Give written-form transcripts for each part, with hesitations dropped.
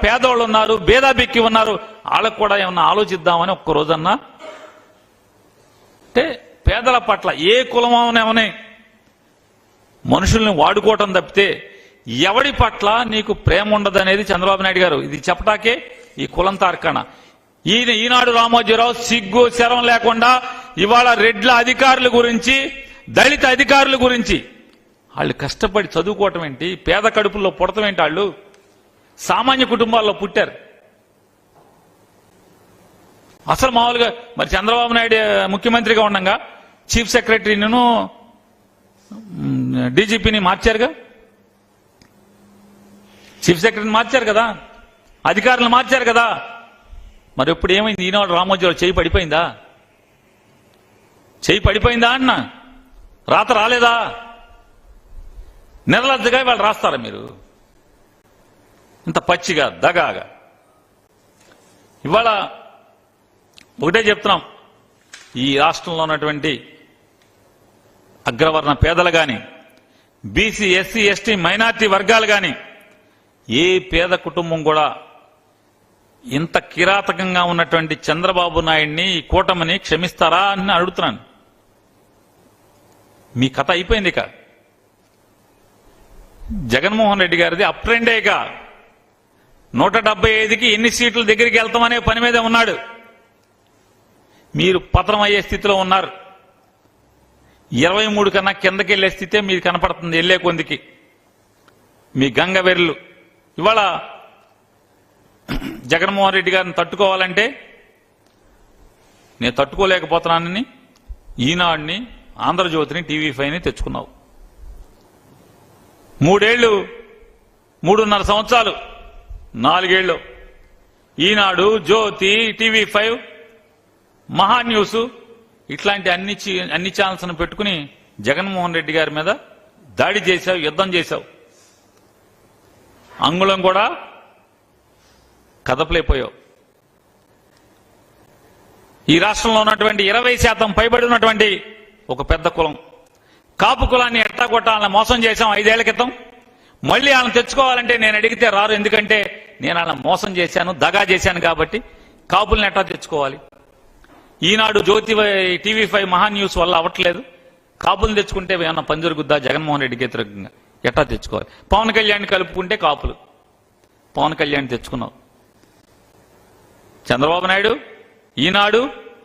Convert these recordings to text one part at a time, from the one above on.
పేదోళ్ళు ఉన్నారు, భేదాబిక్కి ఉన్నారు, వాళ్ళకు కూడా ఏమన్నా ఆలోచిద్దామని ఒక్క రోజన్నా. అంటే పేదల పట్ల ఏ కులమని మనుషుల్ని వాడుకోవటం తప్పితే ఎవడి పట్ల నీకు ప్రేమ ఉండదనేది చంద్రబాబు నాయుడు గారు ఇది చెప్పటాకే ఈ కులం తార్కాణ. ఈనాడు రామోజీరావు సిగ్గు శరం లేకుండా ఇవాళ రెడ్ల అధికారుల గురించి, దళిత అధికారుల గురించి, వాళ్ళు కష్టపడి చదువుకోవటం ఏంటి, పేద కడుపుల్లో పుడటం ఏంటి, వాళ్ళు సామాన్య కుటుంబాల్లో పుట్టారు. అసలు మామూలుగా మరి చంద్రబాబు నాయుడు ముఖ్యమంత్రిగా ఉండగా చీఫ్ సెక్రటరీను డీజీపీని మార్చారుగా, చీఫ్ సెక్రటరీని మార్చారు కదా, అధికారులను మార్చారు కదా. మరి ఇప్పుడు ఏమైంది? ఈనాడు రామోజీరావు చేయి పడిపోయిందా? చేయి పడిపోయిందా అన్న? రాత రాలేదా? నిర్లజ్జగా వాళ్ళు రాస్తారా మీరు? ఇంత పచ్చిగా దగాగా. ఇవాళ ఒకటే చెప్తున్నాం, ఈ రాష్ట్రంలో ఉన్నటువంటి అగ్రవర్ణ పేదలు కానీ, బీసీ ఎస్సీ ఎస్టీ మైనార్టీ వర్గాలు కానీ, ఏ పేద కుటుంబం కూడా ఇంత కిరాతకంగా ఉన్నటువంటి చంద్రబాబు నాయుడిని, ఈ కూటమిని క్షమిస్తారా అని అడుగుతున్నాను. మీ కథ అయిపోయింది. ఇక జగన్మోహన్ రెడ్డి గారిది అప్ ట్రెండేక 175కి ఎన్ని సీట్ల దగ్గరికి వెళ్తామనే పని మీద ఉన్నాడు. మీరు పతనం అయ్యే స్థితిలో ఉన్నారు. 23 కన్నా కిందకి వెళ్లే స్థితే మీరు కనపడుతుంది. వెళ్లే కొందికి మీ గంగ వెర్లు. ఇవాళ జగన్మోహన్ రెడ్డి గారిని తట్టుకోవాలంటే నేను తట్టుకోలేకపోతున్నానని ఈనాడుని, ఆంధ్రజ్యోతిని, టీవీ5ని తెచ్చుకున్నావు. 3 ఏళ్లు, 3.5 సంవత్సరాలు, 4 ఏళ్ళు ఈనాడు, జ్యోతి, టీవీ5, మహా న్యూస్ ఇట్లాంటి అన్ని ఛానల్స్ను పెట్టుకుని జగన్మోహన్ రెడ్డి గారి మీద దాడి చేశావు, యుద్ధం చేశావు. అంగుళం కూడా కదపలేకపోయావు. ఈ రాష్ట్రంలో ఉన్నటువంటి 20% పైబడి ఉన్నటువంటి ఒక పెద్ద కులం కాపు కులాన్ని ఎట్టా కొట్టాలని మోసం చేశాం 5 ఏళ్ల క్రితం. మళ్ళీ వాళ్ళని తెచ్చుకోవాలంటే నేను అడిగితే రారు. ఎందుకంటే నేను వాళ్ళని మోసం చేశాను, దగా చేశాను కాబట్టి. కాపుల్ని ఎట్టా తెచ్చుకోవాలి? ఈనాడు, జ్యోతి, టీవీ5, మహా న్యూస్ వల్ల అవ్వట్లేదు. కాపుల్ని తెచ్చుకుంటే ఏమన్నా పని జరుగుద్దా? జగన్మోహన్ రెడ్డికి వ్యతిరేకంగా ఎట్టా తెచ్చుకోవాలి? పవన్ కళ్యాణ్ కలుపుకుంటే కాపులు, పవన్ కళ్యాణ్ తెచ్చుకున్నావు. చంద్రబాబు నాయుడు, ఈనాడు,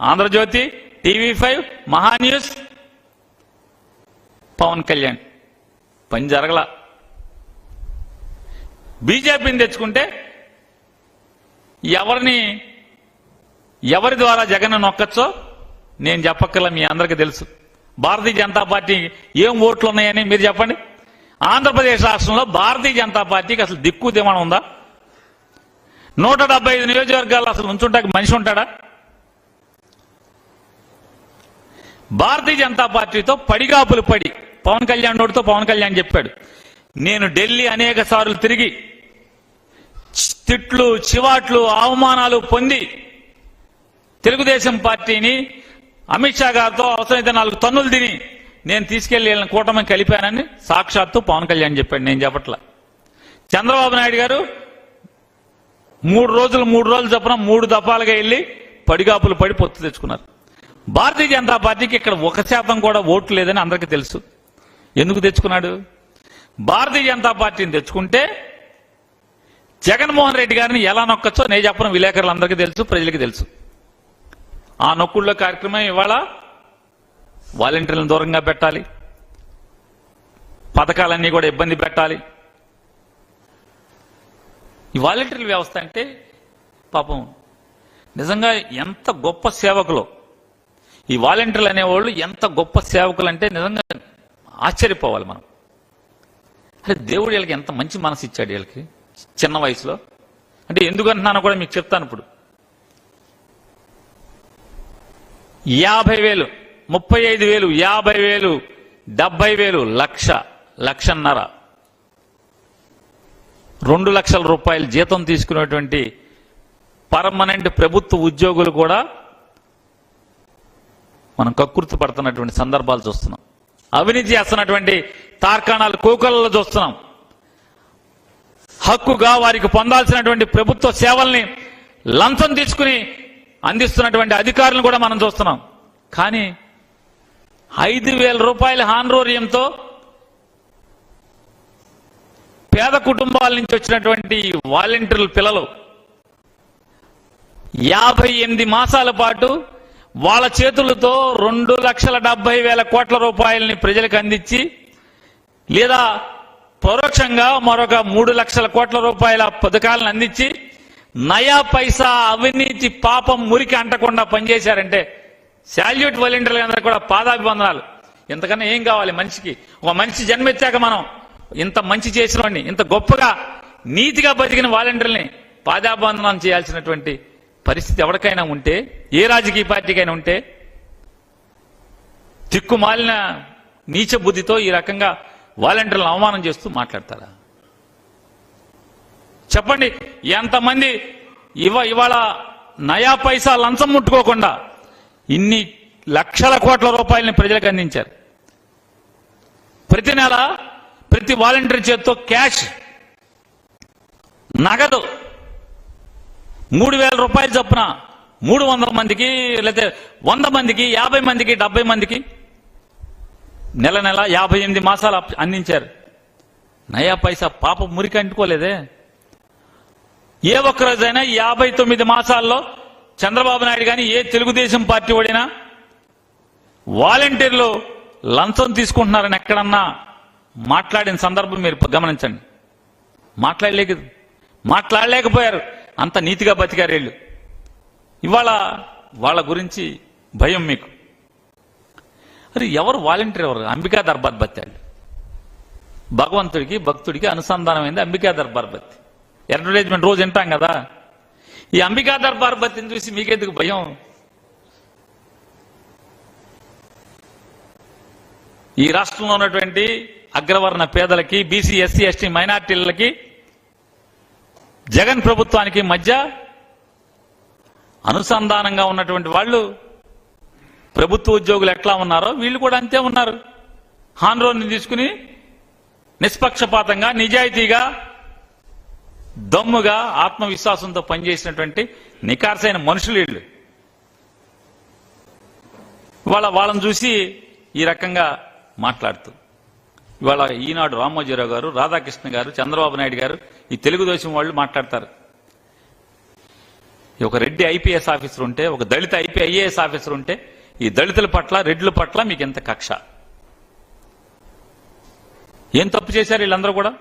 ఆంధ్రజ్యోతి, టీవీ5, మహా న్యూస్, పవన్ కళ్యాణ్ పని జరగల. బీజేపీని తెచ్చుకుంటే ఎవరి ద్వారా జగన్ నొక్కచ్చో నేను చెప్పక్కర్లా, మీ అందరికీ తెలుసు. భారతీయ జనతా పార్టీ ఏం ఓట్లు ఉన్నాయని మీరు చెప్పండి. ఆంధ్రప్రదేశ్ రాష్ట్రంలో భారతీయ జనతా పార్టీకి అసలు దిక్కు దిమానం ఉందా? 175 నియోజకవర్గాలు అసలు ఉంచుంటాకి మనిషి ఉంటాడా? భారతీయ జనతా పార్టీతో పడిగాపులు పడి పవన్ కళ్యాణ్ నోటితో పవన్ కళ్యాణ్ చెప్పాడు, నేను ఢిల్లీ అనేక సార్లు తిరిగి తిట్లు, చివాట్లు, అవమానాలు పొంది తెలుగుదేశం పార్టీని అమిత్ షా గారితో అవసరమైతే 4 తన్నులు తిని నేను తీసుకెళ్లి కూటమి కలిపానని సాక్షాత్తు పవన్ కళ్యాణ్ చెప్పాడు. నేను చెప్పట్లా. చంద్రబాబు నాయుడు గారు 3 రోజులు చొప్పున 3 దఫాలుగా వెళ్లి పడిగాపులు పడి పొత్తు తెచ్చుకున్నారు. భారతీయ జనతా పార్టీకి ఇక్కడ 1% కూడా ఓట్లు లేదని అందరికీ తెలుసు. ఎందుకు తెచ్చుకున్నాడు? భారతీయ జనతా పార్టీని తెచ్చుకుంటే జగన్మోహన్ రెడ్డి గారిని ఎలా నొక్కచ్చో నేను చెప్పను, విలేకరులందరికీ తెలుసు, ప్రజలకి తెలుసు. ఆ నొక్కుళ్ళ కార్యక్రమం ఇవాళ వాలంటీర్లను దూరంగా పెట్టాలి, పథకాలన్నీ కూడా ఇబ్బంది పెట్టాలి. ఈ వాలంటీర్ల వ్యవస్థ అంటే పాపం నిజంగా ఎంత గొప్ప సేవకులు ఈ వాలంటీర్లు అనేవాళ్ళు, ఎంత గొప్ప సేవకులు అంటే నిజంగా ఆశ్చర్యపోవాలి మనం. అంటే దేవుడు వీళ్ళకి ఎంత మంచి మనసు ఇచ్చాడు వీళ్ళకి చిన్న వయసులో. అంటే ఎందుకంటున్నానో కూడా మీకు చెప్తాను. ఇప్పుడు 50,000, 35,000, 50,000, 70,000, 1,00,000, 1,50,000, 2 లక్షల రూపాయలు జీతం తీసుకునేటువంటి పర్మనెంట్ ప్రభుత్వ ఉద్యోగులు కూడా మనం కక్కుర్తి పడుతున్నటువంటి సందర్భాలు చూస్తున్నాం. అవినీతి చేస్తున్నటువంటి తార్కాణాలు కోకలలో చూస్తున్నాం. హక్కుగా వారికి పొందాల్సినటువంటి ప్రభుత్వ సేవల్ని లంచం తీసుకుని అందిస్తున్నటువంటి అధికారులను కూడా మనం చూస్తున్నాం. కానీ 5,000 రూపాయల హానరోరియంతో పేద కుటుంబాల నుంచి వచ్చినటువంటి వాలంటీర్ల పిల్లలు 58 మాసాల పాటు వాళ్ళ చేతులతో 2,70,000 కోట్ల రూపాయలని ప్రజలకు అందించి, లేదా పరోక్షంగా మరొక 3 లక్షల కోట్ల రూపాయల పథకాలను అందించి నయా పైసా అవినీతి పాపం మురికి అంటకుండా పనిచేశారంటే శాల్యూట్ వాలంటీర్లందరూ కూడా పాదాభివందనాలు. ఇంతకన్నా ఏం కావాలి మనిషికి? ఒక మనిషి జన్మెత్తాక మనం ఇంత మంచి చేసిన వాడిని, ఇంత గొప్పగా నీతిగా బతికిన వాలంటీర్ని పాదాభివందనం చేయాల్సినటువంటి పరిస్థితి ఎవరికైనా ఉంటే, ఏ రాజకీయ పార్టీకైనా ఉంటే, తిక్కుమాలిన నీచ బుద్ధితో ఈ రకంగా వాలంటీర్లను అవమానం చేస్తూ మాట్లాడతారా? చెప్పండి, ఎంతమంది ఇవాళ నయా పైసా లంచం ముట్టుకోకుండా ఇన్ని లక్షల కోట్ల రూపాయలని ప్రజలకు అందించారు. ప్రతి నెల ప్రతి వాలంటీర్ చేతితో క్యాష్ నగదు 3,000 రూపాయలు చొప్పున 300 మందికి, లేకపోతే 100 మందికి, 50 మందికి, 70 మందికి నెల 58 మాసాలు అందించారు. నయా పైసా పాప మురికి అంటుకోలేదే. ఏ ఒక్కరోజైనా 59 మాసాల్లో చంద్రబాబు నాయుడు కానీ ఏ తెలుగుదేశం పార్టీ ఓడినా వాలంటీర్లు లంచం తీసుకుంటున్నారని ఎక్కడన్నా మాట్లాడిన సందర్భం మీరు గమనించండి. మాట్లాడలేకపోయారు. అంత నీతిగా బతికారు వీళ్ళు. ఇవాళ వాళ్ళ గురించి భయం మీకు. అరే ఎవరు వాలంటీర్? ఎవరు? అంబికా దర్బార్ బత్తాడు. భగవంతుడికి భక్తుడికి అనుసంధానమైంది అంబికా దర్బార్ బత్తి. అడ్వర్టైజ్మెంట్ రోజు వింటాం కదా. ఈ అంబికా దర్బార్ బత్తిని చూసి మీకెందుకు భయం? ఈ రాష్ట్రంలో ఉన్నటువంటి అగ్రవర్ణ పేదలకి, బీసీ, ఎస్సీ, ఎస్టీ, మైనార్టీలకి జగన్ ప్రభుత్వానికి మధ్య అనుసంధానంగా ఉన్నటువంటి వాళ్ళు ప్రభుత్వ ఉద్యోగులు ఎట్లా ఉన్నారో వీళ్ళు కూడా అంతే ఉన్నారు. హానరోని తీసుకుని నిష్పక్షపాతంగా, నిజాయితీగా, దమ్ముగా, ఆత్మవిశ్వాసంతో పనిచేసినటువంటి నికార్సైన మనుషులు వీళ్ళు. వాళ్ళని చూసి ఈ రకంగా మాట్లాడుతూ ఇవాళ ఈనాడు రామోజీరావు గారు, రాధాకృష్ణ గారు, చంద్రబాబు నాయుడు గారు, ఈ తెలుగుదేశం వాళ్ళు మాట్లాడతారు. ఒక రెడ్డి ఐపీఎస్ ఆఫీసర్ ఉంటే, ఒక దళిత ఐఏఎస్ ఆఫీసర్ ఉంటే ఈ దళితుల పట్ల, రెడ్ల పట్ల మీకు ఎంత కక్ష? ఏం తప్పు చేశారు వీళ్ళందరూ కూడా?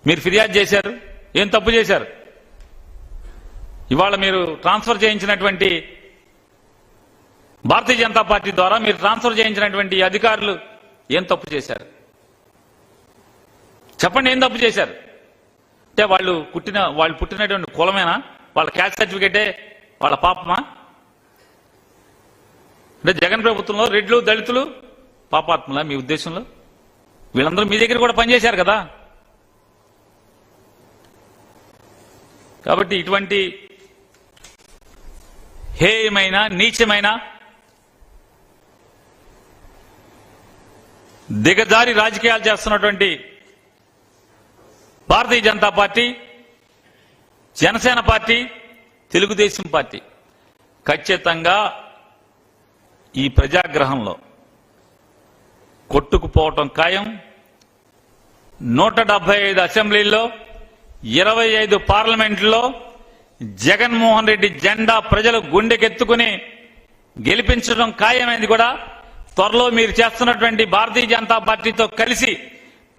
మీరు ఫిర్యాదు చేశారు, ఏం తప్పు చేశారు? ఇవాళ మీరు ట్రాన్స్ఫర్ చేయించినటువంటి భారతీయ జనతా పార్టీ ద్వారా మీరు ట్రాన్స్ఫర్ చేయించినటువంటి అధికారులు ఏం తప్పు చేశారు? చెప్పండి, ఏం తప్పు చేశారు? అంటే వాళ్ళు పుట్టినటువంటి కులమేనా? వాళ్ళ క్యాస్ట్ సర్టిఫికేటే వాళ్ళ పాపమా? అంటే జగన్ ప్రభుత్వంలో రెడ్లు, దళితులు పాపాత్ములా మీ ఉద్దేశంలో? వీళ్ళందరూ మీ దగ్గర కూడా పనిచేశారు కదా. కాబట్టి ఇటువంటి హేయమైన, నీచమైన, దిగజారి రాజకీయాలు చేస్తున్నటువంటి Bharatiya Janata party, Janasena party, Telugu Desam party ఖచ్చితంగా ఈ ప్రజాగ్రహంలో కొట్టుకుపోవటం ఖాయం. 175 అసెంబ్లీల్లో, 25 పార్లమెంట్లో జగన్మోహన్ రెడ్డి జెండా ప్రజలు గుండెకెత్తుకుని గెలిపించడం ఖాయమైంది కూడా. త్వరలో మీరు చేస్తున్నటువంటి భారతీయ జనతా పార్టీతో కలిసి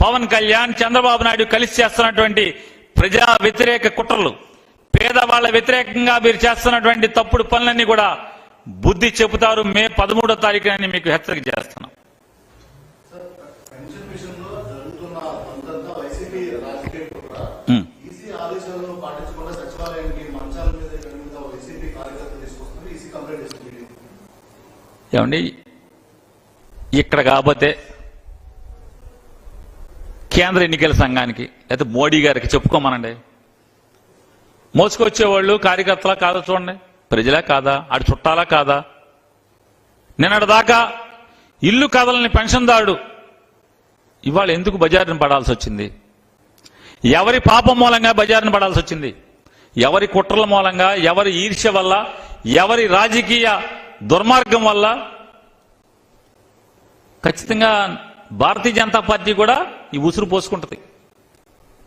పవన్ కళ్యాణ్, చంద్రబాబు నాయుడు కలిసి చేస్తున్నటువంటి ప్రజా వ్యతిరేక కుట్రలు, పేదవాళ్ల వ్యతిరేకంగా మీరు చేస్తున్నటువంటి తప్పుడు పనులన్నీ కూడా బుద్ధి చెబుతారు. మే 13వ తారీఖున మీకు హెచ్చరిక చేస్తున్నాం. ఏమండి, ఇక్కడ కాకపోతే కేంద్ర ఎన్నికల సంఘానికి లేకపోతే మోడీ గారికి చెప్పుకోమనండి. మోసుకొచ్చేవాళ్ళు కార్యకర్తలా కాదా చూడండి, ప్రజలా కాదా, ఆడు చుట్టాలా కాదా? నిన్నటిదాకా ఇల్లు కదలని పెన్షన్దారుడు ఇవాళ ఎందుకు బజారుని పడాల్సి వచ్చింది? ఎవరి పాపం మూలంగా బజారును పడాల్సి వచ్చింది? ఎవరి కుట్రల మూలంగా, ఎవరి ఈర్ష్య వల్ల, ఎవరి రాజకీయ దుర్మార్గం వల్ల? ఖచ్చితంగా భారతీయ జనతా పార్టీ కూడా ఈ ఉసురు పోసుకుంటుంది.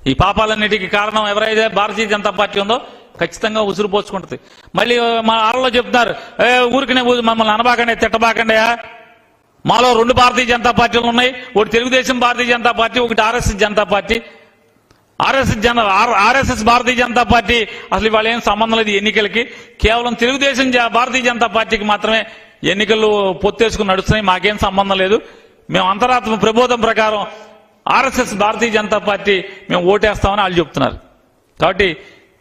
ఈ పాపాలన్నిటికీ కారణం ఎవరైతే భారతీయ జనతా పార్టీ ఉందో ఖచ్చితంగా ఉసురు పోసుకుంటుంది. మళ్ళీ మా ఆళ్ళలో చెప్తున్నారు, ఊరికనే మమ్మల్ని అనబాకండి, తిట్టబాకండి, మాలో 2 భారతీయ జనతా పార్టీలు ఉన్నాయి, ఒకటి తెలుగుదేశం భారతీయ జనతా పార్టీ, ఒకటి ఆర్ఎస్ఎస్ జనతా పార్టీ. ఆర్ఎస్ఎస్ భారతీయ జనతా పార్టీ అసలు ఇవాళ ఏం సంబంధం లేదు ఎన్నికలకి. కేవలం తెలుగుదేశం భారతీయ జనతా పార్టీకి మాత్రమే ఎన్నికలు పొత్తేసుకుని నడుస్తున్నాయి, మాకేం సంబంధం లేదు. మేము అంతరాత్మ ప్రబోధం ప్రకారం ఆర్ఎస్ఎస్ భారతీయ జనతా పార్టీ మేము ఓటేస్తామని వాళ్ళు చెప్తున్నారు. కాబట్టి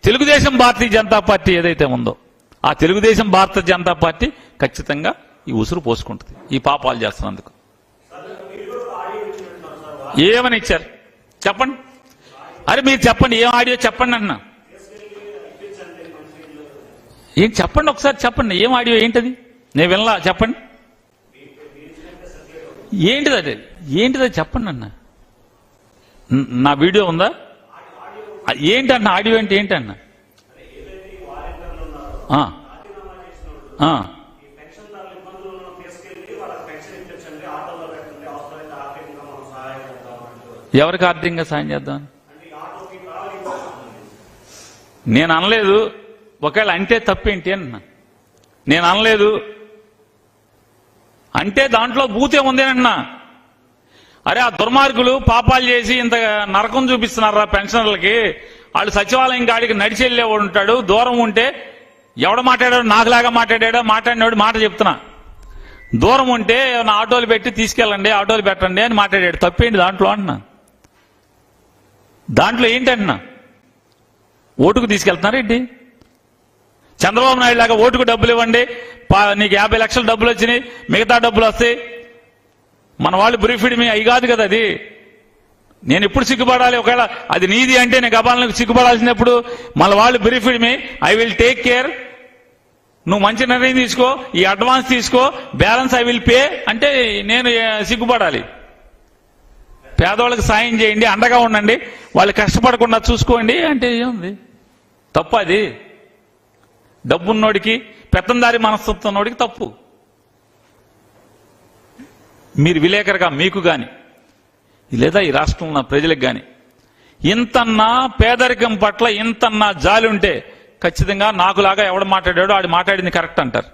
తెలుగుదేశం భారతీయ జనతా పార్టీ ఏదైతే ఉందో ఆ తెలుగుదేశం భారతీయ జనతా పార్టీ ఖచ్చితంగా ఈ ఉసురు పోసుకుంటుంది ఈ పాపాలు చేస్తున్నందుకు. ఏమని ఇచ్చారు చెప్పండి? అరే మీరు చెప్పండి, ఏం ఆడియో చెప్పండి అన్న. ఏం చెప్పండి, ఒకసారి చెప్పండి, ఏం ఆడియో ఏంటది? నేను వినలా, చెప్పండి ఏంటిది అది, ఏంటిది చెప్పండి అన్న. నా వీడియో ఉందా? ఏంటన్న ఆడియో అంటే ఏంటన్న? ఎవరికి ఆర్థికంగా సాయం చేద్దాం? నేను అనలేదు. ఒకవేళ అంటే తప్పేంటి అన్న, నేను అనలేదు. అంటే దాంట్లో భూతే ఉందేనన్నా. అరే ఆ దుర్మార్గులు పాపాలు చేసి ఇంత నరకం చూపిస్తున్నారా పెన్షనర్లకి? వాళ్ళు సచివాలయం కాడికి నడిచి వెళ్ళేవాడు ఉంటాడు, దూరం ఉంటే ఎవడ మాట్లాడాడు, నాకులాగా మాట్లాడాడో మాట్లాడినవాడు మాట చెప్తున్నా. దూరం ఉంటే ఏమైనా ఆటోలు పెట్టి తీసుకెళ్ళండి, ఆటోలు పెట్టండి అని మాట్లాడాడు. తప్పేంటి దాంట్లో అన్నా? దాంట్లో ఏంటన్నా? ఓటుకు తీసుకెళ్తున్నారేంటి? చంద్రబాబు నాయుడు లాగా ఓటుకు డబ్బులు ఇవ్వండి, నీకు 50 లక్షల డబ్బులు వచ్చినాయి, మిగతా డబ్బులు వస్తాయి. మన వాళ్ళు బ్రీఫ్డ్ మీ అయి కాదు కదా అది. నేను ఎప్పుడు సిగ్గుపడాలి? ఒకవేళ అది నీది అంటే నేను గబాలకు సిగ్గుపడాల్సినప్పుడు మన వాళ్ళు briefed me, I will take care, నువ్వు మంచి నిర్ణయం తీసుకో, ఈ అడ్వాన్స్ తీసుకో, బ్యాలెన్స్ ఐ విల్ పే అంటే నేను సిగ్గుపడాలి. పేదవాళ్ళకి సాయం చేయండి, అండగా ఉండండి, వాళ్ళు కష్టపడకుండా చూసుకోండి అంటే ఏముంది? తప్పు అది. డబ్బున్నోడికి, పెత్తందారి మనస్తత్వం ఉన్నోడికి తప్పు. మీరు విలేకరుగా మీకు కానీ లేదా ఈ రాష్ట్రంలో ఉన్న ప్రజలకు కానీ ఇంతన్నా పేదరికం పట్ల ఇంతన్నా జాలి ఉంటే ఖచ్చితంగా నాకులాగా ఎవడు మాట్లాడాడో ఆడు మాట్లాడింది కరెక్ట్ అంటారు.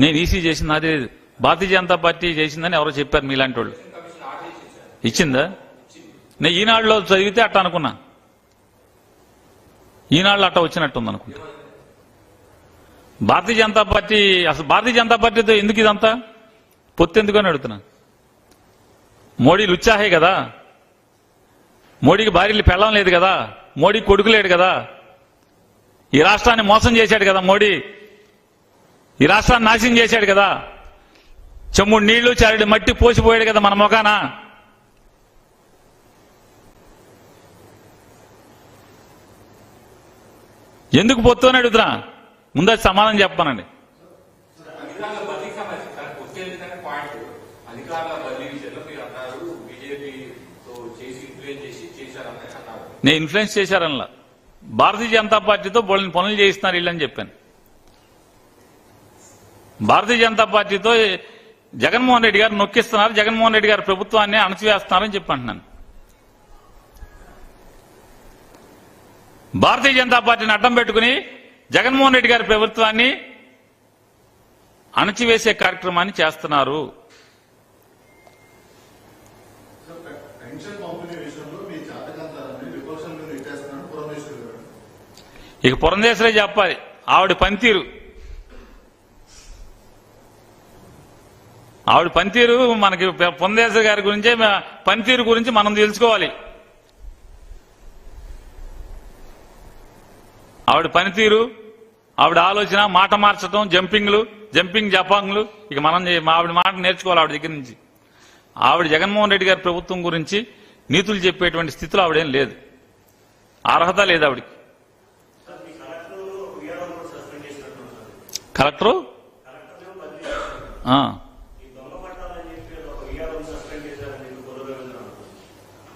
నేను ఈసీ చేసింది అదే భారతీయ జనతా పార్టీ చేసిందని ఎవరో చెప్పారు మీలాంటి వాళ్ళు. ఇచ్చిందా? నేను ఈనాడులో చదివితే అట్ట అనుకున్నా, ఈనాడులో అట్ట వచ్చినట్టుంది అనుకుంటా. భారతీయ జనతా పార్టీ అసలు భారతీయ జనతా పార్టీతో ఎందుకు ఇదంతా పొత్తెందుకని అడుగుతున్నా. మోడీ లుచ్చాహే కదా, మోడీకి భార్యలు పెళ్ళం లేదు కదా, మోడీకి కొడుకు లేడు కదా, ఈ రాష్ట్రాన్ని మోసం చేశాడు కదా మోడీ, ఈ రాష్ట్రాన్ని నాశనం చేశాడు కదా, చెమ్ముడు నీళ్లు చారుడు మట్టి పోసిపోయాడు కదా మన మొఖాన. ఎందుకు పొత్తు అని అడుగుతున్నా, ముందు సమాధానం చెప్పానండి. నేను ఇన్ఫ్లుయెన్స్ చేశారనలా, భారతీయ జనతా పార్టీతో బోళ్ళని పనులు చేయిస్తున్నారు వీళ్ళని చెప్పాను. భారతీయ జనతా పార్టీతో జగన్మోహన్ రెడ్డి గారు నొక్కిస్తున్నారు, జగన్మోహన్ రెడ్డి గారి ప్రభుత్వాన్ని అణచివేస్తున్నారని చెప్పంటున్నాను. భారతీయ జనతా పార్టీని అడ్డం పెట్టుకుని జగన్మోహన్ రెడ్డి గారి ప్రభుత్వాన్ని అణచివేసే కార్యక్రమాన్ని చేస్తున్నారు. ఇక పురంధేశ్వరే చెప్పాలి ఆవిడ పనితీరు. ఆవిడ పనితీరు మనకి పురంధేశ్వరి గారి గురించే పనితీరు గురించి మనం తెలుసుకోవాలి. ఆవిడ పనితీరు, ఆవిడ ఆలోచన, మాట మార్చడం, జంపింగ్ జపాంగ్లు ఇక మనం ఆవిడ మాట నేర్చుకోవాలి ఆవిడ దగ్గర నుంచి. ఆవిడ జగన్మోహన్ రెడ్డి గారి ప్రభుత్వం గురించి నీతులు చెప్పేటువంటి స్థితిలో ఆవిడేం లేదు, అర్హత లేదు ఆవిడికి. కలెక్టరు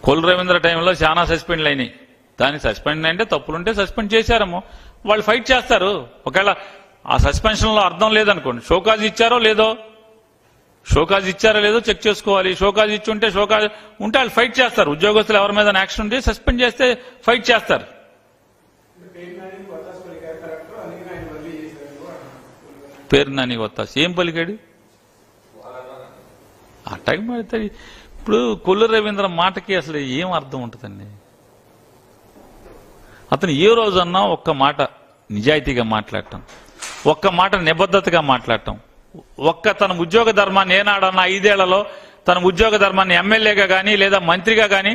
కొల్లు రవీంద్ర టైంలో చాలా సస్పెండ్లు అయినాయి. దానికి సస్పెండ్ అంటే తప్పులుంటే సస్పెండ్ చేశారేమో, వాళ్ళు ఫైట్ చేస్తారు. ఒకవేళ ఆ సస్పెన్షన్ లో అర్థం లేదనుకోండి, షోకాజ్ ఇచ్చారో లేదో చెక్ చేసుకోవాలి. షోకాజ్ ఇచ్చి ఉంటే షోకాజ్ ఉంటే వాళ్ళు ఫైట్ చేస్తారు. ఉద్యోగస్తులు ఎవరి మీద యాక్షన్ ఉంటే సస్పెండ్ చేస్తే ఫైట్ చేస్తారు. పేరు నాని వత్తాసి ఏం పలికాడు ఆ టైం అయితే. ఇప్పుడు కొల్లు రవీంద్ర మాటకి అసలు ఏం అర్థం ఉంటుందండి? అతను ఏ రోజన్నా ఒక్క మాట నిజాయితీగా మాట్లాడటం, ఒక్క మాట నిబద్ధతగా మాట్లాడటం, ఒక్క తన ఉద్యోగ ధర్మాన్ని ఏనాడన్నా 5 ఏళ్లలో తన ఉద్యోగ ధర్మాన్ని ఎమ్మెల్యేగా కానీ లేదా మంత్రిగా కానీ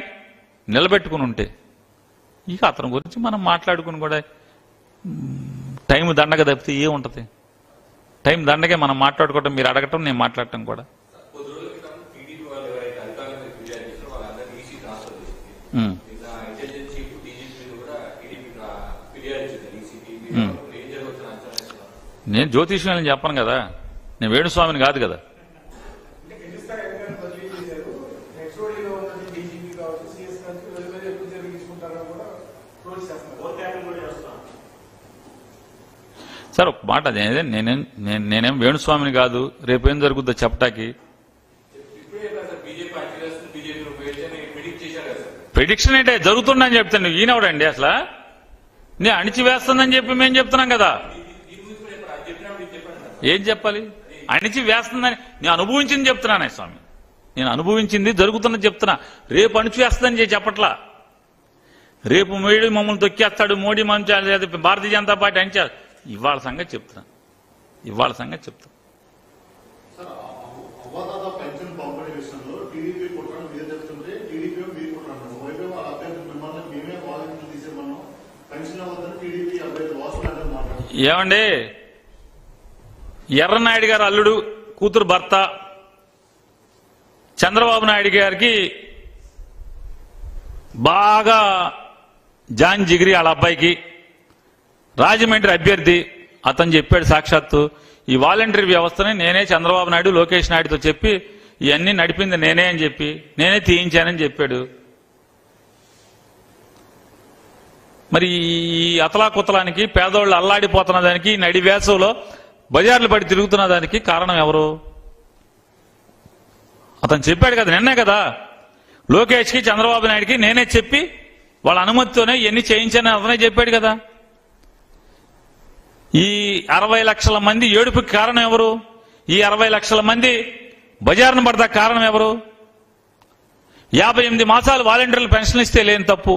నిలబెట్టుకుని ఉంటే ఇక అతని గురించి మనం మాట్లాడుకుని కూడా టైం దండగ తప్పితే ఏముంటది? టైం దండగే మనం మాట్లాడుకోవటం, మీరు అడగటం, నేను మాట్లాడటం కూడా. నేను జ్యోతిష్యం చెప్పను కదా, నేను వేణుస్వామిని కాదు కదా. సార్ ఒక మాట, నేనేం వేణుస్వామిని కాదు, రేపేం జరుగుద్దో చెప్పటానికి. ప్రిడిక్షన్ ఏంటే జరుగుతుందని చెప్తాను. ఈయనవడండి అసలు నేను అణిచివేస్తుందని చెప్పి మేము చెప్తున్నాం కదా. ఏం చెప్పాలి? అణిచి వేస్తుందని నేను అనుభవించింది చెప్తున్నానే స్వామి, నేను అనుభవించింది జరుగుతున్నది చెప్తున్నా. రేపు అణిచివేస్తుందని చెప్పట్లా. రేపు మోడీ మమ్మల్ని తొక్కేస్తాడు, మోడీ మంచి భారతీయ జనతా పార్టీ అణిచారు. ఇవాళ సంగతి చెప్తున్నా. ఏమండి, ఎర్రనాయుడు గారు అల్లుడు కూతురు భర్త చంద్రబాబు నాయుడు గారికి బాగా జాన్ జిగిరి, వాళ్ళ అబ్బాయికి రాజమండ్రి అభ్యర్థి. అతను చెప్పాడు సాక్షాత్తు, ఈ వాలంటరీ వ్యవస్థని నేనే చంద్రబాబు నాయుడు లోకేష్ నాయుడుతో చెప్పి ఇవన్నీ నడిపింది నేనే అని చెప్పి, నేనే తీయించానని చెప్పాడు. మరి ఈ అతలాకుతలానికి, పేదోళ్ళు అల్లాడిపోతున్న దానికి, నడి వేసవిలో బజార్లు పడి తిరుగుతున్న దానికి కారణం ఎవరు? అతను చెప్పాడు కదా, నిన్నే కదా లోకేష్కి చంద్రబాబు నాయుడికి నేనే చెప్పి వాళ్ళ అనుమతితోనే ఇవన్నీ చేయించానని అతనే చెప్పాడు కదా. ఈ 60 లక్షల మంది ఏడుపుకి కారణం ఎవరు? ఈ 60 లక్షల మంది బజార్ను పడదా కారణం ఎవరు? 58 మాసాలు వాలంటీర్లు పెన్షన్ ఇస్తే లేని తప్పు,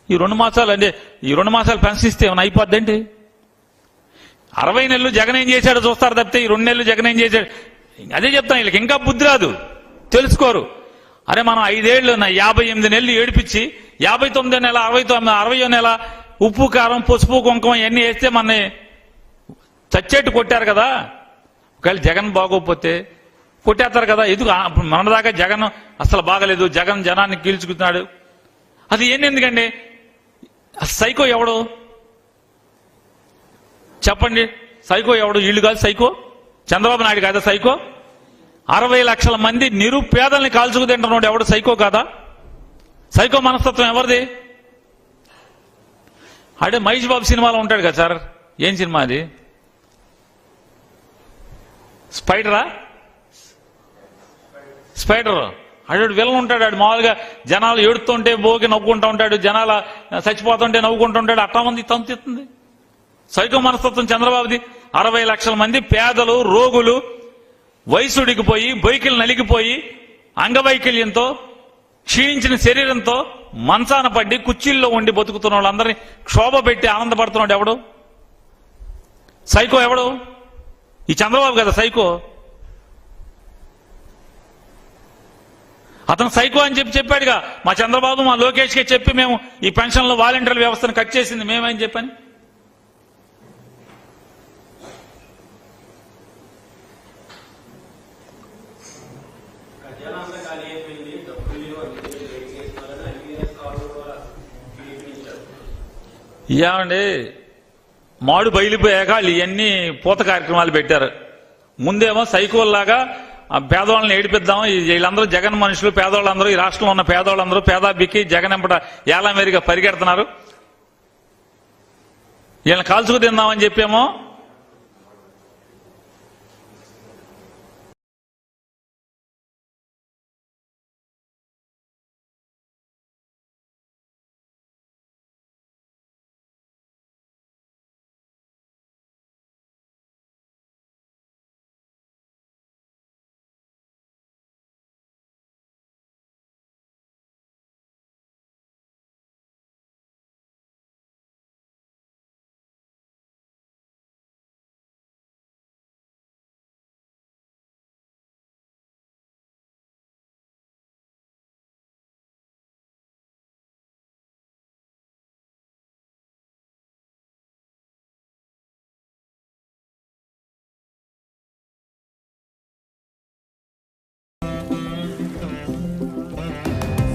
ఈ 2 మాసాలు అంటే ఈ 2 మాసాలు పెన్షన్ ఇస్తే ఏమైనా అయిపోద్దేంటి? 60 నెలలు జగన్ ఏం చేశాడో చూస్తారు తప్పితే ఈ 2 నెలలు జగన్ ఏం చేశాడు అదే చెప్తాను. వీళ్ళకి ఇంకా బుద్ధి రాదు, తెలుసుకోరు. అరే మనం 5 ఏళ్ళు 58 నెలలు ఏడిపించి 59వ నెల 60వ నెల ఉప్పు కారం పసుపు కుంకుమ ఇవన్నీ వేస్తే మన చచ్చేట్టు కొట్టారు కదా. ఒకవేళ జగన్ బాగోకపోతే కొట్టేస్తారు కదా. ఎందుకు మనదాకా జగన్ అసలు బాగలేదు, జగన్ జనాన్ని గీల్చుకున్నాడు, అది ఏంటి? ఎందుకండి సైకో ఎవడు చెప్పండి? సైకో ఎవడు? వీళ్ళు కాదు సైకో, చంద్రబాబు నాయుడు కాదా సైకో? 60 లక్షల మంది నిరుపేదల్ని కాల్చుకు తింటున్నాడు ఎవడు సైకో కాదా? సైకో మనస్తత్వం ఎవరిది? అడే మహేష్ బాబు సినిమాలో ఉంటాడు కదా సార్, ఏం సినిమా అది? స్పైడర్ అడు విలన్ ఉంటాడు. ఆడు మామూలుగా జనాలు ఏడుతుంటే బోగి నవ్వుకుంటూ ఉంటాడు, జనాలు చచ్చిపోతుంటే నవ్వుకుంటూ ఉంటాడు. అట్లా మంది తంతెత్తుంది సైకో మనస్తత్వం చంద్రబాబుది. 60 లక్షల మంది పేదలు, రోగులు, వయసుడికిపోయి, బొయ్కిలు నలిగిపోయి, అంగవైకల్యంతో, క్షీణించిన శరీరంతో మంచాన పడ్డి కుర్చీల్లో ఉండి బతుకుతున్న వాళ్ళందరినీ క్షోభ పెట్టి ఆనందపడుతున్నాడు ఎవడు? సైకో ఎవడు? ఈ చంద్రబాబు కదా సైకో. అతను సైకో అని చెప్పాడుగా. మా చంద్రబాబు మా లోకేష్కే చెప్పి మేము ఈ పెన్షన్లో వాలంటీర్ల వ్యవస్థను కట్ చేసింది మేమని చెప్పని. ఏమండి, మాడు బయలిపోయాక వాళ్ళు ఇవన్నీ పూత కార్యక్రమాలు పెట్టారు. ముందేమో సైకోల్లాగా పేదవాళ్ళని ఏడిపిద్దాం, వీళ్ళందరూ జగన్ మనుషులు, పేదవాళ్ళందరూ, ఈ రాష్ట్రంలో ఉన్న పేదవాళ్ళందరూ పేదాబిక్కి జగన్ ఎంపట ఏలామేరిగా పరిగెడుతున్నారు, వీళ్ళని కాల్చుకు తిందామని చెప్పేమో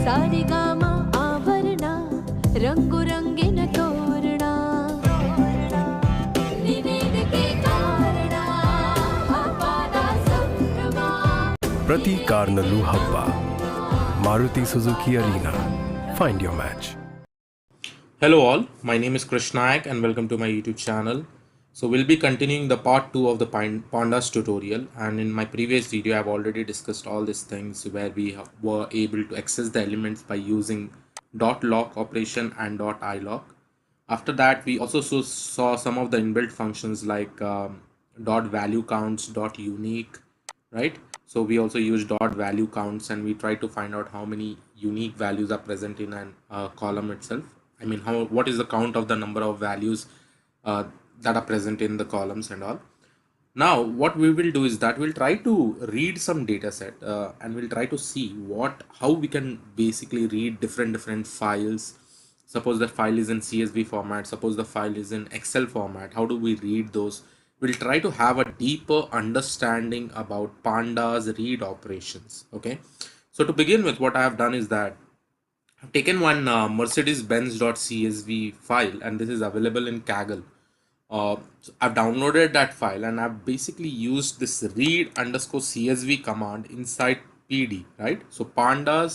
ಸಾರಿಗಾಮ ಆಭರಣ ರಂಗು ರಂಗಿನ ತೋರಣ ನಿನಗೆ ಕಾರಣ ಅಪಾರ ಸಂಭ್ರಮ ಪ್ರತಿ ಕಾರ್ನಲ್ಲೂ ಹಬ್ಬ. Maruti Suzuki Arena. Find your match. Hello all, my name is Krishnayak and welcome to my YouTube channel. So we'll be continuing the part 2 of the pandas tutorial, and in my previous video I have already discussed all these things where we were able to access the elements by using dot lock operation and dot ilock. After that we also saw some of the inbuilt functions like dot value counts, dot unique, right? So we also use dot value counts and we try to find out how many unique values are present in an column itself. I mean, what is the count of the number of values that are present in the columns and all. Now what we will do is that we'll try to read some data set and we'll try to see how we can basically read different files. Suppose that file is in CSV format, suppose the file is in Excel format, how do we read those? We'll try to have a deeper understanding about pandas read operations. Okay, so to begin with, what I have done is that I've taken one Mercedes-Benz.csv file, and this is available in Kaggle. So I've downloaded that file and I've basically used this read_csv command inside PD, right? So pandas,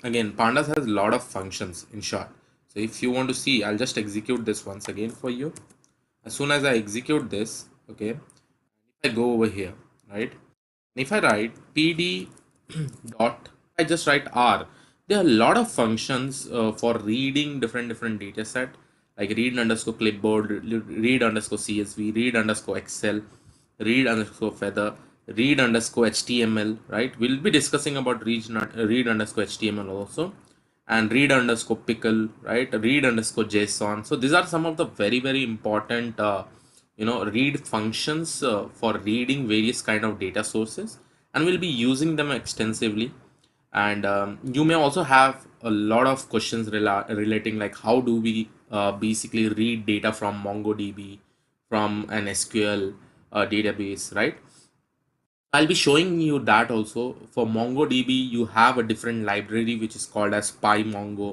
again, pandas has a lot of functions in short. So if you want to see, I'll just execute this once again for you. As soon as I execute this, okay, if I go over here, right, and if I write PD dot, I just write R, there are a lot of functions for reading different data set, like read_clipboard, read_csv, read_excel, read_feather, read_html, right? We'll be discussing about read_html also, and read_pickle, right? read_json. So these are some of the very important read functions for reading various kind of data sources, and we'll be using them extensively. And you may also have a lot of questions relating like how do we basically read data from MongoDB, from an SQL database, right? I'll be showing you that also. For MongoDB you have a different library which is called as PyMongo,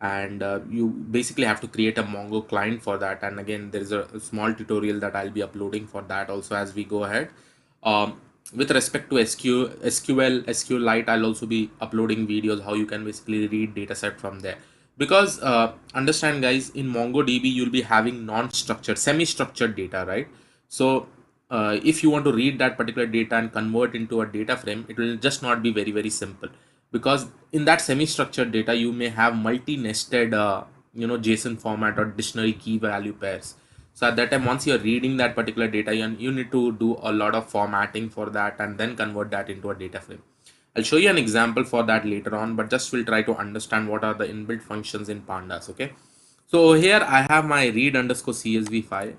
and you basically have to create a Mongo client for that, and again there is a small tutorial that I'll be uploading for that also as we go ahead. With respect to SQLite, I'll also be uploading videos how you can basically read data set from there, because understand guys, in MongoDB you'll be having non-structured, semi-structured data, right? So if you want to read that particular data and convert into a data frame, it will just not be very simple, because in that semi-structured data you may have multi-nested JSON format or dictionary key value pairs. So at that time, once you're reading that particular data, you need to do a lot of formatting for that and then convert that into a data frame. I'll show you an example for that later on, but just we'll try to understand what are the inbuilt functions in pandas. Okay, so here I have my read_csv file,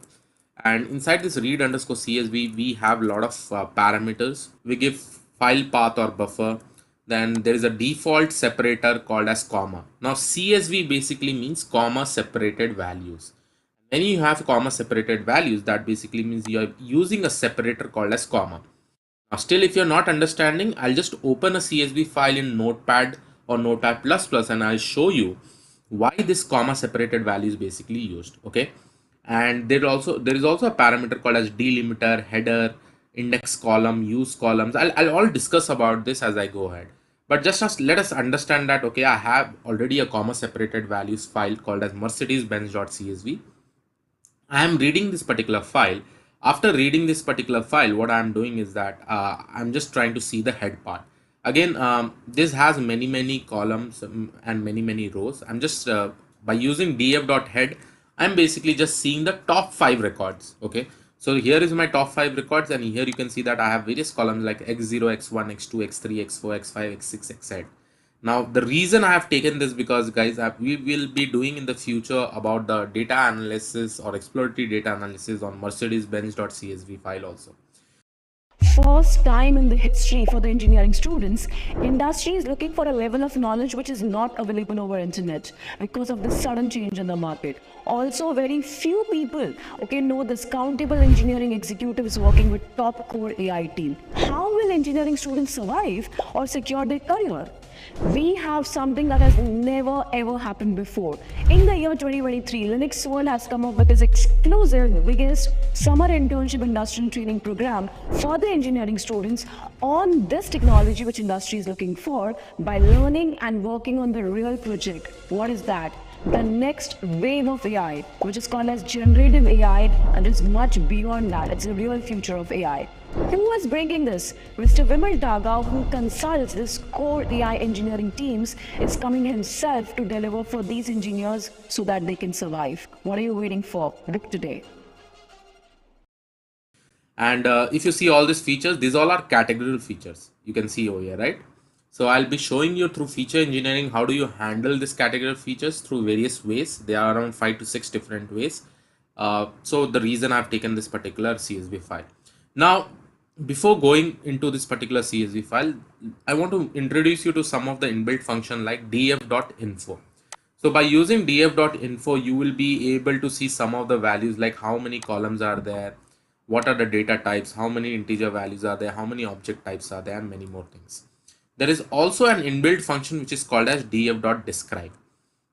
and inside this read_csv we have a lot of parameters. We give file path or buffer, then there is a default separator called as comma. Now CSV basically means comma separated values. When you have comma separated values, that basically means you are using a separator called as comma. Now still, if you're not understanding, I'll just open a CSV file in Notepad or Notepad++ and I'll show you why this comma separated value is basically used. Okay, and there is also a parameter called as delimiter, header, index column, use columns. I'll all discuss about this as I go ahead. But let us understand that, okay, I have already a comma separated values file called as mercedes-benz.csv. I am reading this particular file. After reading this particular file, what I am doing is that I'm just trying to see the head part. Again, this has many columns and many rows. I'm just by using df.head, I'm basically just seeing the top 5 records. Okay, so here is my top 5 records, and here you can see that I have various columns like x0, x1, x2, x3, x4, x5, x6, x7. Now, the reason I have taken this because, guys, we will be doing in the future about the data analysis or exploratory data analysis on mercedes-benz.csv file also. First time in the history for the engineering students, industry is looking for a level of knowledge which is not available over internet because of the sudden change in the market. Also, very few people know this countable engineering executives working with top core AI team. How will engineering students survive or secure their career? We have something that has never ever happened before. In the year 2023, Linux World has come up with its exclusive biggest summer internship industrial training program for the engineering students on this technology which industry is looking for by learning and working on the real project. What is that? The next wave of AI, which is called as generative AI, and is much beyond that. It's the real future of AI. Who is bringing this? Mr. Vimal Daga, who consults this core AI engineering teams, is coming himself to deliver for these engineers so that they can survive. What are you waiting for? Look today. And if you see all these features, these all are categorical features. You can see over here, right? So I'll be showing you through feature engineering how do you handle this categorical features through various ways. There are around 5 to 6 different ways. So the reason I've taken this particular CSV file. Now, before going into this particular CSV file, I want to introduce you to some of the inbuilt function like df.info. So by using df.info, you will be able to see some of the values like how many columns are there, what are the data types, how many integer values are there, how many object types are there, and many more things. There is also an inbuilt function which is called as df.describe.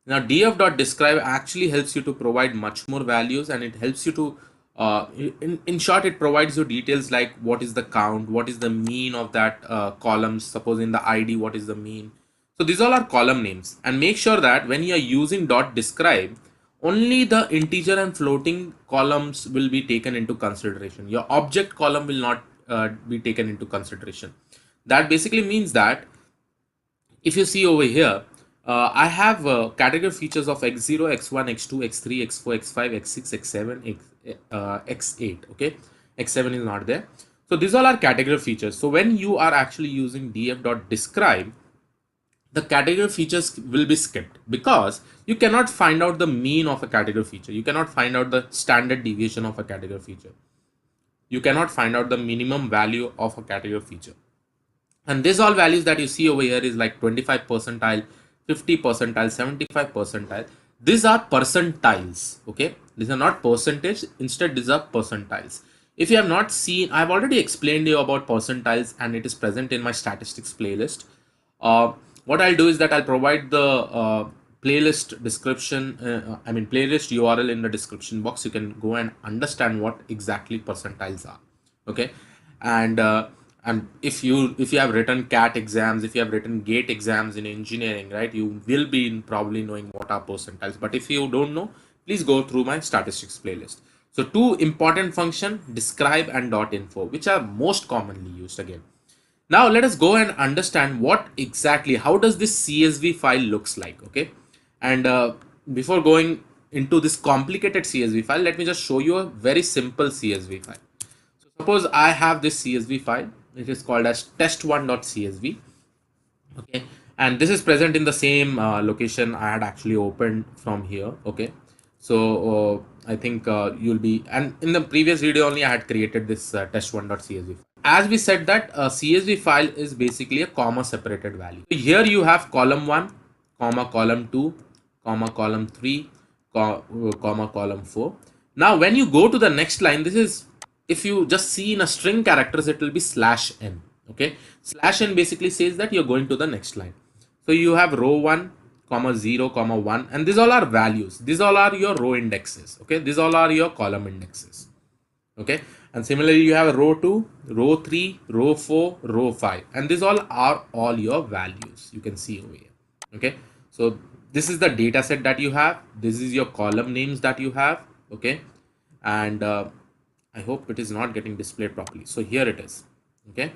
Now df.describe actually helps you to provide much more values, and it helps you to in short, it provides you details like what is the count, what is the mean of that columns, suppose in the ID, what is the mean. So these all are column names, and make sure that when you are using .describe, only the integer and floating columns will be taken into consideration. Your object column will not be taken into consideration. That basically means that if you see over here, I have category features of x0, x1, x2, x3, x4, x5, x6, x7, x8. Okay, x7 is not there. So these all are category features. So when you are actually using df.describe, the category features will be skipped because you cannot find out the mean of a category feature. You cannot find out the standard deviation of a category feature. You cannot find out the minimum value of a category feature. And these all values that you see over here is like 25 percentile, 50 percentile, 75 percentile. These are percentiles. Okay, these are not percentage. Instead, these are percentiles. If you have not seen, I've already explained you about percentiles, and it is present in my statistics playlist. What I'll do is that I'll provide the playlist description, playlist URL in the description box. You can go and understand what exactly percentiles are. Okay, and if you have written CAT exams, if you have written GATE exams in engineering, right, you will be probably knowing what are percentiles. But if you don't know, please go through my statistics playlist. So two important functions, describe and .info, which are most commonly used again. Now let us go and understand what exactly, how does this CSV file looks like. Okay, and before going into this complicated CSV file, let me just show you a very simple CSV file. So suppose I have this CSV file. It is called as test1.csv. Okay, and this is present in the same location I had actually opened from here. Okay, so I think you'll be, and in the previous video only I had created this test1.csv. As we said that a CSV file is basically a comma separated value. So here you have column 1, comma column 2, comma column 3, comma column 4. Now when you go to the next line, this is, if you just see in a string characters, it will be /n. Okay, /n basically says that you're going to the next line. So you have row 1, comma 0, comma 1, and these all are values. These all are your row indexes. Okay, these all are your column indexes. Okay, And similarly, you have row 2, row 3, row 4, row 5, and these all are all your values. You can see over here. Okay, so this is the data set that you have. This is your column names that you have. Okay, and I hope it is not getting displayed properly. So here it is. Okay.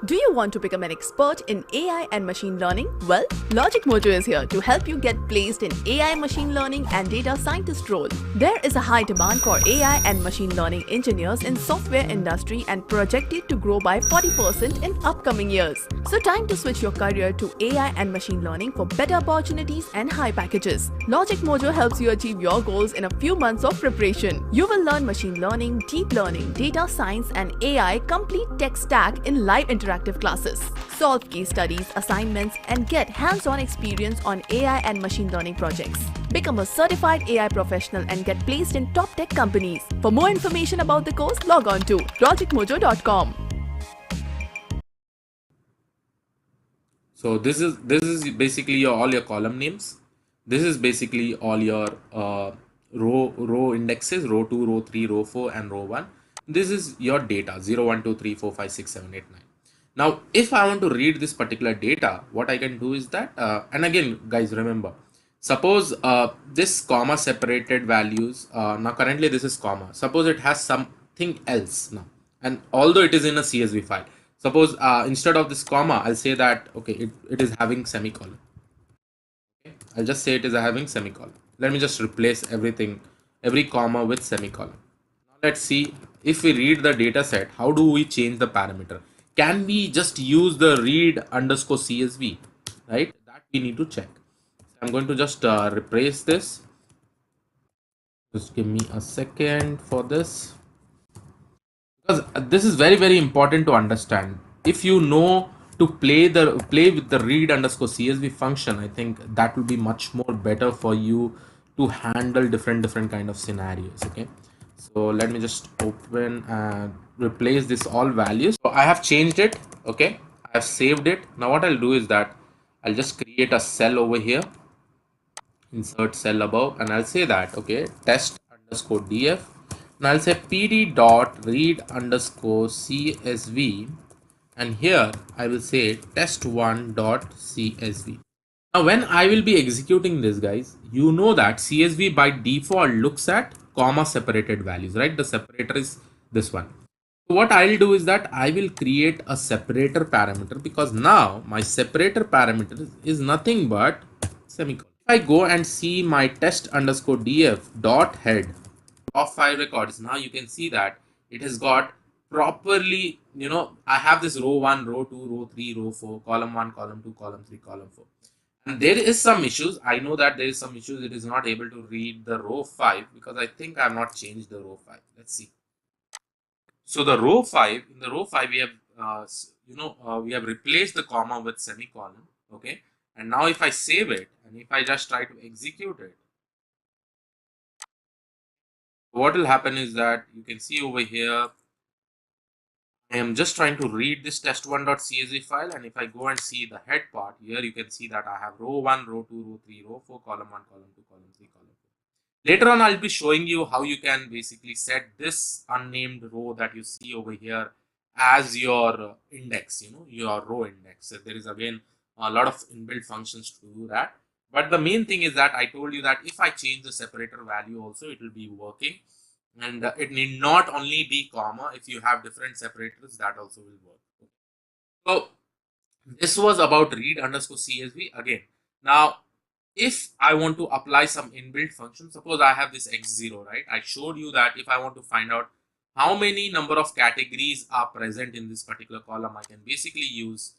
Do you want to become an expert in AI and machine learning? Well, Logic Mojo is here to help you get placed in AI machine learning and data scientist role. There is a high demand for AI and machine learning engineers in software industry and projected to grow by 40% in upcoming years. So time to switch your career to AI and machine learning for better opportunities and high packages. Logic Mojo helps you achieve your goals in a few months of preparation. You will learn machine learning, deep learning, data science and AI complete tech stack in live interactive classes. Solve case studies, assignments, and get hands-on experience on AI and machine learning projects. Become a certified AI professional and get placed in top tech companies. For more information about the course, log on to logicmojo.com. So this is basically all your column names. This is basically all your row indexes, row 2, row 3, row 4, and row 1. This is your data 0, 1, 2, 3, 4, 5, 6, 7, 8, 9. Now, if I want to read this particular data, what I can do is that, and again, guys, remember, suppose this comma separated values, now currently this is comma, suppose it has something else now, and although it is in a CSV file, suppose instead of this comma, I'll say that, okay, it is having semicolon. Okay? I'll just say it is having semicolon. Let me just replace everything, every comma with semicolon. Now let's see if we read the data set, how do we change the parameter? Can we just use the read underscore CSV, right? That we need to check. So I'm going to just replace this. Just give me a second for this, because this is very, very important to understand. If you know to play with the read underscore CSV function, I think that will be much more better for you to handle different kind of scenarios. Okay, so let me just open and replace this all values. So I have changed it. Okay, I have saved it. Now what I'll do is that I'll just create a cell over here, insert cell above, and I'll say that, okay, test underscore df, and I'll say pd dot read underscore csv, and here I will say test1 dot csv. Now when I will be executing this, guys, you know that CSV by default looks at comma separated values, right? The separator is this one. So what I'll do is that I will create a separator parameter, because now my separator parameter is nothing but semicolon. If I go and see my test underscore df dot head top 5 records, now you can see that it has got properly, you know, I have this row 1, row 2, row 3, row 4, column 1, column 2, column 3, column 4. And there is some issues. I know that there is some issues. It is not able to read the row 5 because I think I have not changed the row 5. Let's see. So the row 5, in the row 5, we have, we have replaced the comma with semicolon. Okay. And now if I save it and if I just try to execute it, what will happen is that you can see over here, I am just trying to read this test1.csv file, and if I go and see the head part, here you can see that I have row 1, row 2, row 3, row 4, column 1, column 2, column 3, column 4. Later on, I'll be showing you how you can basically set this unnamed row that you see over here as your index, you know, your row index. So there is again a lot of inbuilt functions to do that. But the main thing is that I told you that if I change the separator value also, it will be working. And it need not only be comma. If you have different separators, that also will work. So this was about read underscore CSV again. Now, if I want to apply some inbuilt function, suppose I have this x0, right? I showed you that if I want to find out how many number of categories are present in this particular column, I can basically use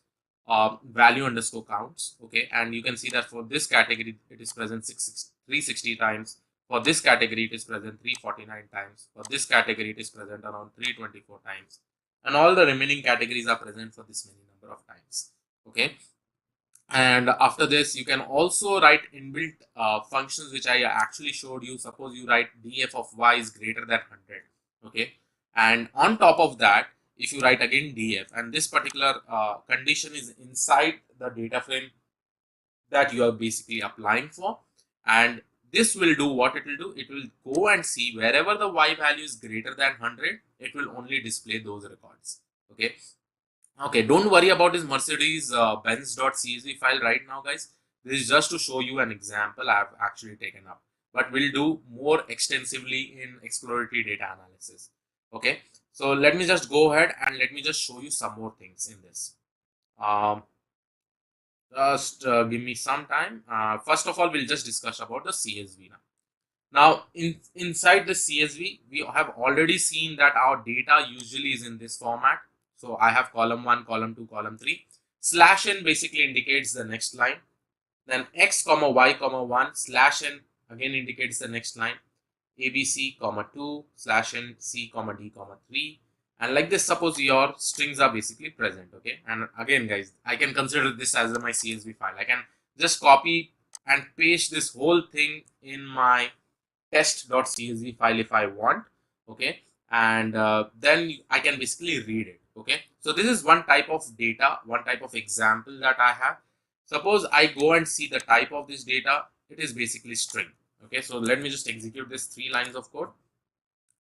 value underscore counts. Okay, and you can see that for this category, it is present 360 times. For this category, it is present 349 times. For this category, it is present around 324 times. And all the remaining categories are present for this many number of times. Okay. And after this, you can also write inbuilt functions, which I actually showed you. Suppose you write df of y is greater than 100. Okay. And on top of that, if you write again df, and this particular condition is inside the data frame that you are basically applying for. And this will do what it will do. It will go and see wherever the y value is greater than 100, it will only display those records. Okay. Okay, don't worry about this Mercedes Benz.csv file right now, guys. This is just to show you an example I have actually taken up, but we'll do more extensively in exploratory data analysis. Okay, so let me just go ahead and let me just show you some more things in this. Just give me some time. First of all, we'll just discuss about the CSV now. Now, inside the CSV, we have already seen that our data usually is in this format. So I have column 1, column 2, column 3. Slash n basically indicates the next line. Then x comma y comma 1 slash n again indicates the next line. ABC comma 2 slash n c comma d comma 3. And like this, suppose your strings are basically present. Okay. And again, guys, I can consider this as my CSV file. I can just copy and paste this whole thing in my test.csv file if I want. Okay. And then I can basically read it. Okay. So this is one type of data, one type of example that I have. Suppose I go and see the type of this data. It is basically string. Okay. So let me just execute this 3 lines of code.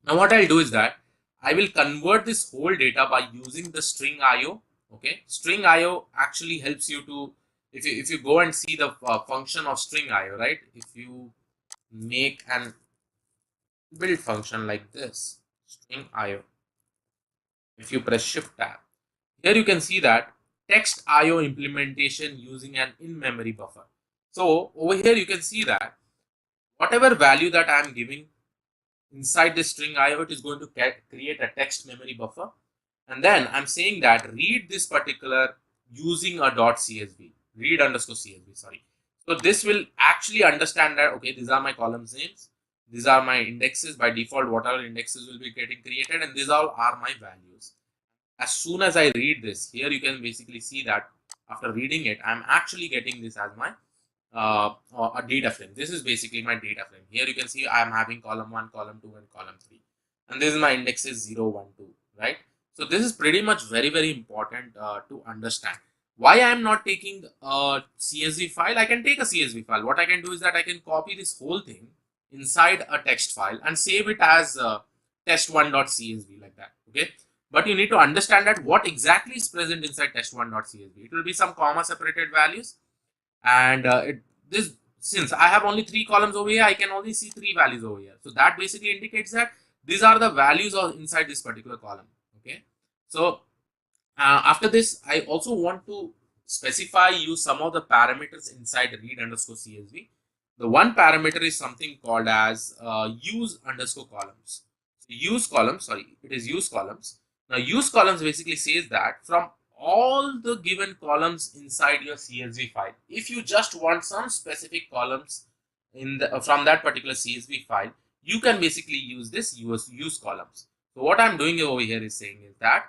Now what I'll do is that I will convert this whole data by using the string IO. Okay. String IO actually helps you to, if you go and see the function of string IO, right? If you make an build function like this, string IO, if you press shift tab, here you can see that text IO implementation using an in-memory buffer. So over here you can see that whatever value that I am giving inside this string IO, it is going to create a text memory buffer. And then I'm saying that read this particular using a .csv, read underscore csv, sorry. So this will actually understand that, okay, these are my columns names. These are my indexes. By default, whatever indexes will be getting created, and these all are my values. As soon as I read this, here you can basically see that after reading it, I'm actually getting this as my a data frame. This is basically my data frame. Here you can see I'm having column 1, column 2, and column 3. And this is my indexes 0, 1, 2, right? So this is pretty much very, very important to understand. Why I am not taking a CSV file? I can take a CSV file. What I can do is that I can copy this whole thing inside a text file and save it as test1.csv like that. Okay. But you need to understand that what exactly is present inside test1.csv. It will be some comma separated values. And since I have only 3 columns over here, I can only see 3 values over here. So that basically indicates that these are the values inside this particular column. Okay. So after this, I also want to specify you some of the parameters inside read underscore csv. The one parameter is something called as use underscore columns. Use columns, sorry, it is use columns. Now use columns basically says that from all the given columns inside your CSV file, if you just want some specific columns in the from that particular CSV file, you can basically use this use columns. So what I'm doing over here is saying is that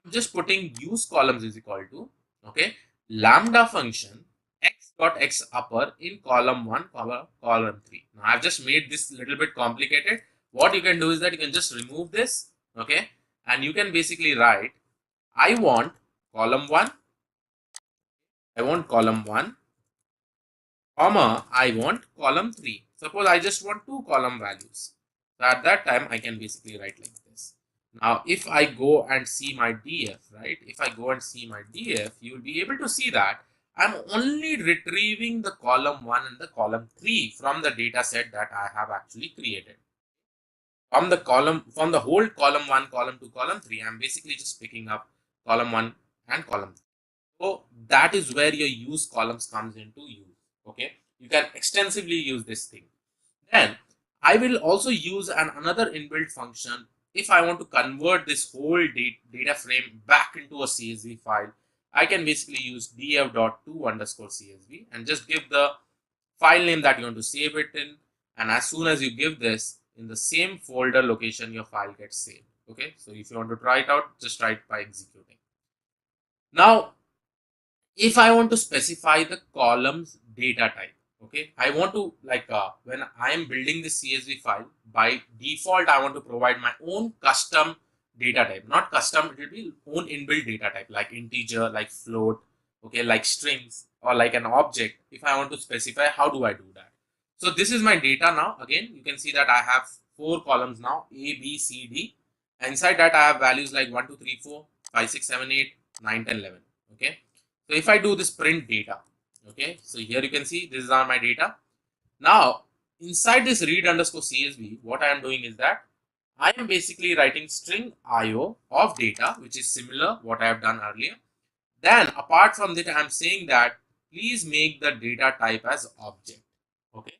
I'm just putting use columns is equal to, okay, lambda function x.x upper in column 1, column 3. Now I've just made this a little bit complicated. What you can do is that you can just remove this, okay, and you can basically write, I want column 1, comma, I want column 3. Suppose I just want 2 column values. So at that time, I can basically write like this. Now, if I go and see my df, right, if I go and see my df, you will be able to see that I'm only retrieving the column 1 and the column 3 from the data set that I have actually created. From the whole column 1, column 2, column 3, I'm basically just picking up column 1 and column 3. So that is where your use columns comes into use. Okay, you can extensively use this thing. Then I will also use another inbuilt function if I want to convert this whole data frame back into a CSV file. I can basically use df.to underscore CSV and just give the file name that you want to save it in. And as soon as you give this, in the same folder location, your file gets saved. Okay, so if you want to try it out, just try it by executing. Now, if I want to specify the columns data type, okay, I want to when I am building this CSV file, by default, I want to provide my own custom data type, not custom, it will be own inbuilt data type like integer, like float, okay, like strings or like an object. If I want to specify, how do I do that? So this is my data now. Again, you can see that I have 4 columns now, A, B, C, D. And inside that I have values like 1, 2, 3, 4, 5, 6, 7, 8, 9, 10, 11. Okay. So if I do this print data, okay, so here you can see these are my data. Now inside this read underscore CSV, what I am doing is that I am basically writing string IO of data, which is similar what I have done earlier. Then apart from that, I am saying that please make the data type as object. Okay,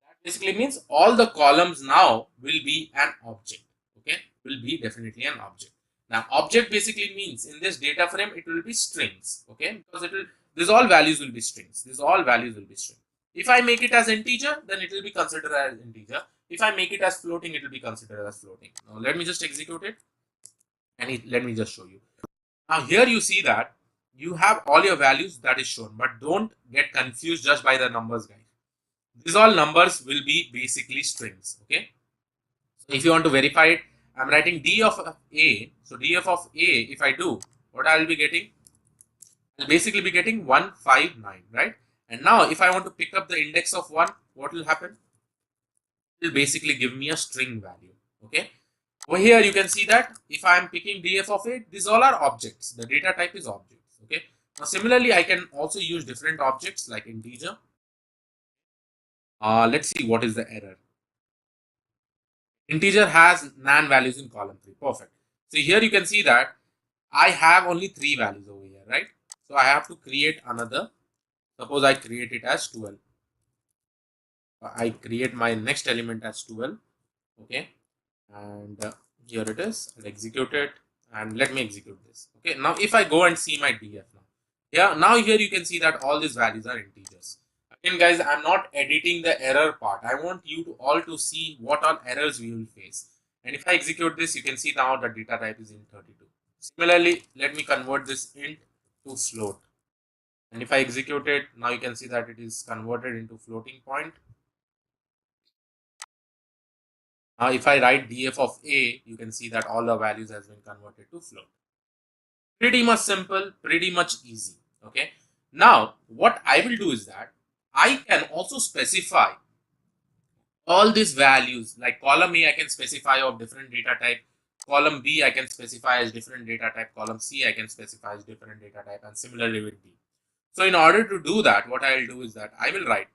that basically means all the columns now will be an object. Okay, will be definitely an object. Now object basically means in this data frame it will be strings. Okay, because it will, these all values will be strings. These all values will be strings. If I make it as integer, then it will be considered as integer. If I make it as floating, it will be considered as floating. Now let me just execute it and let me just show you. Now here you see that you have all your values that is shown, but don't get confused just by the numbers, guys. These all numbers will be basically strings. Okay. So if you want to verify it, I'm writing d of a. So df of a, if I do, what I will be getting? I'll basically be getting 159, right? And now if I want to pick up the index of 1, what will happen? It will basically give me a string value. Okay. Over here you can see that if I am picking df of a, these all are objects. The data type is objects. Okay. Now similarly, I can also use different objects like integer. Let's see what is the error. Integer has nan values in column 3. Perfect. So here you can see that I have only 3 values over here, right? So I have to create another. Suppose I create it as 12. I create my next element as 12. Okay. And here it is. I'll execute it and let me execute this. Okay. Now if I go and see my df now. Yeah. Now here you can see that all these values are integers. Again, guys, I'm not editing the error part. I want you to all to see what all errors we will face. And if I execute this, you can see now the data type is int 32. Similarly, let me convert this int to float. And if I execute it, now you can see that it is converted into floating point. Now if I write df of a, you can see that all the values has been converted to float. Pretty much simple, pretty much easy. Okay. Now what I will do is that I can also specify all these values, like column A I can specify of different data type, column B I can specify as different data type, column C I can specify as different data type, and similarly with D. So in order to do that, what I will do is that I will write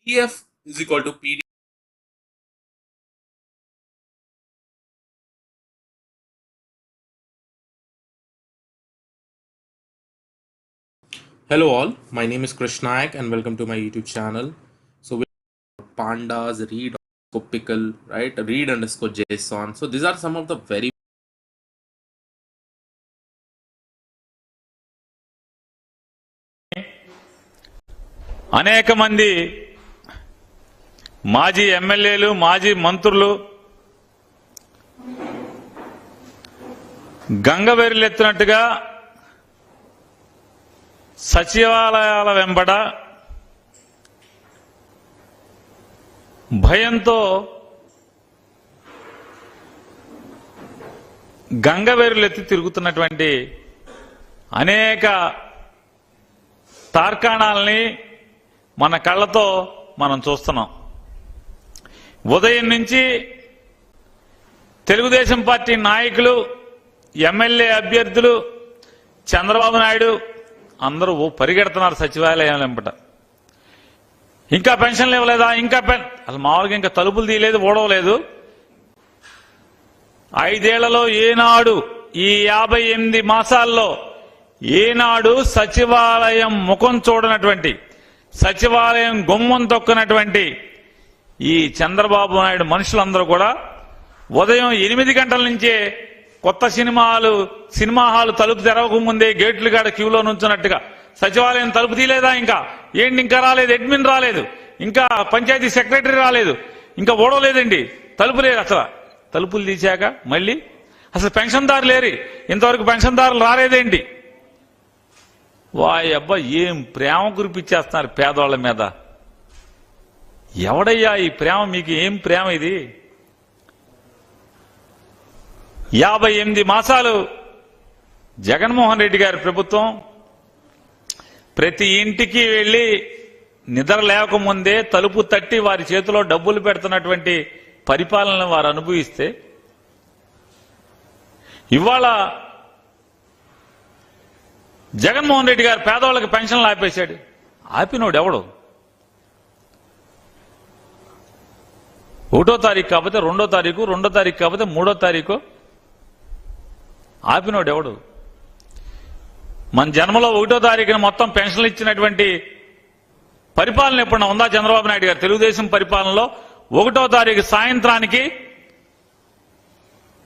df is equal to pd. Hello all, my name is Krishnayak and welcome to my YouTube channel. So we have pandas, read underscore pickle, right? Read underscore JSON. So these are some of the very అనేక మంది మాజీ ఎమ్మెల్యేలు, మాజీ మంత్రులు గంగవెర్రెత్తినట్టుగా సచివాలయాల వెంబడ భయంతో గంగవెర్రెత్తి తిరుగుతున్నటువంటి అనేక తార్కాణాలని మన కళ్ళతో మనం చూస్తున్నాం. ఉదయం నుంచి తెలుగుదేశం పార్టీ నాయకులు, ఎమ్మెల్యే అభ్యర్థులు, చంద్రబాబు నాయుడు అందరూ పరిగెడుతున్నారు సచివాలయం వెంబట. ఇంకా పెన్షన్లు ఇవ్వలేదా, ఇంకా అసలు మామూలుగా ఇంకా తలుపులు తీయలేదు, ఓడవలేదు. 5 ఏళ్లలో ఏనాడు, ఈ 58 మాసాల్లో ఏనాడు సచివాలయం ముఖం చూడనటువంటి, సచివాలయం గుమ్మం తొక్కనటువంటి ఈ చంద్రబాబు నాయుడు మనుషులందరూ కూడా ఉదయం 8 గంటల నుంచే కొత్త సినిమా హాలు తలుపు తెరవకముందే గేట్లు కాడ క్యూలో నుంచున్నట్టుగా సచివాలయం తలుపు తీయలేదా, ఇంకా ఏంటి, ఇంకా రాలేదు, అడ్మిన్ రాలేదు, ఇంకా పంచాయతీ సెక్రటరీ రాలేదు, ఇంకా ఓడవలేదండి, తలుపు లేదు. అసలు తలుపులు తీశాక మళ్ళీ అసలు పెన్షన్దారులు లేరు, ఇంతవరకు పెన్షన్దారులు రాలేదేంటి. వాయ్ అబ్బా, ఏం ప్రేమ కురిపించేస్తున్నారు పేదవాళ్ళ మీద. ఎవడయ్యా ఈ ప్రేమ? మీకు ఏం ప్రేమ ఇది? 58 మాసాలు జగన్మోహన్ రెడ్డి గారి ప్రభుత్వం ప్రతి ఇంటికి వెళ్లి నిద్ర లేకముందే తలుపు తట్టి వారి చేతిలో డబ్బులు పెడుతున్నటువంటి పరిపాలనను వారు అనుభవిస్తే ఇవాళ జగన్మోహన్ రెడ్డి గారు పేదవాళ్ళకి పెన్షన్లు ఆపేశాడు. ఆపినోడు ఎవడు? 1వ తారీఖు కాకపోతే 2వ తారీఖు, 2వ తారీఖు కాకపోతే 3వ తారీఖు ఆపినోడు ఎవడు? మన జన్మలో 1వ తారీఖున మొత్తం పెన్షన్లు ఇచ్చినటువంటి పరిపాలన ఎప్పుడన్నా ఉందా చంద్రబాబు నాయుడు గారు? తెలుగుదేశం పరిపాలనలో 1వ తారీఖు సాయంత్రానికి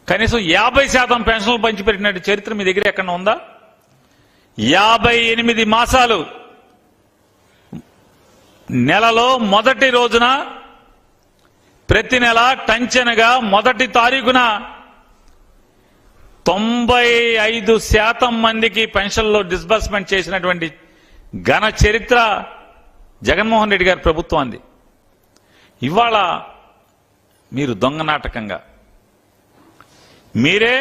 కనీసం 50% పెన్షన్లు పంచిపెట్టినట్టు చరిత్ర మీ దగ్గర ఎక్కడ ఉందా? 58 మాసాలు నెలలో మొదటి రోజున ప్రతి నెల టంచనగా మొదటి తారీఖున 95% మందికి పెన్షన్లో డిస్బర్స్మెంట్ చేసినటువంటి ఘన చరిత్ర జగన్మోహన్ రెడ్డి గారి ప్రభుత్వాన్ని. ఇవాళ మీరు దొంగ నాటకంగా మీరే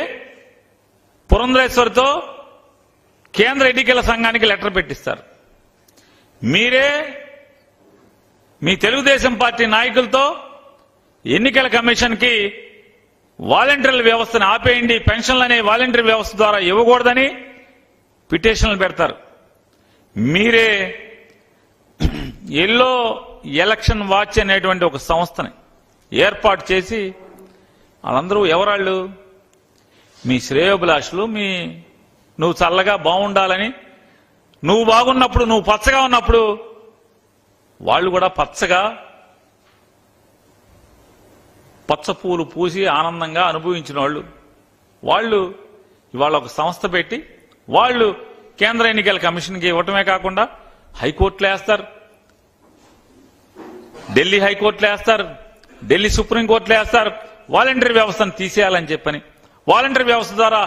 పురంధరేశ్వరితో కేంద్ర ఎన్నికల సంఘానికి లెటర్ పెట్టిస్తారు. మీరే మీ తెలుగుదేశం పార్టీ నాయకులతో ఎన్నికల కమిషన్కి వాలంటీర్ల వ్యవస్థను ఆపేయండి, పెన్షన్లు అనే వాలంటీర్ వ్యవస్థ ద్వారా ఇవ్వకూడదని పిటిషన్లు పెడతారు. మీరే ఎల్లో ఎలక్షన్ వాచ్ అనేటువంటి ఒక సంస్థని ఏర్పాటు చేసి వాళ్ళందరూ ఎవరాళ్ళు? మీ శ్రేయోభిలాషులు, నువ్వు చల్లగా బాగుండాలని, నువ్వు బాగున్నప్పుడు, నువ్వు పచ్చగా ఉన్నప్పుడు వాళ్ళు కూడా పచ్చగా పచ్చ పూలు పూసి ఆనందంగా అనుభవించిన వాళ్ళు ఇవాళ ఒక సంస్థ పెట్టి వాళ్ళు కేంద్ర ఎన్నికల కమిషన్కి ఇవ్వటమే కాకుండా హైకోర్టులో వేస్తారు, ఢిల్లీ హైకోర్టులో వేస్తారు, ఢిల్లీ సుప్రీంకోర్టులో వేస్తారు. వాలంటీర్ వ్యవస్థను తీసేయాలని చెప్పని, వాలంటీర్ వ్యవస్థ ద్వారా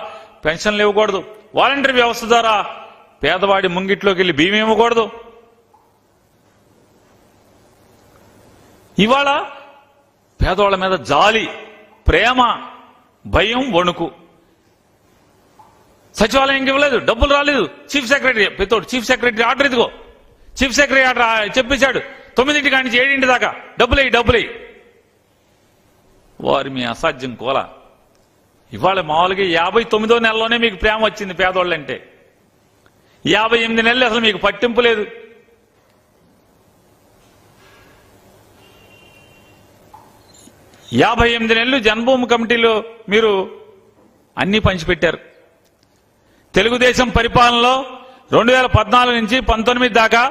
పెన్షన్లు ఇవ్వకూడదు, వాలంటీర్ వ్యవస్థ ద్వారా పేదవాడి ముంగిట్లోకి వెళ్ళి బియ్యం ఇవ్వకూడదు. ఇవాళ పేదవాళ్ళ మీద జాలి, ప్రేమ, భయం, వణుకు. సచివాలయంకి ఇవ్వలేదు, డబ్బులు రాలేదు. చీఫ్ సెక్రటరీ పెద్దోడు, చీఫ్ సెక్రటరీ ఆర్డర్ ఇదిగో, చీఫ్ సెక్రటరీ ఆర్డర్ చెప్పేశాడు 9 కాడి నుంచి 7 దాకా డబ్బులే. వారి మీ అసాధ్యం కోల. ఇవాళ మామూలుగా 59వ నెలలోనే మీకు ప్రేమ వచ్చింది పేదోళ్ళంటే. 58 నెలలు అసలు మీకు పట్టింపు లేదు. యాభై 58 నెలలు జన్మభూమి కమిటీలో మీరు అన్ని పంచిపెట్టారు. తెలుగుదేశం పరిపాలనలో 2014 నుంచి 19 దాకా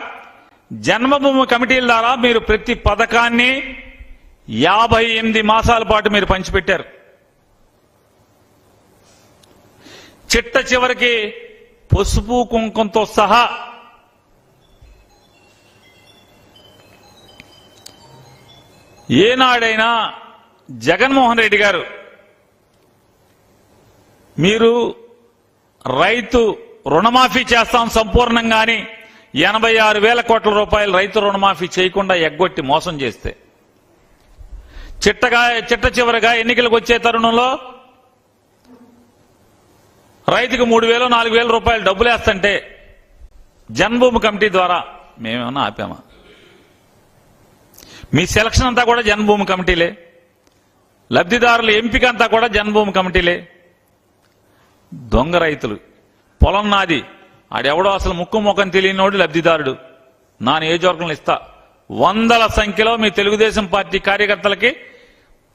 జన్మభూమి కమిటీల ద్వారా మీరు ప్రతి పథకాన్ని 58 మాసాల పాటు మీరు పంచిపెట్టారు. చిట్ట చివరికి పసుపు కుంకంతో సహా ఏనాడైనా జగన్మోహన్ రెడ్డి గారు మీరు రైతు రుణమాఫీ చేస్తాం సంపూర్ణంగాని 86,000 కోట్ల రూపాయలు రైతు రుణమాఫీ చేయకుండా ఎగ్గొట్టి మోసం చేస్తే, చిట్ట చివరిగా ఎన్నికలకు వచ్చే తరుణంలో రైతుకు 3,000 4,000 రూపాయలు డబ్బులు వేస్తుంటే జన్మభూమి కమిటీ ద్వారా మేమేమన్నా ఆపామా? మీ సెలక్షన్ అంతా కూడా జన్మభూమి కమిటీలే, లబ్ధిదారుల ఎంపిక అంతా కూడా జన్మభూమి కమిటీలే. దొంగ రైతులు, పొలం నాది, ఆడెవడో అసలు ముఖం తెలియనివాడు లబ్ధిదారుడు, నా నియోజకవర్గంలో ఇస్తా. 100ల సంఖ్యలో మీ తెలుగుదేశం పార్టీ కార్యకర్తలకి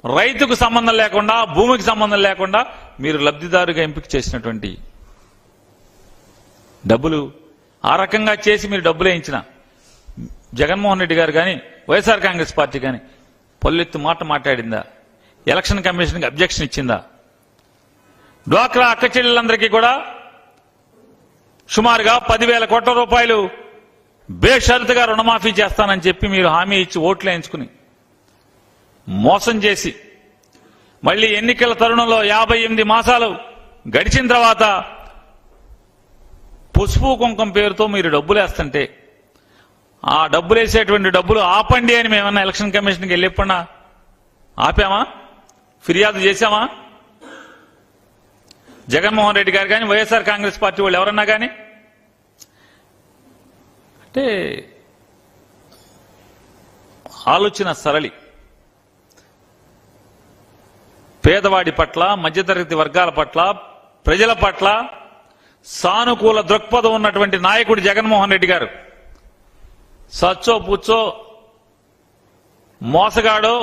రైతుకు సంబంధం లేకుండా, భూమికి సంబంధం లేకుండా మీరు లబ్ధిదారుగా ఎంపిక చేసినటువంటి డబ్బులు ఆ రకంగా చేసి మీరు డబ్బులు వేయించిన జగన్మోహన్ రెడ్డి గారు కానీ వైఎస్ఆర్ కాంగ్రెస్ పార్టీ కానీ పొల్లెత్తు మాట మాట్లాడిందా? ఎలక్షన్ కమిషన్కి అబ్జెక్షన్ ఇచ్చిందా? డ్వాక్రా అక్క చెల్లెలందరికీ కూడా సుమారుగా 10,000 కోట్ల రూపాయలు బేషరతుగా రుణమాఫీ చేస్తానని చెప్పి మీరు హామీ ఇచ్చి ఓట్లు వేయించుకుని మోసం చేసి మళ్ళీ ఎన్నికల తరుణంలో 58 మాసాలు గడిచిన తర్వాత పసుపు కుంకం పేరుతో మీరు డబ్బులు వేస్తుంటే ఆ డబ్బులు వేసేటువంటి డబ్బులు ఆపండి అని మేమన్నా ఎలక్షన్ కమిషన్కి వెళ్ళిపోయినా ఆపామా? ఫిర్యాదు చేశామా? జగన్మోహన్ రెడ్డి గారు కానీ వైఎస్ఆర్ కాంగ్రెస్ పార్టీ వాళ్ళు ఎవరన్నా కానీ. అంటే ఆలోచన సరళి. పేదవాడి పట్ల, మధ్యతరగతి వర్గాల పట్ల, ప్రజల పట్ల సానుకూల దృక్పథం ఉన్నటువంటి నాయకుడు జగన్మోహన్ రెడ్డి గారు. సచ్చో పుచ్చో, మోసగాడో,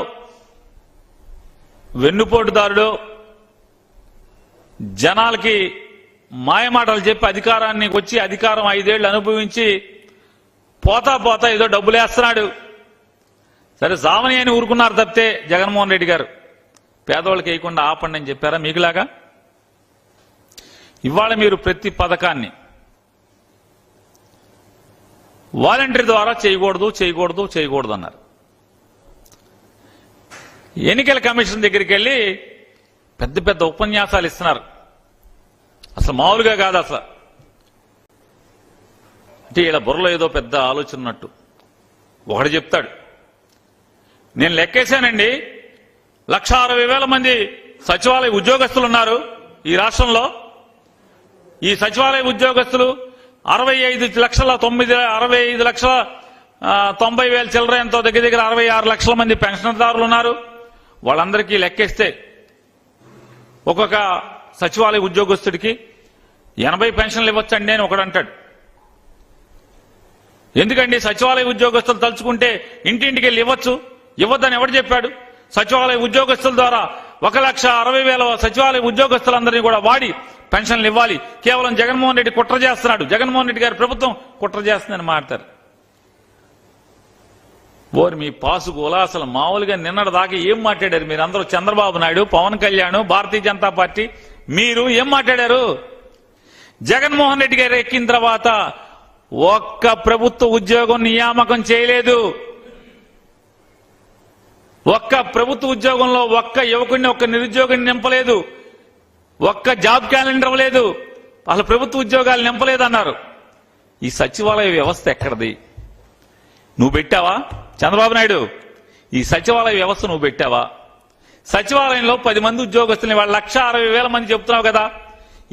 వెన్నుపోటుదారుడు, జనాలకి మాయమాటలు చెప్పి అధికారాన్ని వచ్చి అధికారం 5 ఏళ్లు అనుభవించి పోతా పోతా ఏదో డబ్బులేస్తున్నాడు. సరే సావని అని ఊరుకున్నారు తప్పితే జగన్మోహన్ రెడ్డి గారు పేదవాళ్ళకి వేయకుండా ఆపండి అని చెప్పారా మీకులాగా? ఇవాళ మీరు ప్రతి పథకాన్ని వాలంటీర్ ద్వారా చేయకూడదు అన్నారు. ఎన్నికల కమిషన్ దగ్గరికి వెళ్ళి పెద్ద పెద్ద ఉపన్యాసాలు ఇస్తున్నారు. అసలు మామూలుగా కాదు అసలు. అంటే ఇలా బుర్రలో ఏదో పెద్ద ఆలోచన ఉన్నట్టు. ఒకడు చెప్తాడు, నేను లెక్కేశానండి 1,60,000 మంది సచివాలయ ఉద్యోగస్తులు ఉన్నారు ఈ రాష్ట్రంలో. ఈ సచివాలయ ఉద్యోగస్తులు 65,90,000 చిల్లర ఎంతో దగ్గర 66 లక్షల మంది పెన్షన్దారులు ఉన్నారు. వాళ్ళందరికీ లెక్కేస్తే ఒక్కొక్క సచివాలయ ఉద్యోగస్తుడికి 80 పెన్షన్లు ఇవ్వచ్చండి అని ఒకడు అంటాడు. ఎందుకండి సచివాలయ ఉద్యోగస్తులు తలుచుకుంటే ఇంటింటికి వెళ్ళి ఇవ్వద్దని ఎవడు చెప్పాడు? సచివాలయ ఉద్యోగస్తుల ద్వారా 1,60,000 సచివాలయ ఉద్యోగస్తులందరినీ కూడా వాడి పెన్షన్లు ఇవ్వాలి. కేవలం జగన్మోహన్ రెడ్డి కుట్ర చేస్తున్నాడు, జగన్మోహన్ రెడ్డి గారి ప్రభుత్వం కుట్ర చేస్తుందని మాట్లాడతారు. ఓరి మీ పాసుగోలా అసలు మామూలుగా నిన్నటి దాకా ఏం మాట్లాడారు మీరు అందరూ? చంద్రబాబు నాయుడు, పవన్ కళ్యాణ్, భారతీయ జనతా పార్టీ మీరు ఏం మాట్లాడారు? జగన్మోహన్ రెడ్డి గారు ఎక్కిన తర్వాత ఒక్క ప్రభుత్వ ఉద్యోగం నియామకం చేయలేదు. ఒక్క ప్రభుత్వ ఉద్యోగంలో ఒక్క యువకుడిని, ఒక్క నిరుద్యోగిని నింపలేదు. ఒక్క జాబ్ క్యాలెండర్ ఇవ్వలేదు. అసలు ప్రభుత్వ ఉద్యోగాలు నింపలేదన్నారు. ఈ సచివాలయ వ్యవస్థ ఎక్కడిది? నువ్వు పెట్టావా చంద్రబాబు నాయుడు? ఈ సచివాలయ వ్యవస్థ నువ్వు పెట్టావా? సచివాలయంలో 10 మంది ఉద్యోగస్తుల్ని వాళ్ళు 1,60,000 మంది చెప్తున్నావు కదా.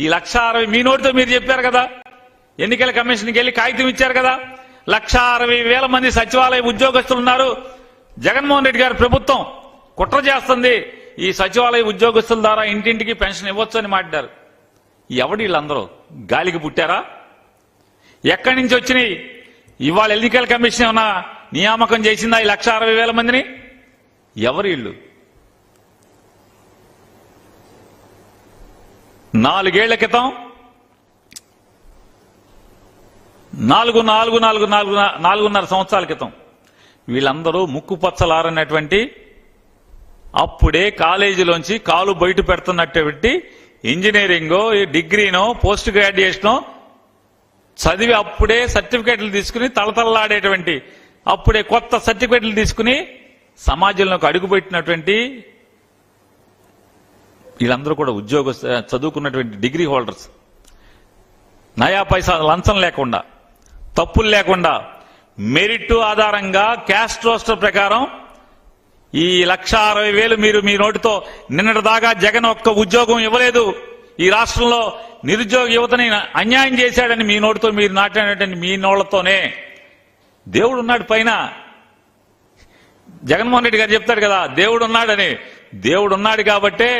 ఈ 1,60,000 మీ నోటితో మీరు చెప్పారు కదా. ఎన్నికల కమిషన్కి వెళ్ళి కాగితం ఇచ్చారు కదా. 1,60,000 మంది సచివాలయ ఉద్యోగస్తులు ఉన్నారు. జగన్మోహన్ రెడ్డి గారి ప్రభుత్వం కుట్ర చేస్తుంది. ఈ సచివాలయ ఉద్యోగస్తుల ద్వారా ఇంటింటికి పెన్షన్ ఇవ్వచ్చు అని మాట్లాడారు. ఎవడు వీళ్ళందరూ? గాలికి పుట్టారా? ఎక్కడి నుంచి వచ్చినాయి? ఇవాళ ఎన్నికల కమిషన్ ఏమన్నా నియామకం చేసిందా ఈ 1,60,000 మందిని? ఎవరు వీళ్ళు? 4 ఏళ్ల క్రితం 4.5 సంవత్సరాల క్రితం వీళ్ళందరూ ముక్కుపచ్చలారన్నటువంటి, అప్పుడే కాలేజీలోంచి కాలు బయట పెడుతున్నటువంటి ఇంజనీరింగో, డిగ్రీనో, పోస్ట్ గ్రాడ్యుయేషనో చదివి అప్పుడే సర్టిఫికెట్లు తీసుకుని తలతలలాడేటువంటి, అప్పుడే కొత్త సర్టిఫికెట్లు తీసుకుని సమాజంలోకి అడుగుపెట్టినటువంటి వీళ్ళందరూ కూడా చదువుకున్నటువంటి డిగ్రీ హోల్డర్స్. నయా పైసా లంచం లేకుండా, తప్పులు లేకుండా, మెరిట్ ఆధారంగా క్యాస్ట్ రోస్టర్ ప్రకారం ఈ 1,60,000 మీరు మీ నోటితో నిన్నటి దాకా జగన్ ఒక్క ఉద్యోగం ఇవ్వలేదు, ఈ రాష్ట్రంలో నిరుద్యోగ యువతని అన్యాయం చేశాడని మీ నోటితో మీరు నాటినటువంటి మీ నోళ్లతోనే. దేవుడు ఉన్నాడు పైన. జగన్మోహన్ రెడ్డి గారు చెప్తాడు కదా దేవుడు ఉన్నాడని. దేవుడు ఉన్నాడు కాబట్టే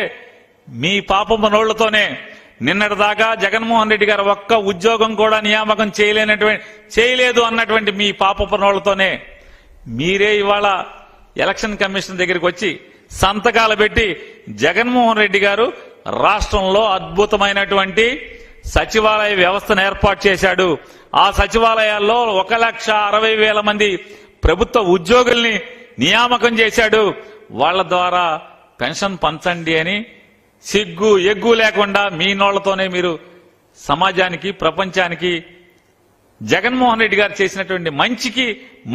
మీ పాపమ్మ నోళ్లతోనే నిన్నటి దాకా జగన్మోహన్ రెడ్డి గారు ఒక్క ఉద్యోగం కూడా నియామకం చేయలేదు అన్నటువంటి మీ పాపప్ప నోళ్లతోనే మీరే ఇవాళ ఎలక్షన్ కమిషన్ దగ్గరికి వచ్చి సంతకాలు పెట్టి జగన్మోహన్ రెడ్డి గారు రాష్ట్రంలో అద్భుతమైనటువంటి సచివాలయ వ్యవస్థను ఏర్పాటు చేశాడు. ఆ సచివాలయాల్లో 1,60,000 మంది ప్రభుత్వ ఉద్యోగుల్ని నియామకం చేశాడు. వాళ్ల ద్వారా పెన్షన్ పంచండి అని సిగ్గు ఎగ్గు లేకుండా మీ నోళ్లతోనే మీరు సమాజానికి, ప్రపంచానికి జగన్మోహన్ రెడ్డి గారు చేసినటువంటి మంచికి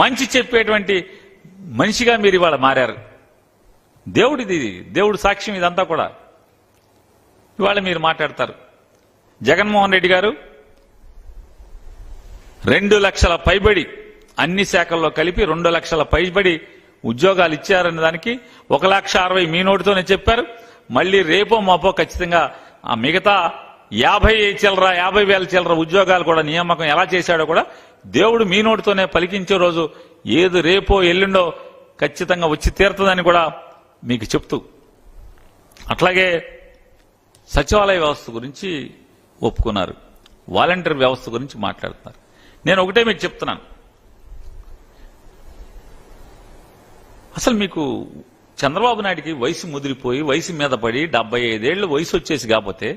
మంచి చెప్పేటువంటి మనిషిగా మీరు ఇవాళ మారారు. దేవుడు సాక్ష్యం ఇదంతా కూడా. ఇవాళ మీరు మాట్లాడతారు జగన్మోహన్ రెడ్డి గారు 2 లక్షల పైబడి అన్ని శాఖల్లో కలిపి 2 లక్షల పైబడి ఉద్యోగాలు ఇచ్చారన్న దానికి 1,60,000 మీ నోటితోనే చెప్పారు. మళ్ళీ రేపో మాపో ఖచ్చితంగా ఆ మిగతా 50,000 చిల్లర ఉద్యోగాలు కూడా నియామకం ఎలా చేశాడో కూడా దేవుడు మీ నోటితోనే పలికించే రోజు ఏది రేపో ఎల్లుండో ఖచ్చితంగా వచ్చి తీరుతుందని కూడా మీకు చెప్తూ, అట్లాగే సచివాలయ వ్యవస్థ గురించి ఒప్పుకున్నారు, వాలంటీర్ వ్యవస్థ గురించి మాట్లాడుతున్నారు. నేను ఒకటే మీకు చెప్తున్నాను, అసలు మీకు చంద్రబాబు నాయుడికి వయసు ముదిరిపోయి వయసు మీద పడి 75 ఏళ్ళు వయసు వచ్చేసి కాకపోతే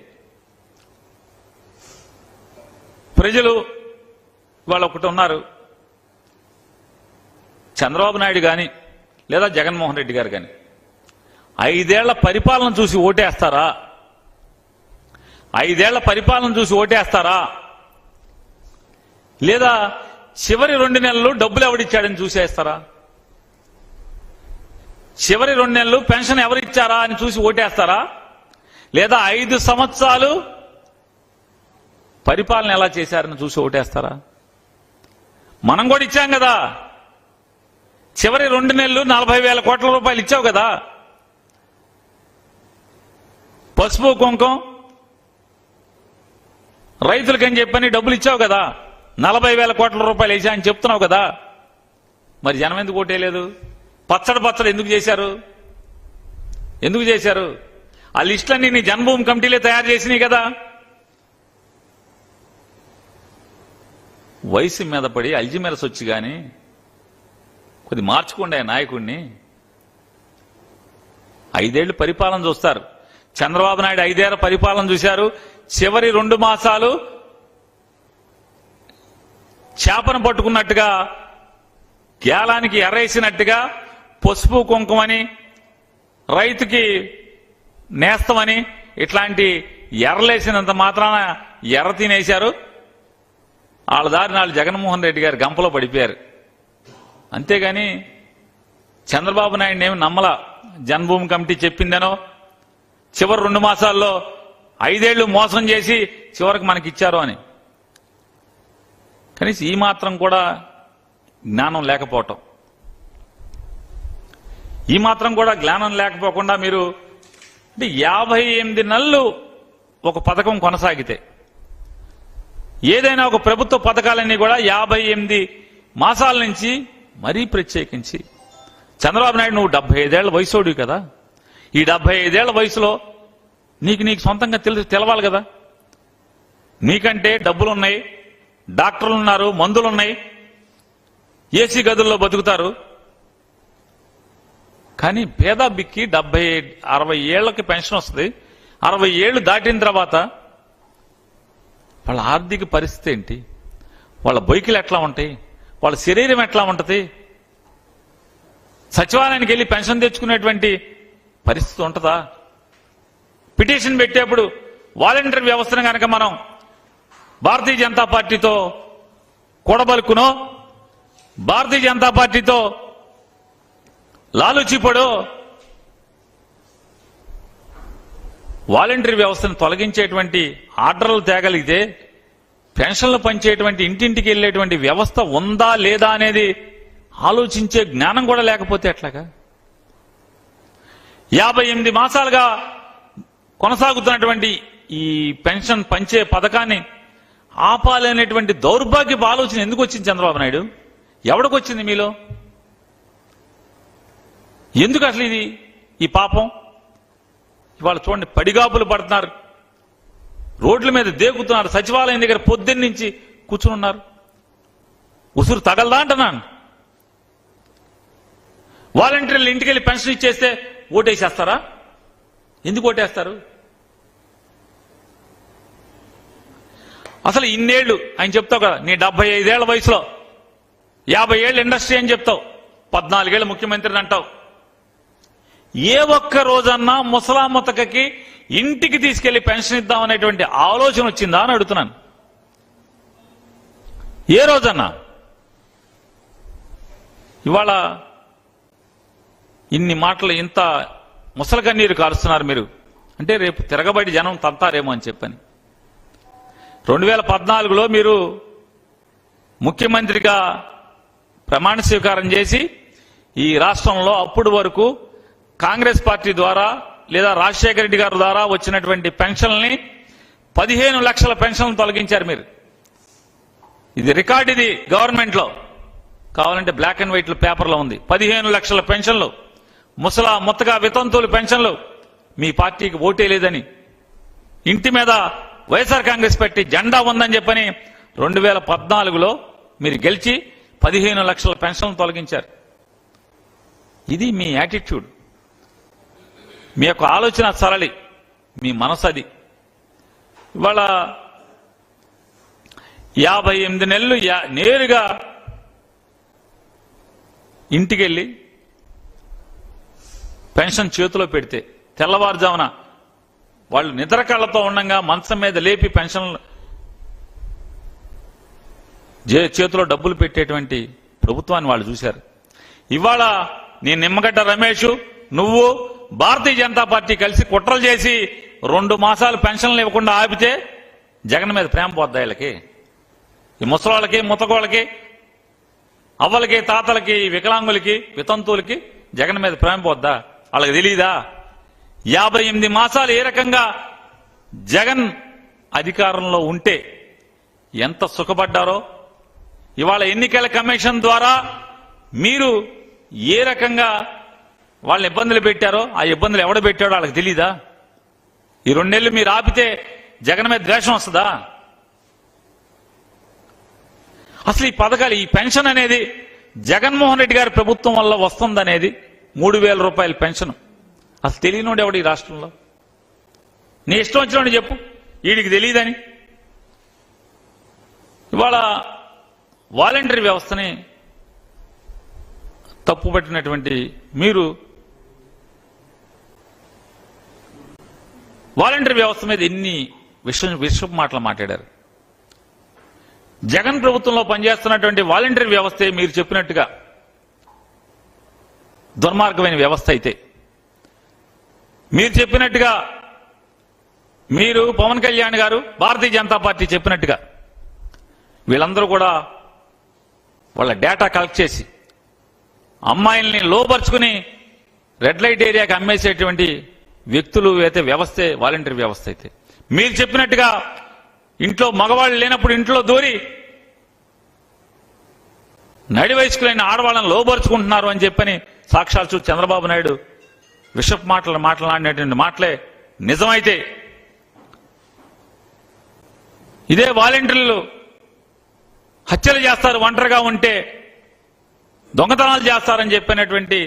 ప్రజలు వాళ్ళు ఒకటి ఉన్నారు, చంద్రబాబు నాయుడు కానీ లేదా జగన్మోహన్ రెడ్డి గారు కానీ 5 ఏళ్ల పరిపాలన చూసి ఓటేస్తారా? 5 ఏళ్ల పరిపాలన చూసి ఓటేస్తారా? లేదా చివరి 2 నెలలు డబ్బులు ఎవడిచ్చాడని చూసేస్తారా? చివరి 2 నెలలు పెన్షన్ ఎవరిచ్చారా అని చూసి ఓటేస్తారా? లేదా 5 సంవత్సరాలు పరిపాలన ఎలా చేశారని చూసి ఓటేస్తారా? మనం కూడా ఇచ్చాం కదా, చివరి 2 నెలలు 40,000 కోట్ల రూపాయలు ఇచ్చావు కదా, పసుపు కుంకం రైతులకని చెప్పని డబ్బులు ఇచ్చావు కదా, 40,000 కోట్ల రూపాయలు వేసా అని చెప్తున్నావు కదా, మరి జనం ఎందుకు ఓటేయలేదు? పచ్చడి ఎందుకు చేశారు? ఎందుకు చేశారు? ఆ లిస్టులన్నీ నీ జన్మభూమి కమిటీలే తయారు చేసినాయి కదా. వయసు మీద పడి అల్జిమెరస్ వచ్చి గాని కొద్ది మార్చుకోండి నాయకుడిని. 5 ఏళ్లు పరిపాలన చూస్తారు. చంద్రబాబు నాయుడు 5 ఏళ్ల పరిపాలన చూశారు. చివరి 2 మాసాలు చేపను పట్టుకున్నట్టుగా, గేలానికి ఎర్రేసినట్టుగా పసుపు కుంకుమని, రైతుకి నేస్తమని ఇట్లాంటి ఎర్రలేసినంత మాత్రాన ఎర్ర తినేశారు. వాళ్ళ దారి నాళ్ళు జగన్మోహన్ రెడ్డి గారు గంపలో పడిపోయారు. అంతేగాని చంద్రబాబు నాయుడు ఏమి నమ్మల, జన్మభూమి కమిటీ చెప్పిందనో చివరి 2 మాసాల్లో 5 ఏళ్లు మోసం చేసి చివరికి మనకిచ్చారు అని. కనీసం ఈ మాత్రం కూడా జ్ఞానం లేకపోవటం, ఈ మాత్రం కూడా జ్ఞానం లేకపోకుండా మీరు అంటే 58 నెలలు ఒక పథకం కొనసాగితే, ఏదైనా ఒక ప్రభుత్వ పథకాలన్నీ కూడా 58 మాసాల నుంచి మరీ ప్రత్యేకించి చంద్రబాబు నాయుడు నువ్వు 75 ఏళ్ల వయసోడివి కదా, ఈ 75 ఏళ్ల వయసులో నీకు సొంతంగా తెలవాలి కదా. నీకంటే డబ్బులున్నాయి, డాక్టర్లు ఉన్నారు, మందులున్నాయి, ఏసీ గదుల్లో బతుకుతారు. కానీ పేద బిక్కి 60 ఏళ్లకి పెన్షన్ వస్తుంది. 60 ఏళ్లు దాటిన తర్వాత వాళ్ళ ఆర్థిక పరిస్థితి ఏంటి, వాళ్ళ బైకులు ఎట్లా ఉంటాయి, వాళ్ళ శరీరం ఎట్లా ఉంటుంది, సచివాలయానికి వెళ్ళి పెన్షన్ తెచ్చుకునేటువంటి పరిస్థితి ఉంటుందా? పిటిషన్ పెట్టేప్పుడు వాలంటీర్ వ్యవస్థను కనుక మనం భారతీయ జనతా పార్టీతో కూడబలుకునో, భారతీయ జనతా పార్టీతో లాలుచిపడో వాలంటీర్ వ్యవస్థను తొలగించేటువంటి ఆర్డర్లు తేగలిగితే, పెన్షన్లు పంచేటువంటి ఇంటింటికి వెళ్లేటువంటి వ్యవస్థ ఉందా లేదా అనేది ఆలోచించే జ్ఞానం కూడా లేకపోతే ఎట్లాగా? 58 మాసాలుగా కొనసాగుతున్నటువంటి ఈ పెన్షన్ పంచే పథకాన్ని ఆపాలనేటువంటి దౌర్భాగ్యపు ఆలోచన ఎందుకు వచ్చింది చంద్రబాబు నాయుడు? ఎవడికొచ్చింది మీలో? ఎందుకు అసలు ఇది ఈ పాపం? ఇవాళ చూడండి, పడిగాపులు పడుతున్నారు, రోడ్ల మీద దేకుతున్నారు, సచివాలయం దగ్గర పొద్దున్న నుంచి కూర్చుని ఉన్నారు. ఉసురు తగలదా అంటున్నాను. వాలంటీర్లు ఇంటికి వెళ్ళి పెన్షన్ ఇచ్చేస్తే ఓటేసేస్తారా? ఎందుకు ఓటేస్తారు? అసలు ఇన్నేళ్లు ఆయన చెప్తావు కదా, నీ 75 ఏళ్ల వయసులో 50 ఏళ్ళు ఇండస్ట్రీ అని చెప్తావు, 14 ఏళ్ళు ముఖ్యమంత్రిని అంటావు. ఏ ఒక్క రోజన్నా ముసలాముతకకి ఇంటికి తీసుకెళ్లి పెన్షన్ ఇద్దామనేటువంటి ఆలోచన వచ్చిందా అని అడుగుతున్నాను. ఏ రోజన్నా? ఇవాళ ఇన్ని మాటలు, ఇంత ముసలి కన్నీరు కారుస్తున్నారు మీరు అంటే రేపు తిరగబడి జనం తంతారేమో అని చెప్పని. 2014లో మీరు ముఖ్యమంత్రిగా ప్రమాణ స్వీకారం చేసి ఈ రాష్ట్రంలో అప్పుడు వరకు కాంగ్రెస్ పార్టీ ద్వారా లేదా రాజశేఖర రెడ్డి గారి ద్వారా వచ్చినటువంటి పెన్షన్లని 15 లక్షల పెన్షన్లు తొలగించారు మీరు. ఇది రికార్డ్, ఇది గవర్నమెంట్లో కావాలంటే బ్లాక్ అండ్ వైట్ పేపర్లో ఉంది. 15 లక్షల పెన్షన్లు, ముత్తగా వితంతువులు పెన్షన్లు. మీ పార్టీకి ఓటే లేదని ఇంటి మీద వైఎస్ఆర్ కాంగ్రెస్ పెట్టి జెండా ఉందని చెప్పని 2014లో మీరు గెలిచి 15 లక్షల పెన్షన్లు తొలగించారు. ఇది మీ యాటిట్యూడ్, మీ యొక్క ఆలోచన సరళి, మీ మనసు అది. ఇవాళ 58 నెలలు నేరుగా ఇంటికెళ్ళి పెన్షన్ చేతిలో పెడితే తెల్లవారుజామున వాళ్ళు నిద్ర కళ్ళతో ఉండగా మంచం మీద లేపి పెన్షన్ చేతిలో డబ్బులు పెట్టేటువంటి ప్రభుత్వాన్ని వాళ్ళు చూశారు. ఇవాళ నేను నిమ్మగడ్డ రమేష్, నువ్వు, భారతీయ జనతా పార్టీ కలిసి కుట్రలు చేసి 2 మాసాలు పెన్షన్లు ఇవ్వకుండా ఆపితే జగన్ మీద ప్రేమ పోద్దా వీళ్ళకి? ఈ ముసలాళ్ళకి, ముతకోళ్ళకి, అవ్వలకి, తాతలకి, వికలాంగులకి, వితంతువులకి జగన్ మీద ప్రేమ పోద్దా? వాళ్ళకి తెలియదా? 58 మాసాలు ఏ రకంగా జగన్ అధికారంలో ఉంటే ఎంత సుఖపడ్డారో, ఇవాళ ఎన్నికల కమిషన్ ద్వారా మీరు ఏ రకంగా వాళ్ళని ఇబ్బందులు పెట్టారో, ఆ ఇబ్బందులు ఎవడ పెట్టాడో వాళ్ళకి తెలీదా? ఈ 2 నెలలు మీరు ఆపితే జగన్ మీద ద్వేషం వస్తుందా? అసలు ఈ పథకాలు, ఈ పెన్షన్ అనేది జగన్మోహన్ రెడ్డి గారి ప్రభుత్వం వల్ల వస్తుందనేది 3000 రూపాయల పెన్షన్ అసలు తెలియనోడు ఎవడు ఈ రాష్ట్రంలో? నీ ఇష్టం వచ్చినోడు చెప్పు, వీడికి తెలియదని. ఇవాళ వాలంటరీ వ్యవస్థని తప్పుపట్టినటువంటి మీరు వాలంటరీ వ్యవస్థ మీద ఎన్ని విషపు మాటలు మాట్లాడారు. జగన్ ప్రభుత్వంలో పనిచేస్తున్నటువంటి వాలంటరీ వ్యవస్థే మీరు చెప్పినట్టుగా దుర్మార్గమైన వ్యవస్థ అయితే, మీరు చెప్పినట్టుగా, మీరు పవన్ కళ్యాణ్ గారు, భారతీయ జనతా పార్టీ చెప్పినట్టుగా వీళ్ళందరూ కూడా వాళ్ళ డేటా కలెక్ట్ చేసి అమ్మాయిల్ని లోపరుచుకుని రెడ్ లైట్ ఏరియాకి అమ్మేసేటువంటి వ్యక్తులు అయితే వ్యవస్థే వాలంటరీ వ్యవస్థ అయితే, మీరు చెప్పినట్టుగా ఇంట్లో మగవాళ్ళు లేనప్పుడు ఇంట్లో దూరి నడి వయస్కులైన ఆడవాళ్ళని లోపరుచుకుంటున్నారు అని చెప్పని సాక్షాత్తు చంద్రబాబు నాయుడు విషప్ మాట్లాడినటువంటి మాటలే నిజమైతే, ఇదే వాలంటీర్లు హత్యలు చేస్తారు ఒంటరిగా ఉంటే, దొంగతనాలు చేస్తారని చెప్పినటువంటి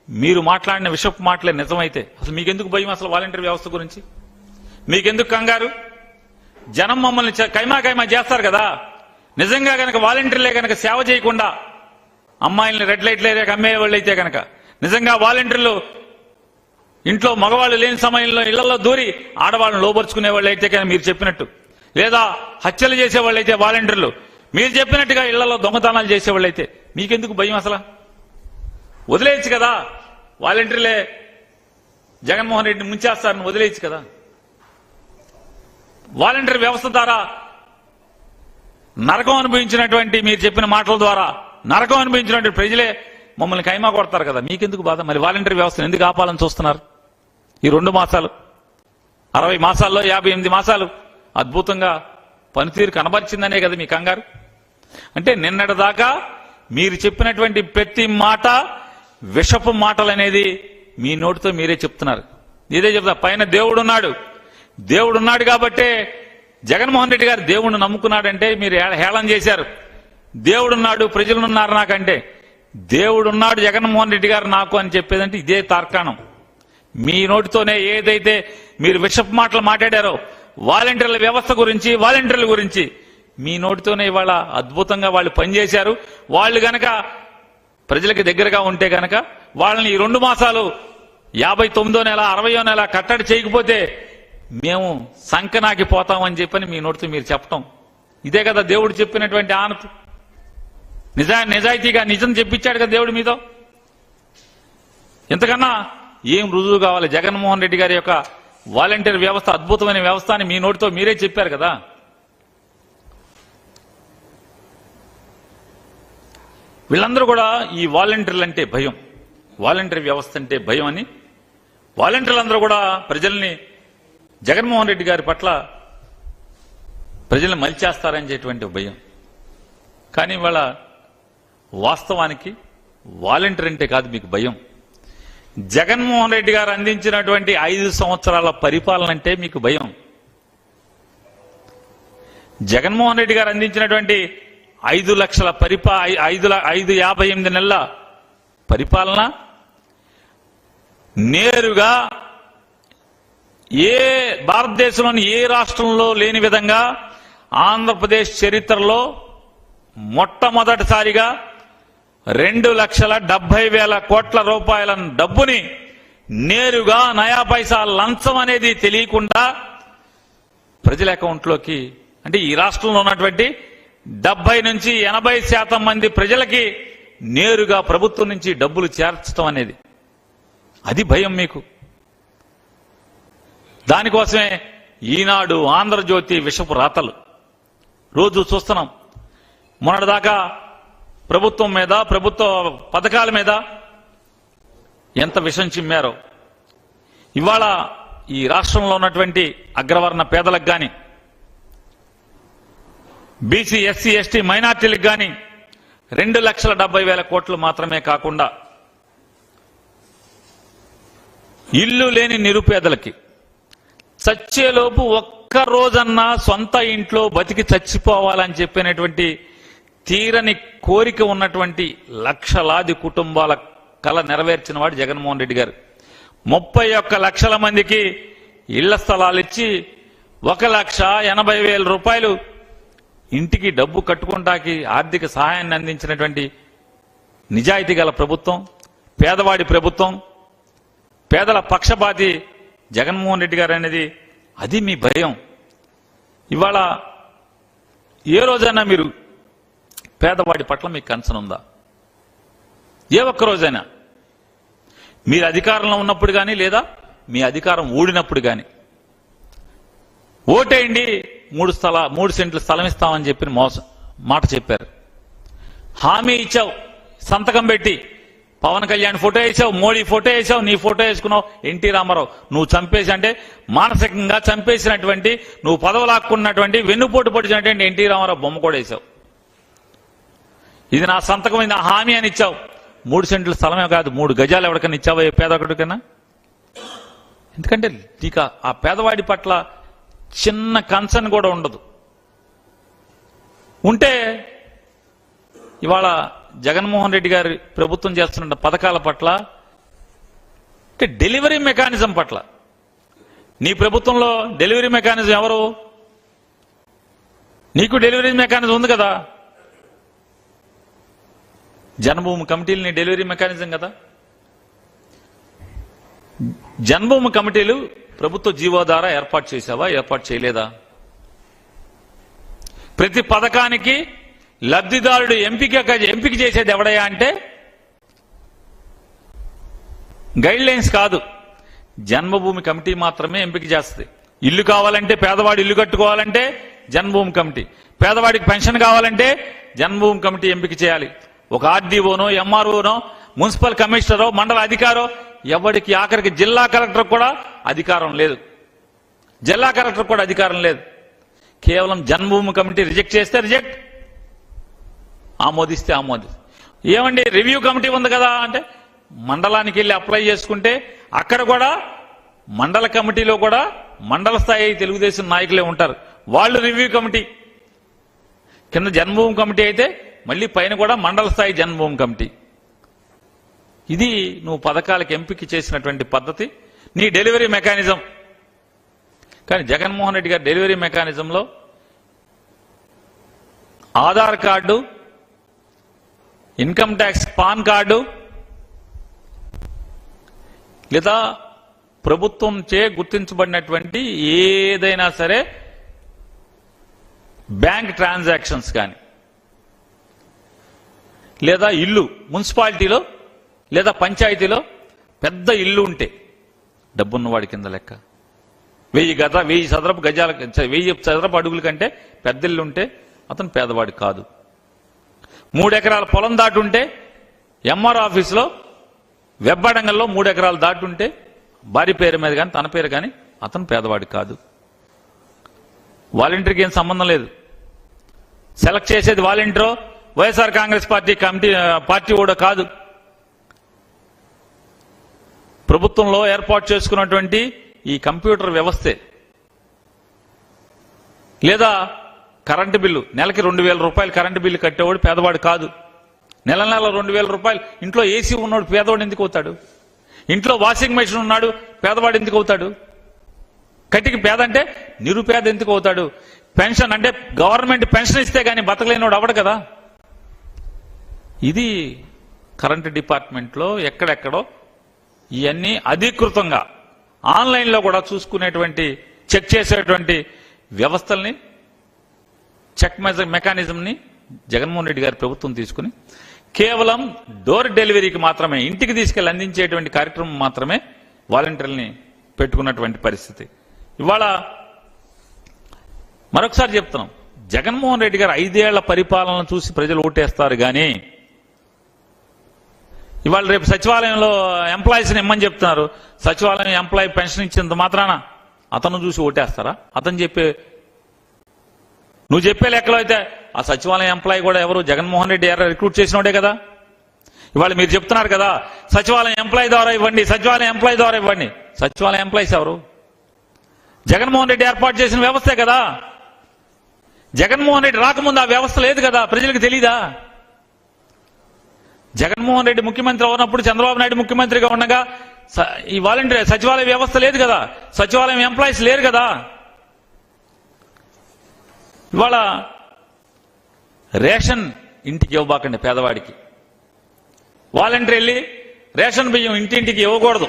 మీరు మాట్లాడిన విషపు మాటలే నిజమైతే అసలు మీకెందుకు భయం? అసలు వాలంటరీ వ్యవస్థ గురించి మీకెందుకు కంగారు? జనం మమ్మల్ని కైమా చేస్తారు కదా. నిజంగా కనుక వాలంటీర్లే కనుక సేవ చేయకుండా అమ్మాయిల్ని రెడ్ లైట్ ఏరియాకి అమ్మేవాళ్ళు అయితే కనుక, నిజంగా వాలంటీర్లు ఇంట్లో మగవాళ్ళు లేని సమయంలో ఇళ్లలో దూరి ఆడవాళ్ళని లోపరుచుకునే వాళ్ళు అయితే కానీ మీరు చెప్పినట్టు, లేదా హత్యలు చేసేవాళ్ళు అయితే వాలంటీర్లు మీరు చెప్పినట్టుగా ఇళ్లలో దొంగతనాలు చేసేవాళ్ళు అయితే మీకెందుకు భయం? అసలు వదిలేయచ్చు కదా, వాలంటీర్లే జగన్మోహన్ రెడ్డిని ముంచేస్తారని వదిలేయచ్చు కదా. వాలంటీర్ వ్యవస్థ ద్వారా నరకం అనుభవించినటువంటి, మీరు చెప్పిన మాటల ద్వారా నరకం అనుభవించినటువంటి ప్రజలే మమ్మల్ని కైమా కొడతారు కదా, మీకెందుకు బాధ? మరి వాలంటీర్ వ్యవస్థను ఎందుకు ఆపాలని చూస్తున్నారు? ఈ 2 మాసాలు, 60 మాసాల్లో 58 మాసాలు అద్భుతంగా పనితీరు కనబరిచిందనే కదా మీ కంగారు. అంటే నిన్నటిదాకా మీరు చెప్పినటువంటి ప్రతి మాట విషపు మాటలు అనేది మీ నోటితో మీరే చెప్తున్నారు. ఇదే చెప్తా, పైన దేవుడున్నాడు కాబట్టే జగన్మోహన్ రెడ్డి గారు దేవుణ్ణి నమ్ముకున్నాడంటే మీరు హేళన చేశారు. దేవుడున్నాడు, ప్రజలున్నారు నాకంటే, దేవుడున్నాడు జగన్మోహన్ రెడ్డి గారు నాకు అని చెప్పేదంటే ఇదే తార్కాణం. మీ నోటితోనే ఏదైతే మీరు విషపు మాటలు మాట్లాడారో వాలంటీర్ల వ్యవస్థ గురించి, వాలంటీర్ల గురించి మీ నోటితోనే ఇవాళ అద్భుతంగా వాళ్ళు పనిచేశారు. వాళ్ళు గనక ప్రజలకి దగ్గరగా ఉంటే గనక వాళ్ళని ఈ 2 మాసాలు 59వ నెల 60వ నెల కట్టడి చేయకపోతే మేము సంకనాకి పోతామని చెప్పని మీ నోటితో మీరు చెప్పటం ఇదే కదా దేవుడు చెప్పినటువంటి ఆనతు. నిజాయితీగా నిజం చెప్పించాడు కదా దేవుడు మీతో. ఇంతకన్నా ఏం రుజువు కావాలి? జగన్మోహన్ రెడ్డి గారి యొక్క వాలంటీర్ వ్యవస్థ అద్భుతమైన వ్యవస్థ అని మీ నోటితో మీరే చెప్పారు కదా. వీళ్ళందరూ కూడా ఈ వాలంటీర్లు అంటే భయం, వాలంటీర్ వ్యవస్థ అంటే భయం అని వాలంటీర్లందరూ కూడా ప్రజల్ని జగన్మోహన్ రెడ్డి గారి పట్ల ప్రజల్ని మలిచేస్తారనేటువంటి భయం. కానీ ఇవాళ వాస్తవానికి వాలంటీర్ అంటే కాదు మీకు భయం, జగన్మోహన్ రెడ్డి గారు అందించినటువంటి 5 సంవత్సరాల పరిపాలన అంటే మీకు భయం. జగన్మోహన్ రెడ్డి గారు అందించినటువంటి 5 లక్షల 58 నెలల పరిపాలన నేరుగా ఏ భారతదేశంలోని ఏ రాష్ట్రంలో లేని విధంగా ఆంధ్రప్రదేశ్ చరిత్రలో మొట్టమొదటిసారిగా 2,70,000 కోట్ల రూపాయల డబ్బుని నేరుగా నయా పైసా లంచం అనేది తెలియకుండా ప్రజల అకౌంట్లోకి, అంటే ఈ రాష్ట్రంలో ఉన్నటువంటి 70 నుంచి 80% మంది ప్రజలకి నేరుగా ప్రభుత్వం నుంచి డబ్బులు చేర్చడం అనేది, అది భయం మీకు. దానికోసమే ఈనాడు, ఆంధ్రజ్యోతి విషపు రాతలు రోజు చూస్తున్నాం. మొన్నటిదాకా ప్రభుత్వం మీద, ప్రభుత్వ పథకాల మీద ఎంత విషం చిమ్మారో. ఇవాళ ఈ రాష్ట్రంలో ఉన్నటువంటి అగ్రవర్ణ పేదలకు గాని, బీసీ, ఎస్సీ, ఎస్టీ, మైనార్టీలకు గాని 2,70,000 కోట్లు మాత్రమే కాకుండా ఇల్లు లేని నిరుపేదలకి చచ్చేలోపు ఒక్క రోజన్నా సొంత ఇంట్లో బతికి చచ్చిపోవాలని చెప్పినటువంటి తీరని కోరిక ఉన్నటువంటి లక్షలాది కుటుంబాల కల నెరవేర్చిన వాడు జగన్మోహన్ రెడ్డి గారు. 31 లక్షల మందికి ఇళ్ల స్థలాలు ఇచ్చి 1,80,000 రూపాయలు ఇంటికి డబ్బు కట్టుకుంటాకి ఆర్థిక సహాయాన్ని అందించినటువంటి నిజాయితీ గల ప్రభుత్వం, పేదవాడి ప్రభుత్వం, పేదల పక్షపాతి జగన్మోహన్ రెడ్డి గారు అనేది, అది మీ భయం. ఇవాళ ఏ రోజైనా మీరు పేదవాడి పట్ల మీకు కన్సర్న్ ఉందా? ఏ ఒక్క రోజైనా మీరు అధికారంలో ఉన్నప్పుడు కానీ, లేదా మీ అధికారం ఊడినప్పుడు కానీ ఓటేయండి 3 సెంట్లు స్థలం ఇస్తామని చెప్పి మాట చెప్పారు, హామీ ఇచ్చావు, సంతకం పెట్టి పవన్ కళ్యాణ్ ఫోటో వేసావు, మోడీ ఫోటో వేసావు, నీ ఫోటో వేసుకున్నావు, ఎన్టీ రామారావు నువ్వు చంపేసి, అంటే మానసికంగా చంపేసినటువంటి, నువ్వు పదవులాక్కున్నటువంటి, వెన్నుపోటు పొడిచినటువంటి ఎన్టీ రామారావు బొమ్మ కూడా వేసావు. ఇది నా సంతకం, ఇది నా హామీ అని ఇచ్చావు. 3 సెంట్ల స్థలమే కాదు, 3 గజాలు ఎవరికైనా ఇచ్చావా ఏ పేదొకటికైనా? ఎందుకంటే నీకు ఆ పేదవాడి పట్ల చిన్న కన్సర్న్ కూడా ఉండదు. ఉంటే ఇవాళ జగన్మోహన్ రెడ్డి గారి ప్రభుత్వం చేస్తున్న పథకాల పట్ల, అంటే డెలివరీ మెకానిజం పట్ల, నీ ప్రభుత్వంలో డెలివరీ మెకానిజం ఎవరు? నీకు డెలివరీ మెకానిజం ఉంది కదా, జన్మభూమి కమిటీలు నీ డెలివరీ మెకానిజం కదా. జన్మభూమి కమిటీలు ప్రభుత్వ జీవో ద్వారా ఏర్పాటు చేశావా, ఏర్పాటు చేయలేదా? ప్రతి పథకానికి లబ్ధిదారుడు ఎంపిక చేసేది ఎవడయ్యా అంటే గైడ్ లైన్స్ కాదు, జన్మభూమి కమిటీ మాత్రమే ఎంపిక చేస్తుంది. ఇల్లు కావాలంటే, పేదవాడు ఇల్లు కట్టుకోవాలంటే జన్మభూమి కమిటీ, పేదవాడికి పెన్షన్ కావాలంటే జన్మభూమి కమిటీ ఎంపిక చేయాలి. ఒక ఆర్డీఓనో, ఎంఆర్ఓనో, మున్సిపల్ కమిషనరో, మండల అధికారో, ఎవరికి ఆఖరికి జిల్లా కలెక్టర్ కూడా అధికారం లేదు. జిల్లా కలెక్టర్ కూడా అధికారం లేదు. కేవలం జన్మభూమి కమిటీ రిజెక్ట్ చేస్తే రిజెక్ట్, ఆమోదిస్తే ఆమోదిస్తే. ఏమండి రివ్యూ కమిటీ ఉంది కదా అంటే, మండలానికి వెళ్ళి అప్లై చేసుకుంటే అక్కడ కూడా మండల కమిటీలో కూడా మండల స్థాయి తెలుగుదేశం నాయకులే ఉంటారు, వాళ్ళు రివ్యూ కమిటీ కింద జన్మభూమి కమిటీ అయితే మళ్ళీ పైన కూడా మండల స్థాయి జన్మభూమి కమిటీ. ఇది నువ్వు పథకాలకు ఎంపిక చేసినటువంటి పద్ధతి, నీ డెలివరీ మెకానిజం. కానీ జగన్మోహన్ రెడ్డి గారి డెలివరీ మెకానిజంలో Aadhaar card, income tax PAN card, లేదా ప్రభుత్వం చే గుర్తించబడినటువంటి ఏదైనా సరే బ్యాంక్ ట్రాన్సాక్షన్స్ కానీ, లేదా ఇల్లు మున్సిపాలిటీలో లేదా పంచాయతీలో పెద్ద ఇల్లు ఉంటే డబ్బున్నవాడి కింద లెక్క. 1000 చదరపు గజాల 1000 చదరపు అడుగుల కంటే పెద్ద ఇల్లు ఉంటే అతను పేదవాడి కాదు. 3 ఎకరాల పొలం దాటుంటే, ఎంఆర్ ఆఫీసులో వెబ్బాడంగల్లో 3 ఎకరాలు దాటుంటే భార్య పేరు మీద కానీ తన పేరు కానీ అతను పేదవాడి కాదు. వాలంటీర్కి ఏం సంబంధం లేదు. సెలెక్ట్ చేసేది వాలంటీరో వైఎస్ఆర్ కాంగ్రెస్ పార్టీ కూడా కాదు. ప్రభుత్వంలో ఏర్పాటు చేసుకున్నటువంటి ఈ కంప్యూటర్ వ్యవస్థే. లేదా కరెంటు బిల్లు, నెలకి 2,000 రూపాయలు కరెంటు బిల్లు కట్టేవాడు పేదవాడు కాదు. నెల 2,000 రూపాయలు. ఇంట్లో ఏసీ ఉన్నాడు పేదవాడు ఎందుకు అవుతాడు? ఇంట్లో వాషింగ్ మెషిన్ ఉన్నాడు పేదవాడు ఎందుకు అవుతాడు? కటికి పేద అంటే నిరుపేద ఎందుకు అవుతాడు? పెన్షన్ అంటే గవర్నమెంట్ పెన్షన్ ఇస్తే గానీ బతకలేనివాడు అవడు కదా. ఇది కరెంటు డిపార్ట్మెంట్లో ఎక్కడెక్కడో ఇవన్నీ అధికృతంగా ఆన్లైన్లో కూడా చూసుకునేటువంటి చెక్ చేసేటువంటి వ్యవస్థల్ని, చెక్ మెకానిజంని జగన్మోహన్ రెడ్డి గారి ప్రభుత్వం తీసుకుని కేవలం డోర్ డెలివరీకి మాత్రమే, ఇంటికి తీసుకెళ్లి అందించేటువంటి కార్యక్రమం మాత్రమే వాలంటీర్లని పెట్టుకున్నటువంటి పరిస్థితి. ఇవాళ మరొకసారి చెప్తున్నాం, జగన్మోహన్ రెడ్డి గారు 5 ఏళ్ల పరిపాలన చూసి ప్రజలు ఓటేస్తారు కానీ ఇవాళ రేపు సచివాలయంలో ఎంప్లాయీస్ని ఇమ్మని చెప్తున్నారు. సచివాలయం ఎంప్లాయీ పెన్షన్ ఇచ్చినంత మాత్రాన అతను చూసి ఓటేస్తారా? నువ్వు చెప్పే లెక్కలో అయితే ఆ సచివాలయం ఎంప్లాయీ కూడా ఎవరు? జగన్మోహన్ రెడ్డి గారు రిక్రూట్ చేసినోడే కదా. ఇవాళ మీరు చెప్తున్నారు కదా సచివాలయం ఎంప్లాయీ ద్వారా ఇవ్వండి, సచివాలయం ఎంప్లాయీ ద్వారా ఇవ్వండి. సచివాలయం ఎంప్లాయీస్ ఎవరు? జగన్మోహన్ రెడ్డి ఏర్పాటు చేసిన వ్యవస్థే కదా. జగన్మోహన్ రెడ్డి రాకముందు ఆ వ్యవస్థ లేదు కదా, ప్రజలకు తెలీదా? జగన్మోహన్ రెడ్డి ముఖ్యమంత్రి ఉన్నప్పుడు చంద్రబాబు నాయుడు ముఖ్యమంత్రిగా ఉండగా ఈ వాలంటీర్ సచివాలయ వ్యవస్థ లేదు కదా, సచివాలయం ఎంప్లాయీస్ లేరు కదా. ఇవాళ రేషన్ ఇంటికి ఇవ్వబాకండి పేదవాడికి. వాలంటీర్ వెళ్ళి రేషన్ బియ్యం ఇంటింటికి ఇవ్వకూడదు.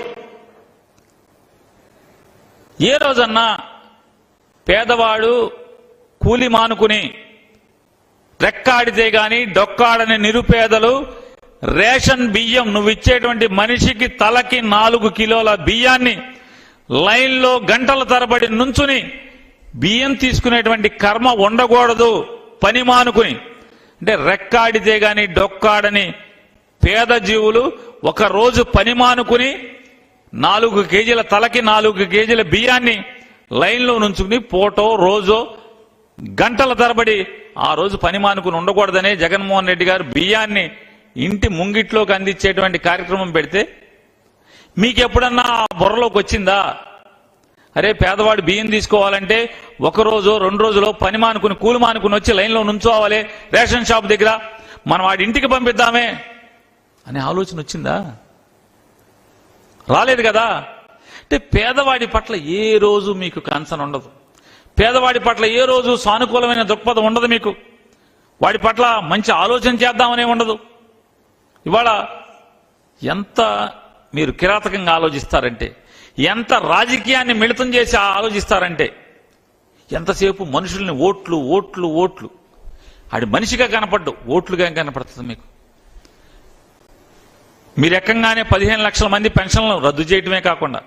ఏ రోజన్నా పేదవాడు కూలి మానుకుని రెక్కాడితే గాని డొక్కాడని నిరుపేదలు రేషన్ బియ్యం నువ్వు ఇచ్చేటువంటి మనిషికి తలకి 4 కిలోల బియ్యాన్ని లైన్లో గంటల తరబడి నుంచుని బియ్యం తీసుకునేటువంటి కర్మ ఉండకూడదు. పని మానుకుని అంటే రెక్కాడితే గాని డొక్కాడని పేద జీవులు ఒక రోజు పని మానుకుని 4 కేజీల తలకి 4 కేజీల బియ్యాన్ని లైన్లో నుంచుకుని పూటో రోజో గంటల తరబడి ఆ రోజు పని మానుకుని ఉండకూడదనే జగన్మోహన్ రెడ్డి గారు బియ్యాన్ని ఇంటి ముంగిట్లోకి అందించేటువంటి కార్యక్రమం పెడితే మీకు ఎప్పుడన్నా బుర్రలోకి వచ్చిందా? అరే పేదవాడు బియ్యం తీసుకోవాలంటే 1 రోజు 2 రోజులో పని మానుకుని కూలి మానుకుని వచ్చి లైన్లో నుంచోవాలి రేషన్ షాప్ దగ్గర, మనం వాడి ఇంటికి పంపిద్దామే అనే ఆలోచన వచ్చిందా? రాలేదు కదా. అంటే పేదవాడి పట్ల ఏ రోజు మీకు కన్సర్న్ ఉండదు, పేదవాడి పట్ల ఏ రోజు సానుకూలమైన దృక్పథం ఉండదు మీకు, వాడి పట్ల మంచి ఆలోచన చేద్దామనే ఉండదు. ఇవాళ ఎంత మీరు కిరాతకంగా ఆలోచిస్తారంటే, ఎంత రాజకీయాన్ని మిళితం చేసి ఆలోచిస్తారంటే, ఎంతసేపు మనుషుల్ని ఓట్లు ఓట్లు ఓట్లు, ఆడి మనిషిగా కనపడ్డు ఓట్లుగా కనపడుతుంది మీకు. మీరు ఎక్కంగానే 15 లక్షల మంది పెన్షన్లను రద్దు చేయటమే కాకుండా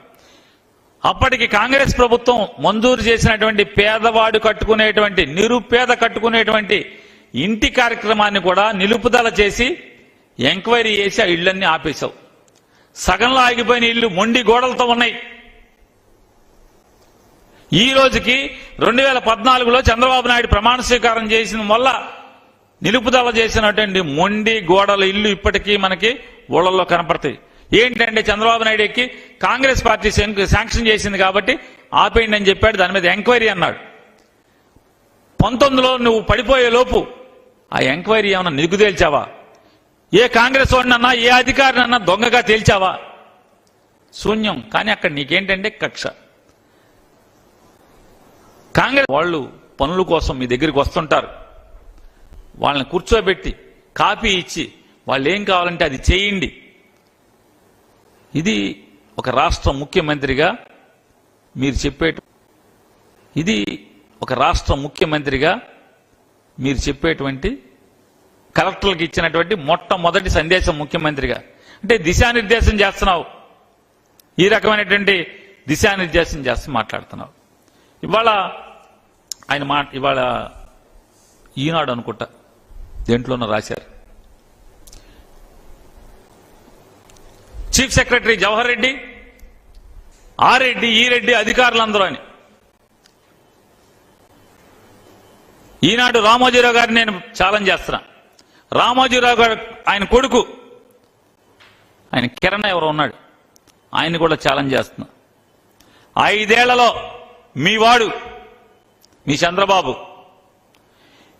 అప్పటికి కాంగ్రెస్ ప్రభుత్వం మంజూరు చేసినటువంటి పేదవాడు కట్టుకునేటువంటి నిరుపేద కట్టుకునేటువంటి ఇంటి కార్యక్రమాన్ని కూడా నిలుపుదల చేసి ఎంక్వైరీ చేసి ఆ ఇళ్లన్నీ ఆపేశావు. సగంలో ఆగిపోయిన ఇళ్లు మొండి గోడలతో ఉన్నాయి. ఈ రోజుకి 2014లో చంద్రబాబు నాయుడు ప్రమాణ స్వీకారం చేసిన వల్ల నిలుపుదల చేసినటువంటి మొండి గోడల ఇల్లు ఇప్పటికీ మనకి ఊళ్ళల్లో కనపడతాయి. ఏంటంటే చంద్రబాబు నాయుడు ఎక్కి కాంగ్రెస్ పార్టీ శాంక్షన్ చేసింది కాబట్టి ఆపేయండి అని చెప్పాడు, దాని మీద ఎంక్వైరీ అన్నాడు. 19లో నువ్వు పడిపోయే లోపు ఆ ఎంక్వైరీ ఏమన్నా నిగ్గు తేల్చావా? ఏ కాంగ్రెస్ వాడినన్నా ఏ అధికారినన్నా దొంగగా తేల్చావా? శూన్యం. కానీ అక్కడ నీకేంటంటే కక్ష. కాంగ్రెస్ వాళ్ళు పనుల కోసం మీ దగ్గరికి వస్తుంటారు, వాళ్ళని కూర్చోబెట్టి కాపీ ఇచ్చి వాళ్ళు ఏం కావాలంటే అది చేయండి. ఇది ఒక రాష్ట్ర ముఖ్యమంత్రిగా మీరు చెప్పేటువంటి కలెక్టర్లకు ఇచ్చినటువంటి మొట్టమొదటి సందేశం ముఖ్యమంత్రిగా. అంటే దిశానిర్దేశం చేస్తున్నావు, ఈ రకమైనటువంటి దిశానిర్దేశం చేస్తూ మాట్లాడుతున్నావు. ఇవాళ ఈనాడు అనుకుంటా దేంట్లోనూ రాశారు, చీఫ్ సెక్రటరీ జవహర్ రెడ్డి ఆ రెడ్డి ఈ రెడ్డి అధికారులందరూ అని. ఈనాడు రామోజీరావు గారిని నేను ఛాలెంజ్ చేస్తున్నా. రామోజీరావు గారు ఆయన కొడుకు ఆయన కిరణ్ ఎవరో ఉన్నాడు, ఆయన్ని కూడా ఛాలెంజ్ చేస్తున్నా. 5 ఏళ్లలో మీ వాడు మీ చంద్రబాబు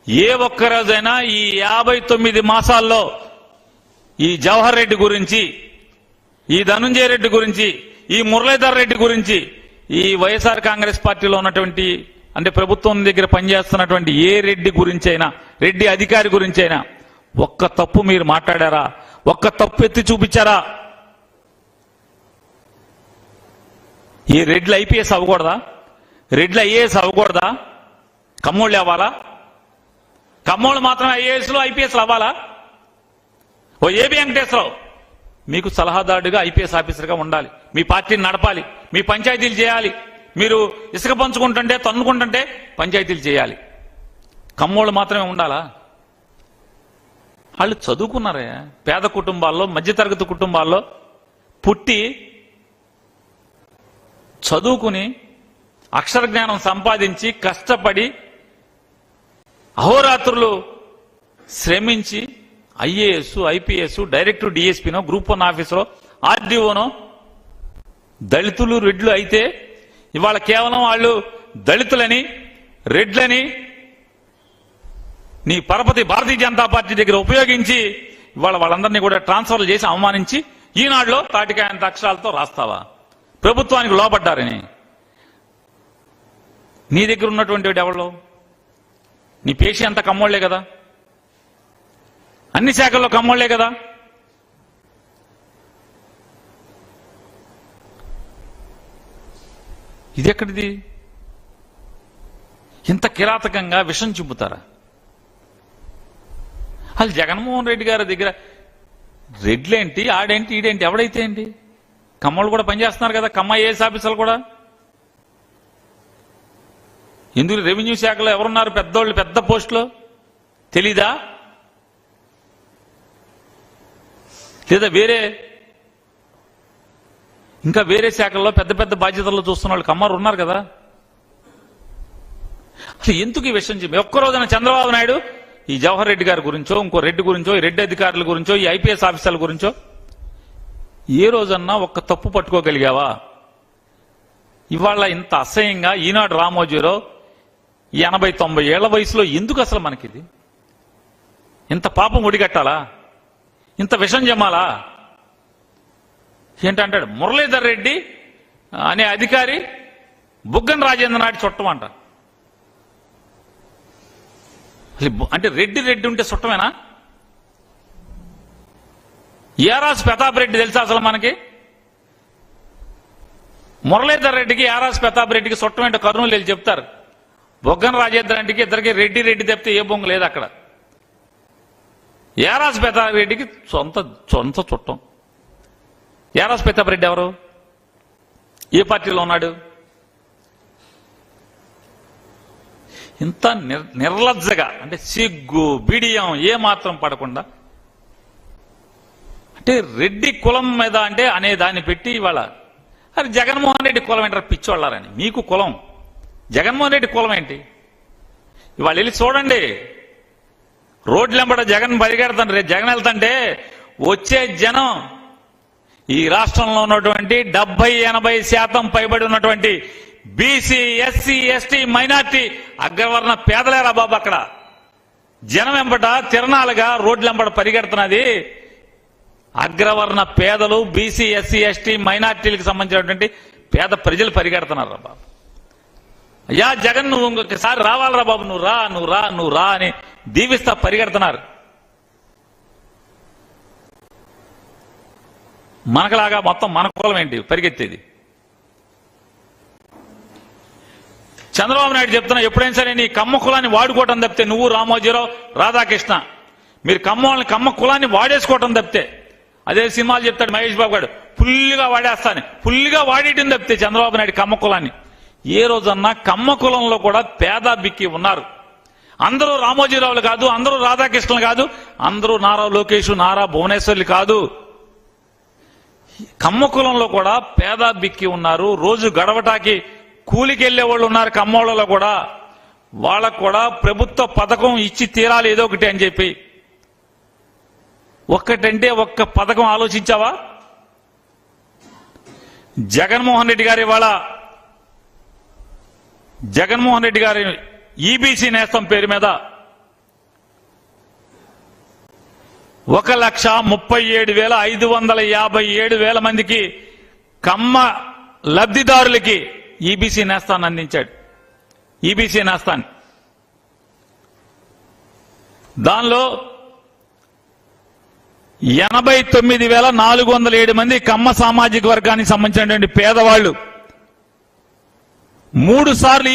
ఏ ఒక్కరోజైనా ఈ 59 మాసాల్లో ఈ జవహర్ రెడ్డి గురించి, ఈ ధనుంజయ రెడ్డి గురించి, ఈ మురళీధర్ రెడ్డి గురించి, ఈ వైఎస్ఆర్ కాంగ్రెస్ పార్టీలో ఉన్నటువంటి అంటే ప్రభుత్వం దగ్గర పనిచేస్తున్నటువంటి ఏ రెడ్డి గురించైనా, రెడ్డి అధికారి గురించైనా ఒక్క తప్పు మీరు మాట్లాడారా? ఒక్క తప్పు ఎత్తి చూపించారా? ఈ రెడ్లు ఐపీఎస్ అవ్వకూడదా? రెడ్లు ఐఏఎస్ అవ్వకూడదా? కమ్మోళ్ళు అవ్వాలా? కమ్మోళ్ళు మాత్రమే ఐఏఎస్లు ఐపీఎస్లు అవ్వాలా? ఓ ఏబి వెంకటేశ్వరరావు మీకు సలహాదారుడిగా ఐపీఎస్ ఆఫీసర్గా ఉండాలి, మీ పార్టీని నడపాలి, మీ పంచాయతీలు చేయాలి, మీరు ఇసుక పంచుకుంటుంటే తన్నుకుంటుంటే పంచాయతీలు చేయాలి. కమ్మోళ్ళు మాత్రమే ఉండాలా? వాళ్ళు చదువుకున్నారే, పేద కుటుంబాల్లో మధ్యతరగతి కుటుంబాల్లో పుట్టి చదువుకుని అక్షర జ్ఞానం సంపాదించి కష్టపడి అహోరాత్రులు శ్రమించి ఐఏఎస్ ఐపీఎస్ డైరెక్ట్ డిఎస్పీనో గ్రూప్ 1 ఆఫీసరో ఆర్డీఓనో దళితులు రెడ్లు అయితే ఇవాళ కేవలం వాళ్ళు దళితులని రెడ్లని నీ పరపతి భారతీయ జనతా పార్టీ దగ్గర ఉపయోగించి ఇవాళ వాళ్ళందరినీ కూడా ట్రాన్స్ఫర్లు చేసి అవమానించి ఈనాడులో తాటికాయంత అక్షరాలతో రాస్తావా? ప్రభుత్వానికి లోపడ్డారని. నీ దగ్గర ఉన్నటువంటి ఎవరు? నీ పేషి అంతా కమ్మోళ్లే కదా, అన్ని శాఖల్లో కమ్మోళ్లే కదా. ఇది ఎక్కడిది? ఇంత కిరాతకంగా విషం చూపుతారా? అసలు జగన్మోహన్ రెడ్డి గారి దగ్గర రెడ్లేంటి, ఆడేంటి, ఈడేంటి, ఎవడైతే ఏంటి? కమ్మోళ్ళు కూడా పనిచేస్తున్నారు కదా, కమ్మ ఏఎస్ ఆఫీసర్లు కూడా. ఎందుకు రెవెన్యూ శాఖలో ఎవరున్నారు పెద్దోళ్ళు, పెద్ద పోస్టులో? తెలీదా? లేదా ఇంకా వేరే శాఖల్లో పెద్ద పెద్ద బాధ్యతల్లో చూస్తున్న వాళ్ళు కమ్మారు ఉన్నారు కదా. అసలు ఎందుకు ఈ విషయం చెప్పి ఒక్కరోజున చంద్రబాబు నాయుడు ఈ జవహర్ రెడ్డి గారి గురించో, ఇంకో రెడ్డి గురించో, ఈ రెడ్డి అధికారుల గురించో, ఈ ఐపీఎస్ ఆఫీసర్ల గురించో ఏ రోజన్నా ఒక్క తప్పు పట్టుకోగలిగావా? ఇవాళ ఇంత అసహ్యంగా ఈనాడు రామోజీరావు 80-90 ఏళ్ల వయసులో ఎందుకు అసలు మనకిది? ఇంత పాపం ఒడిగట్టాలా? ఇంత విషం జమ్మాలా? ఏంటంటాడు మురళీధర్ రెడ్డి అనే అధికారి బుగ్గన రాజేంద్ర నాయుడు చుట్టం అంట. అంటే రెడ్డి ఉంటే చుట్టమేనా? ఏరాస్ ప్రతాప్ రెడ్డి తెలుసా అసలు మనకి? మురళీధర్ రెడ్డికి ఏరాస్ ప్రతాప్ రెడ్డికి చుట్టం ఏంటో కర్నూలు వెళ్ళి చెప్తారు. బొగ్గన రాజేంద్ర రెడ్డికి ఇద్దరికి రెడ్డి తప్పితే ఏ బొంగు లేదు అక్కడ. ఏరాస్ ప్రతాప్ రెడ్డికి సొంత చుట్టం. ఏరాస్ ప్రతాప్ రెడ్డి ఎవరు? ఏ పార్టీలో ఉన్నాడు? ఇంత నిర్లజ్జగా అంటే సిగ్గు బిడియం ఏ మాత్రం పడకుండా అంటే రెడ్డి కులం మీద అంటే అనే దాన్ని పెట్టి ఇవాళ అది జగన్మోహన్ రెడ్డి కులం ఏంటారు పిచ్చోళ్ళారని. మీకు కులం జగన్మోహన్ రెడ్డి కులం ఏంటి? ఇవాళ వెళ్ళి చూడండి, రోడ్లెంబడ జగన్ పరిగెడతాను. రేపు జగన్ వెళ్తుంటే వచ్చే జనం ఈ రాష్ట్రంలో ఉన్నటువంటి 70-80% పైబడి ఉన్నటువంటి బీసీ ఎస్సీ ఎస్టీ మైనార్టీ అగ్రవర్ణ పేదలేరా బాబు. అక్కడ జనం వెంబట తిరణాలుగా రోడ్లెంబడ పరిగెడుతున్నది అగ్రవర్ణ పేదలు, బీసీ ఎస్సీ ఎస్టీ మైనార్టీలకు సంబంధించినటువంటి పేద ప్రజలు పరిగెడుతున్నారా బాబు. అయ్యా జగన్ నువ్వు ఇంకొకసారి రావాలరా బాబు, నువ్వు రా అని దీవిస్తా పరిగెడుతున్నారు. మనకలాగా మొత్తం మన కులం ఏంటి పరిగెత్తేది? చంద్రబాబు నాయుడు చెప్తున్నా ఎప్పుడైనా సరే నీ కమ్మ కులాన్ని వాడుకోవటం తప్పితే, నువ్వు రామోజీరావు రాధాకృష్ణ మీరు కమ్మ కులాన్ని వాడేసుకోవటం తప్పితే, అదే సినిమాలు చెప్తాడు మహేష్ బాబు గారు ఫుల్గా వాడేస్తాను, ఫుల్గా వాడేయటం తప్పితే చంద్రబాబు నాయుడు కమ్మ కులాన్ని ఏ రోజన్నా కమ్మ కులంలో కూడా పేద బిక్కి ఉన్నారు. అందరూ రామోజీరావులు కాదు, అందరూ రాధాకృష్ణలు కాదు, అందరూ నారా లోకేష్ నారా భువనేశ్వర్లు కాదు. కమ్మ కులంలో కూడా పేద బిక్కి ఉన్నారు, రోజు గడవటాకి కూలికి వెళ్లే వాళ్ళు ఉన్నారు కమ్మోళ్ళలో కూడా. వాళ్ళకు కూడా ప్రభుత్వ పథకం ఇచ్చి తీరాలి ఏదో ఒకటి అని చెప్పి. ఒక్కటంటే ఒక్క పథకం ఆలోచించావా? జగన్మోహన్ రెడ్డి గారి ఈబీసీ నేస్తం పేరు మీద 1,37,557 మందికి కమ్మ లబ్ధిదారులకి ఈబీసీ నేస్తాన్ని అందించాడు. ఈబీసీ నేస్తాన్ని దానిలో 89,407 మంది కమ్మ సామాజిక వర్గానికి సంబంధించినటువంటి పేదవాళ్లు 3 సార్లు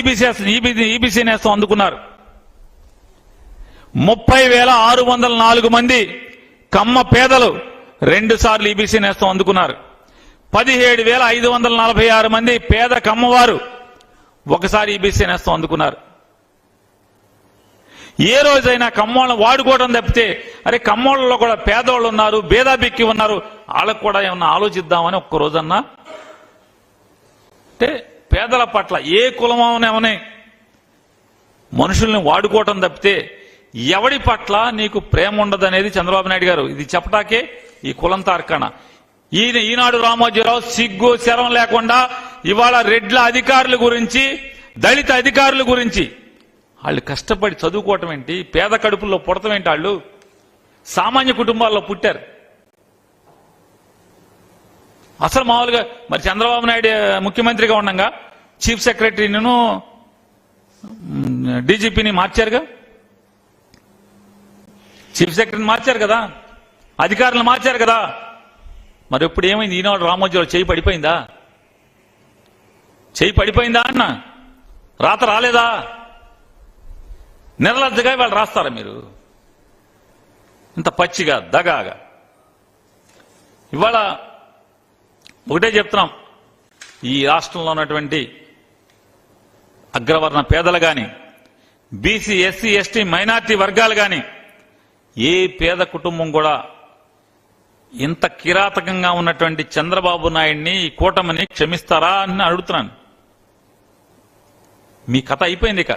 ఈబీసీ నేస్తం అందుకున్నారు. 30,604 మంది కమ్మ పేదలు 2 సార్లు ఈబీసీ నేస్తం అందుకున్నారు. 17,546 మంది పేద కమ్మవారు 1 సారి ఈబీసీ నేస్తం అందుకున్నారు. ఏ రోజైనా కమ్మోళ్ళని వాడుకోవడం తప్పితే, అరే కమ్మోళ్ళలో కూడా పేదవాళ్ళు ఉన్నారు, భేదాబిక్కి ఉన్నారు, వాళ్ళకు కూడా ఏమన్నా ఆలోచిద్దామని ఒక్క రోజన్నా అంటే పేదల పట్ల ఏ కులమవనేమని మనుషుల్ని వాడుకోవటం తప్పితే ఎవడి పట్ల నీకు ప్రేమ ఉండదనేది చంద్రబాబు నాయుడు గారు ఇది చెప్పటాకే ఈ కులం తార్కాణ. ఈనాడు రామోజీరావు సిగ్గు శరం లేకుండా ఇవాళ రెడ్ల అధికారుల గురించి, దళిత అధికారుల గురించి వాళ్ళు కష్టపడి చదువుకోవటం ఏంటి, పేద కడుపుల్లో పుడటం ఏంటి, వాళ్ళు సామాన్య కుటుంబాల్లో పుట్టారు. అసలు మామూలుగా మరి చంద్రబాబు నాయుడు ముఖ్యమంత్రిగా ఉండగా చీఫ్ సెక్రటరీను డీజీపీని మార్చారుగా, చీఫ్ సెక్రటరీని మార్చారు కదా, అధికారులను మార్చారు కదా. మరి ఇప్పుడు ఏమైంది? ఈనాడు రామోజీరావు చేయి పడిపోయిందా? చేయి పడిపోయిందా అన్న? రాత రాలేదా? నిర్లజ్జగా వాళ్ళు రాస్తారా మీరు? ఇంత పచ్చిగా దగాగా. ఇవాళ ఒకటే చెప్తున్నాం, ఈ రాష్ట్రంలో ఉన్నటువంటి అగ్రవర్ణ పేదలు గాని, బీసీ ఎస్సీ ఎస్టీ మైనార్టీ వర్గాలు గాని, ఏ పేద కుటుంబం కూడా ఇంత కిరాతకంగా ఉన్నటువంటి చంద్రబాబు నాయుడిని, ఈ కూటమిని క్షమిస్తారా అని అడుగుతున్నాను. మీ కథ అయిపోయింది. ఇక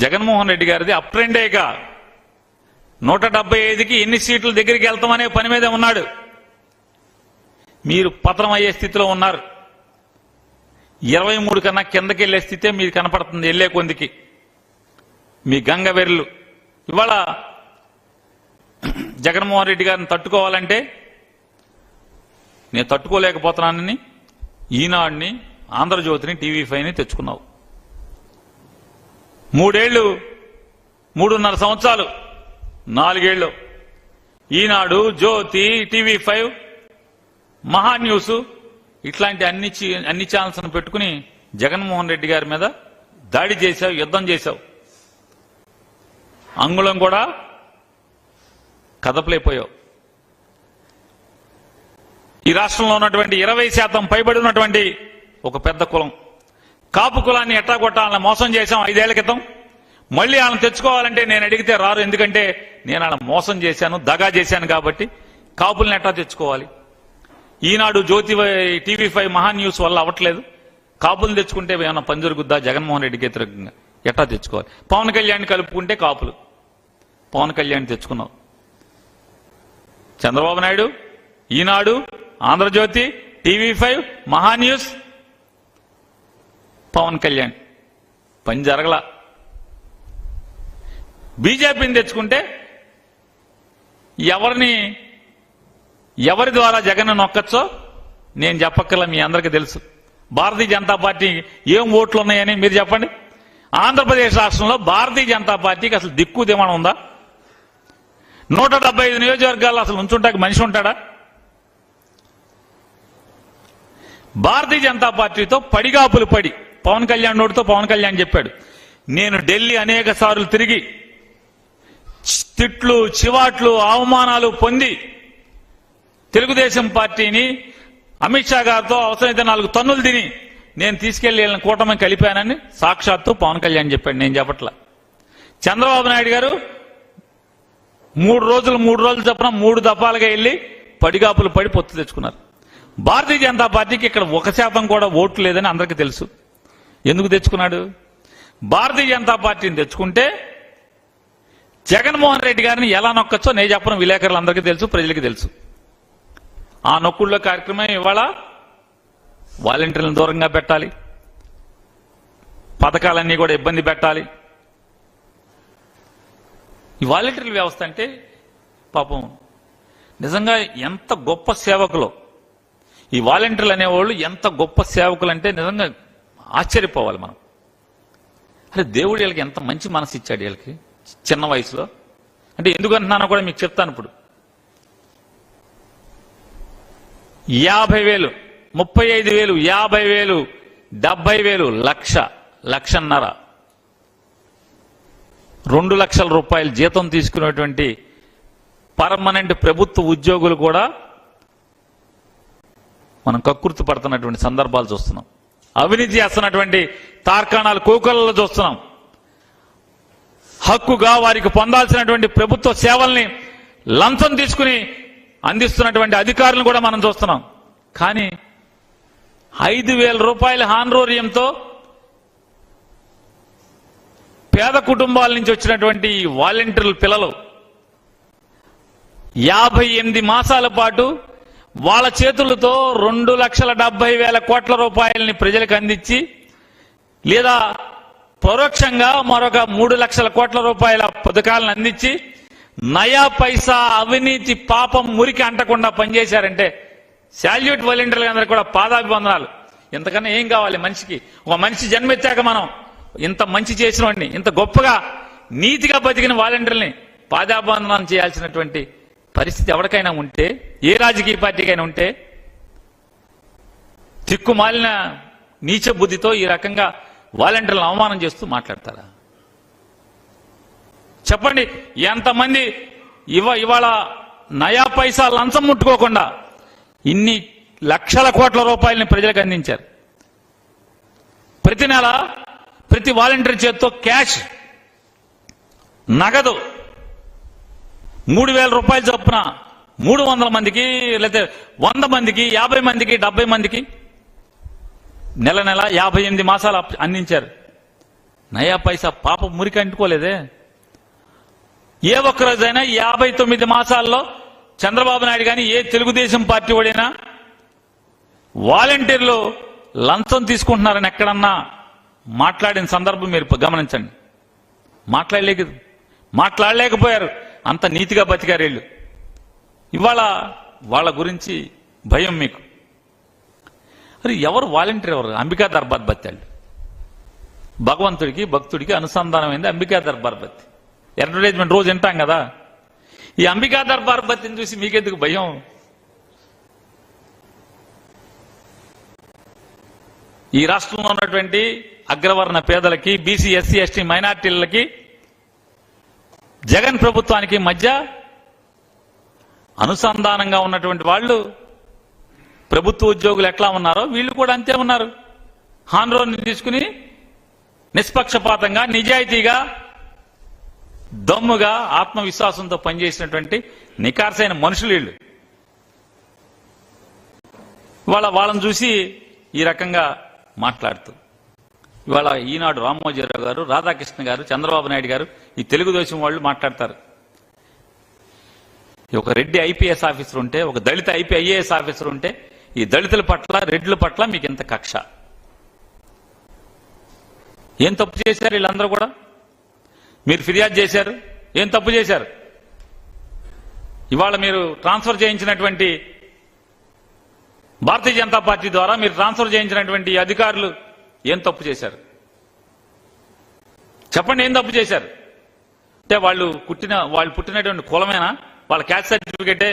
జగన్మోహన్ రెడ్డి గారిది అప్ ట్రెండే. ఇక 175కి ఎన్ని సీట్ల దగ్గరికి వెళ్తామనే పని మీద ఉన్నాడు. మీరు పతనం అయ్యే స్థితిలో ఉన్నారు. 23 కన్నా కిందకి వెళ్లే స్థితే మీరు కనపడుతుంది వెళ్లే కొందికి మీ గంగ వెర్లు. ఇవాళ జగన్మోహన్ రెడ్డి గారిని తట్టుకోవాలంటే నేను తట్టుకోలేకపోతున్నానని ఈనాడుని, ఆంధ్రజ్యోతిని, టీవీ5ని తెచ్చుకున్నావు. 3 ఏళ్లు, 3.5 సంవత్సరాలు, 4 ఏళ్లు ఈనాడు, జ్యోతి, టీవీ5, మహా న్యూస్ ఇట్లాంటి అన్ని ఛానల్స్ పెట్టుకుని జగన్మోహన్ రెడ్డి గారి మీద దాడి చేశావు, యుద్ధం చేశావు. అంగుళం కూడా కదపలేకపోయావు. ఈ రాష్ట్రంలో ఉన్నటువంటి 20% పైబడి ఉన్నటువంటి ఒక పెద్ద కులం కాపు కులాన్ని ఎట్టా కొట్టాలని మోసం చేశాం 5 ఏళ్ల క్రితం. మళ్ళీ వాళ్ళని తెచ్చుకోవాలంటే నేను అడిగితే రారు. ఎందుకంటే నేను వాళ్ళ మోసం చేశాను, దగా చేశాను కాబట్టి. కాపుల్ని ఎట్టా తెచ్చుకోవాలి? ఈనాడు, జ్యోతి, టీవీ5, మహా న్యూస్ వల్ల అవ్వట్లేదు. కాపులు తెచ్చుకుంటే ఏమైనా పని జరుగుద్దా? జగన్మోహన్ రెడ్డికి వ్యతిరేకంగా ఎట్టా తెచ్చుకోవాలి? పవన్ కళ్యాణ్ కలుపుకుంటే కాపులు, పవన్ కళ్యాణ్ తెచ్చుకున్నావు. చంద్రబాబు నాయుడు, ఈనాడు, ఆంధ్రజ్యోతి, టీవీ5, మహా న్యూస్, పవన్ కళ్యాణ్ పని జరగలా. బీజేపీని తెచ్చుకుంటే ఎవరి ద్వారా జగన్ నొక్కచ్చో నేను చెప్పక్కర్లా, మీ అందరికీ తెలుసు. భారతీయ జనతా పార్టీ ఏం ఓట్లు ఉన్నాయని మీరు చెప్పండి. ఆంధ్రప్రదేశ్ రాష్ట్రంలో భారతీయ జనతా పార్టీకి అసలు దిక్కు దిమణం ఉందా? 175 నియోజకవర్గాల్లో అసలు ఉంచుంటాకి మనిషి ఉంటాడా? భారతీయ జనతా పార్టీతో పడిగాపులు పడి పవన్ కళ్యాణ్ నోటితో పవన్ కళ్యాణ్ చెప్పాడు, నేను ఢిల్లీ అనేక సార్లు తిరిగి తిట్లు, చివాట్లు, అవమానాలు పొంది తెలుగుదేశం పార్టీని అమిత్ షా గారితో అవసరమైతే 4 తన్నులు తిని నేను తీసుకెళ్లి కూటమి కలిపానని సాక్షాత్తు పవన్ కళ్యాణ్ చెప్పాడు, నేను చెప్పట్లా. చంద్రబాబు నాయుడు గారు 3 రోజులు చొప్పున 3 దఫాలుగా వెళ్లి పడిగాపులు పడి పొత్తు తెచ్చుకున్నారు. భారతీయ జనతా పార్టీకి ఇక్కడ 1% కూడా ఓట్లు లేదని అందరికీ తెలుసు. ఎందుకు తెచ్చుకున్నాడు? భారతీయ జనతా పార్టీని తెచ్చుకుంటే జగన్మోహన్ రెడ్డి గారిని ఎలా నొక్కచ్చో నేను చెప్పడం విలేకరులందరికీ తెలుసు, ప్రజలకి తెలుసు. ఆ నొక్కుళ్ళ కార్యక్రమం ఇవాళ వాలంటీర్లను దూరంగా పెట్టాలి, పథకాలన్నీ కూడా ఇబ్బంది పెట్టాలి. ఈ వాలంటీర్ల వ్యవస్థ అంటే పాపం నిజంగా ఎంత గొప్ప సేవకులో ఈ వాలంటీర్లు అనేవాళ్ళు ఎంత గొప్ప సేవకులు అంటే నిజంగా ఆశ్చర్యపోవాలి మనం. అరే దేవుడు వీళ్ళకి ఎంత మంచి మనసు ఇచ్చాడు వీళ్ళకి చిన్న వయసులో. అంటే ఎందుకంటున్నానో కూడా మీకు చెప్తాను. ఇప్పుడు 50,000, 35,000, 50,000, 70,000, లక్ష, 1,50,000, 2 లక్షల రూపాయలు జీతం తీసుకునేటువంటి పర్మనెంట్ ప్రభుత్వ ఉద్యోగులు కూడా మనం కక్కుర్తి పడుతున్నటువంటి సందర్భాలు చూస్తున్నాం. అవినీతి చేస్తున్నటువంటి తార్కాణాలు కోకొల్లలో చూస్తున్నాం. హక్కుగా వారికి పొందాల్సినటువంటి ప్రభుత్వ సేవల్ని లంచం తీసుకుని అందిస్తున్నటువంటి అధికారులను కూడా మనం చూస్తున్నాం. కానీ 5,000 రూపాయల హానరోరియంతో పేద కుటుంబాల నుంచి వచ్చినటువంటి ఈ వాలంటీర్ల పిల్లలు 58 మాసాల పాటు వాళ్ళ చేతులతో 2,70,000 కోట్ల రూపాయలని ప్రజలకు అందించి, లేదా పరోక్షంగా మరొక 3 లక్షల కోట్ల రూపాయల పథకాలను అందించి నయా పైసా అవినీతి పాపం మురికి అంటకుండా పనిచేశారంటే శాల్యూట్ వాలంటీర్లందరూ కూడా పాదాభివందనాలు. ఇంతకన్నా ఏం కావాలి మనిషికి? ఒక మనిషి జన్మెత్తాక మనం ఇంత మంచి చేసిన వాడిని, ఇంత గొప్పగా నీతిగా బతికిన వాలంటీర్ని పాదాభివందనం చేయాల్సినటువంటి పరిస్థితి ఎవరికైనా ఉంటే, ఏ రాజకీయ పార్టీకైనా ఉంటే, తిక్కుమాలిన నీచ బుద్ధితో ఈ రకంగా వాలంటీర్లను అవమానం చేస్తూ మాట్లాడతారా? చెప్పండి. ఎంతమంది ఇవాళ నయా పైసా లంచం ముట్టుకోకుండా ఇన్ని లక్షల కోట్ల రూపాయలని ప్రజలకు అందించారు. ప్రతి నెల ప్రతి వాలంటీర్ చేతితో క్యాష్, నగదు 3,000 రూపాయలు చొప్పున 300 మందికి, లేకపోతే 100 మందికి, 50 మందికి, 70 మందికి నెల 58 మాసాలు అందించారు. నయా పైసా పాప మురికి అంటుకోలేదే. ఏ ఒక్కరోజైనా 59 మాసాల్లో చంద్రబాబు నాయుడు కానీ ఏ తెలుగుదేశం పార్టీ వాడైనా వాలంటీర్లు లంచం తీసుకుంటున్నారని ఎక్కడన్నా మాట్లాడిన సందర్భం మీరు గమనించండి. మాట్లాడలేకపోయారు. అంత నీతిగా బతికారు వీళ్ళు. ఇవాళ వాళ్ళ గురించి భయం మీకు. అరే ఎవరు వాలంటీర్? ఎవరు? అంబికా దర్బార్ బత్తాళ్ళు. భగవంతుడికి భక్తుడికి అనుసంధానమైంది అంబికా దర్బార్ బత్తి. అడ్వర్టైజ్మెంట్ రోజు వింటాం కదా. ఈ అంబికా దర్బార్ బత్తిని చూసి మీకెందుకు భయం? ఈ రాష్ట్రంలో ఉన్నటువంటి అగ్రవర్ణ పేదలకి, బీసీ, ఎస్సీ, ఎస్టీ, మైనార్టీలకి జగన్ ప్రభుత్వానికి మధ్య అనుసంధానంగా ఉన్నటువంటి వాళ్ళు ప్రభుత్వ ఉద్యోగులు ఎట్లా ఉన్నారో వీళ్ళు కూడా అంతే ఉన్నారు. హానరోని తీసుకుని నిష్పక్షపాతంగా, నిజాయితీగా, దమ్ముగా, ఆత్మవిశ్వాసంతో పనిచేసినటువంటి నికార్సైన మనుషులు వీళ్ళు. వాళ్ళని చూసి ఈ రకంగా మాట్లాడుతూ ఇవాళ ఈనాడు రామోజీరావు గారు, రాధాకృష్ణ గారు, చంద్రబాబు నాయుడు గారు, ఈ తెలుగుదేశం వాళ్ళు మాట్లాడతారు. ఒక రెడ్డి ఐపీఎస్ ఆఫీసర్ ఉంటే, ఒక దళిత ఐఏఎస్ ఆఫీసర్ ఉంటే, ఈ దళితుల పట్ల, రెడ్ల పట్ల మీకు ఎంత కక్ష? ఏం తప్పు చేశారు వీళ్ళందరూ కూడా? మీరు ఫిర్యాదు చేశారు, ఏం తప్పు చేశారు? ఇవాళ మీరు ట్రాన్స్ఫర్ చేయించినటువంటి భారతీయ జనతా పార్టీ ద్వారా మీరు ట్రాన్స్ఫర్ చేయించినటువంటి అధికారులు ఏం తప్పు చేశారు? చెప్పండి, ఏం తప్పు చేశారు? అంటే వాళ్ళు పుట్టినటువంటి కులమేనా? వాళ్ళ క్యాస్ట్ సర్టిఫికేటే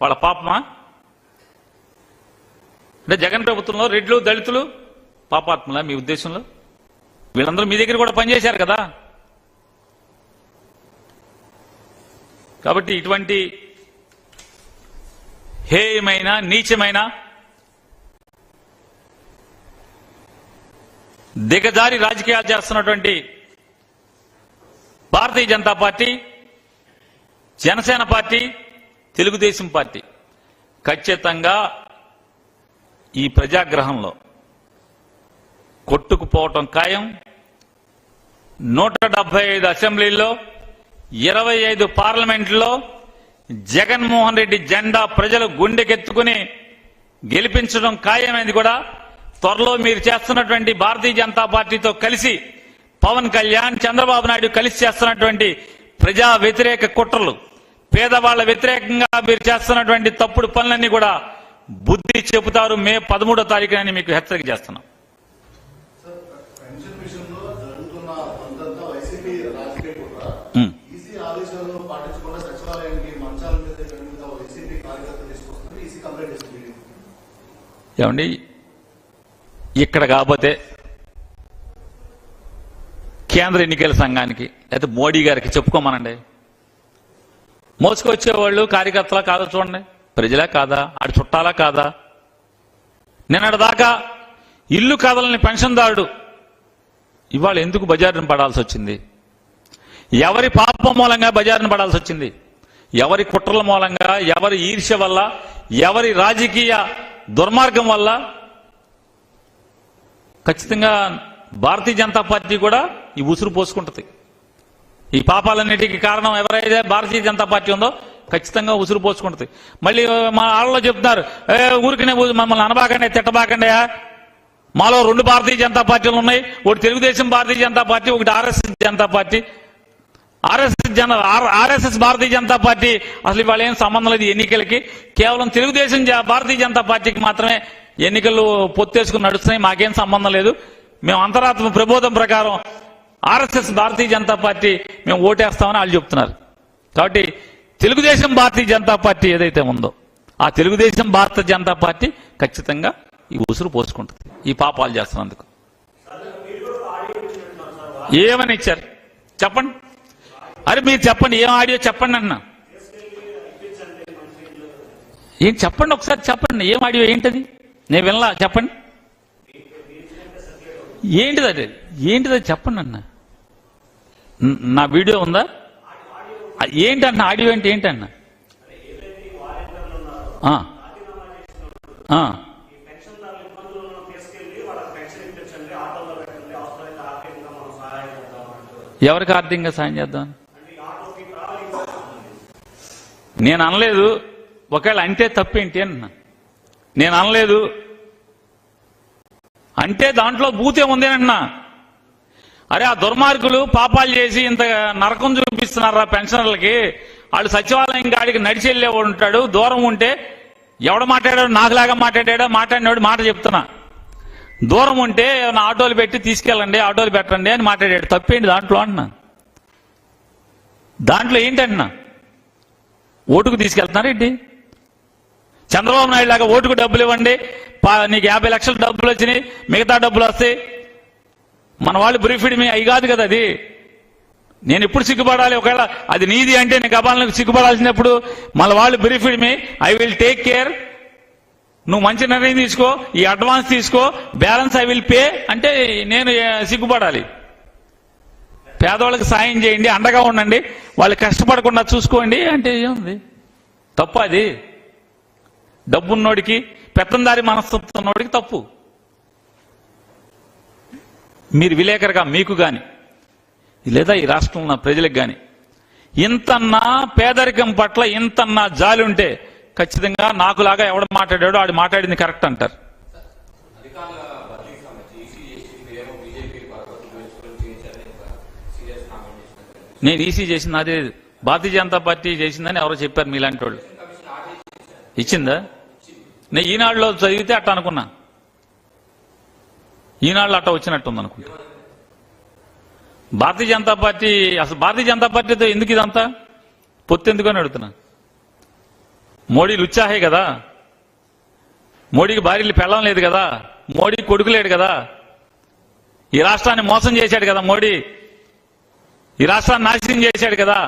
వాళ్ళ పాపమా? అంటే జగన్ ప్రభుత్వంలో రెడ్లు, దళితులు పాపాత్ములా మీ ఉద్దేశంలో? వీళ్ళందరూ మీ దగ్గర కూడా పనిచేశారు కదా. కాబట్టి ఇటువంటి హేయమైన, నీచమైన, దిగజారి రాజకీయాలు చేస్తున్నటువంటి Bharatiya Janata party, Janasena party, Telugu Desam party ఖచ్చితంగా ఈ ప్రజాగ్రహంలో కొట్టుకుపోవటం ఖాయం. 175 అసెంబ్లీల్లో 25 పార్లమెంట్లో జగన్మోహన్ రెడ్డి జెండా ప్రజలు గుండెకెత్తుకుని గెలిపించడం ఖాయమైంది కూడా. త్వరలో మీరు చేస్తున్నటువంటి భారతీయ జనతా పార్టీతో కలిసి పవన్ కళ్యాణ్, చంద్రబాబు నాయుడు కలిసి చేస్తున్నటువంటి ప్రజా వ్యతిరేక కుట్రలు, పేదవాళ్ల వ్యతిరేకంగా మీరు చేస్తున్నటువంటి తప్పుడు పనులన్నీ కూడా బుద్ధి చెబుతారు మే 13వ తారీఖునని మీకు హెచ్చరిక చేస్తున్నాం. ఏమండి, ఇక్కడ కాకపోతే కేంద్ర ఎన్నికల సంఘానికి లేకపోతే మోడీ గారికి చెప్పుకోమనండి. మోసుకొచ్చేవాళ్ళు కార్యకర్తలా కాదా చూడండి, ప్రజలా కాదా, ఆడి చుట్టాలా కాదా? నిన్నటిదాకా ఇల్లు కదలని పెన్షన్దారుడు ఇవాళ ఎందుకు బజారును పడాల్సి వచ్చింది? ఎవరి పాపం మూలంగా బజారును పడాల్సి వచ్చింది? ఎవరి కుట్రల మూలంగా, ఎవరి ఈర్ష్య వల్ల, ఎవరి రాజకీయ దుర్మార్గం వల్ల? ఖచ్చితంగా భారతీయ జనతా పార్టీ కూడా ఈ ఉసురు పోసుకుంటుంది. ఈ పాపాలన్నిటికీ కారణం ఎవరైతే భారతీయ జనతా పార్టీ ఉందో ఖచ్చితంగా ఉసురు పోసుకుంటుంది. మళ్ళీ మా ఆళ్ళలో చెప్తున్నారు, ఊరికనే మమ్మల్ని అనబాకండి, తిట్టబాకండి. మాలో 2 భారతీయ జనతా పార్టీలు ఉన్నాయి. ఒకటి తెలుగుదేశం భారతీయ జనతా పార్టీ, ఒకటి ఆర్ఎస్ఎస్ జనతా పార్టీ. ఆర్ఎస్ఎస్ భారతీయ జనతా పార్టీ అసలు ఇవాళ ఏం సంబంధం లేదు ఎన్నికలకి. కేవలం తెలుగుదేశం భారతీయ జనతా పార్టీకి మాత్రమే ఎన్నికలు పొత్తేసుకుని నడుస్తున్నాయి. మాకేం సంబంధం లేదు. మేము అంతరాత్మ ప్రబోధం ప్రకారం ఆర్ఎస్ఎస్ భారతీయ జనతా పార్టీ మేము ఓటేస్తామని వాళ్ళు చెప్తున్నారు. కాబట్టి తెలుగుదేశం భారతీయ జనతా పార్టీ ఏదైతే ఉందో ఆ తెలుగుదేశం భారతీయ జనతా పార్టీ ఖచ్చితంగా ఈ ఉసురు పోసుకుంటుంది ఈ పాపాలు చేస్తున్నందుకు. ఏమని ఇచ్చారు చెప్పండి? అరే మీరు చెప్పండి, ఏం ఆడియో చెప్పండి అన్న. ఏం చెప్పండి, ఒకసారి చెప్పండి. ఏం ఆడియో ఏంటది? నేను వినలా, చెప్పండి. ఏంటిది ఏంటిది చెప్పండి అన్న. నా వీడియో ఉందా? ఏంటన్న ఆడియో అంటే ఏంటన్న? ఎవరికి ఆర్థికంగా సాయం చేద్దాం నేను అనలేదు. ఒకవేళ అంటే తప్పేంటి అన్న, నేను అనలేదు. అంటే దాంట్లో భూతే ఉందేనన్నా. అరే ఆ దుర్మార్గులు పాపాలు చేసి ఇంత నరకం చూపిస్తున్నారా పెన్షనర్లకి? వాళ్ళు సచివాలయం గాడికి నడిచి వెళ్ళేవాడు ఉంటాడు, దూరం ఉంటే ఎవడు మాట్లాడాడు, నాకులాగా మాట్లాడినాడు మాట చెప్తున్నా. దూరం ఉంటే ఏమైనా ఆటోలు పెట్టి తీసుకెళ్ళండి, ఆటోలు పెట్టండి అని మాట్లాడాడు. తప్పేంటి దాంట్లో అంటున్నా? దాంట్లో ఏంటన్నా? ఓటుకు తీసుకెళ్తున్నారు ఏంటి? చంద్రబాబు నాయుడు లాగా ఓటుకు డబ్బులు ఇవ్వండి, నీకు 50 లక్షల డబ్బులు వచ్చినాయి, మిగతా డబ్బులు వస్తాయి. మన వాళ్ళు బ్రీఫ్డ్ మీ అయి కాదు కదా అది. నేను ఎప్పుడు సిగ్గుపడాలి? ఒకవేళ అది నీది అంటే నేను గబాలకు సిగ్గుపడాల్సినప్పుడు మన వాళ్ళు briefed me, I will take care, నువ్వు మంచి నిర్ణయం తీసుకో, ఈ అడ్వాన్స్ తీసుకో, బ్యాలెన్స్ ఐ విల్ పే అంటే నేను సిగ్గుపడాలి. పేదవాళ్ళకి సాయం చేయండి, అండగా ఉండండి, వాళ్ళు కష్టపడకుండా చూసుకోండి అంటే ఏముంది? తప్పు అది. డబ్బున్నోడికి, పెత్తందారి మనస్తత్వం ఉన్నోడికి తప్పు. మీరు విలేకరుగా మీకు కానీ లేదా ఈ రాష్ట్రంలో ఉన్న ప్రజలకు కానీ ఇంతన్నా పేదరికం పట్ల ఇంతన్నా జాలి ఉంటే ఖచ్చితంగా నాకులాగా ఎవడు మాట్లాడాడో ఆడు మాట్లాడింది కరెక్ట్ అంటారు. నేను ఈసీ చేసింది అదే భారతీయ జనతా పార్టీ చేసిందని ఎవరో చెప్పారు మీలాంటి వాళ్ళు. ఇచ్చిందా? నేను ఈనాడులో చదివితే అట్ట అనుకున్నా, ఈనాడులో అట్ట వచ్చినట్టుంది అనుకుంటా. భారతీయ జనతా పార్టీ అసలు భారతీయ జనతా పార్టీతో ఎందుకు ఇదంతా పొత్తు ఎందుకని అడుగుతున్నా. మోడీలు ఉత్సాహే కదా, మోడీకి భార్యలు పెళ్ళం లేదు కదా, మోడీ కొడుకు లేడు కదా, ఈ రాష్ట్రాన్ని మోసం చేశాడు కదా మోడీ, ఈ రాష్ట్రాన్ని నాశనం చేశాడు కదా,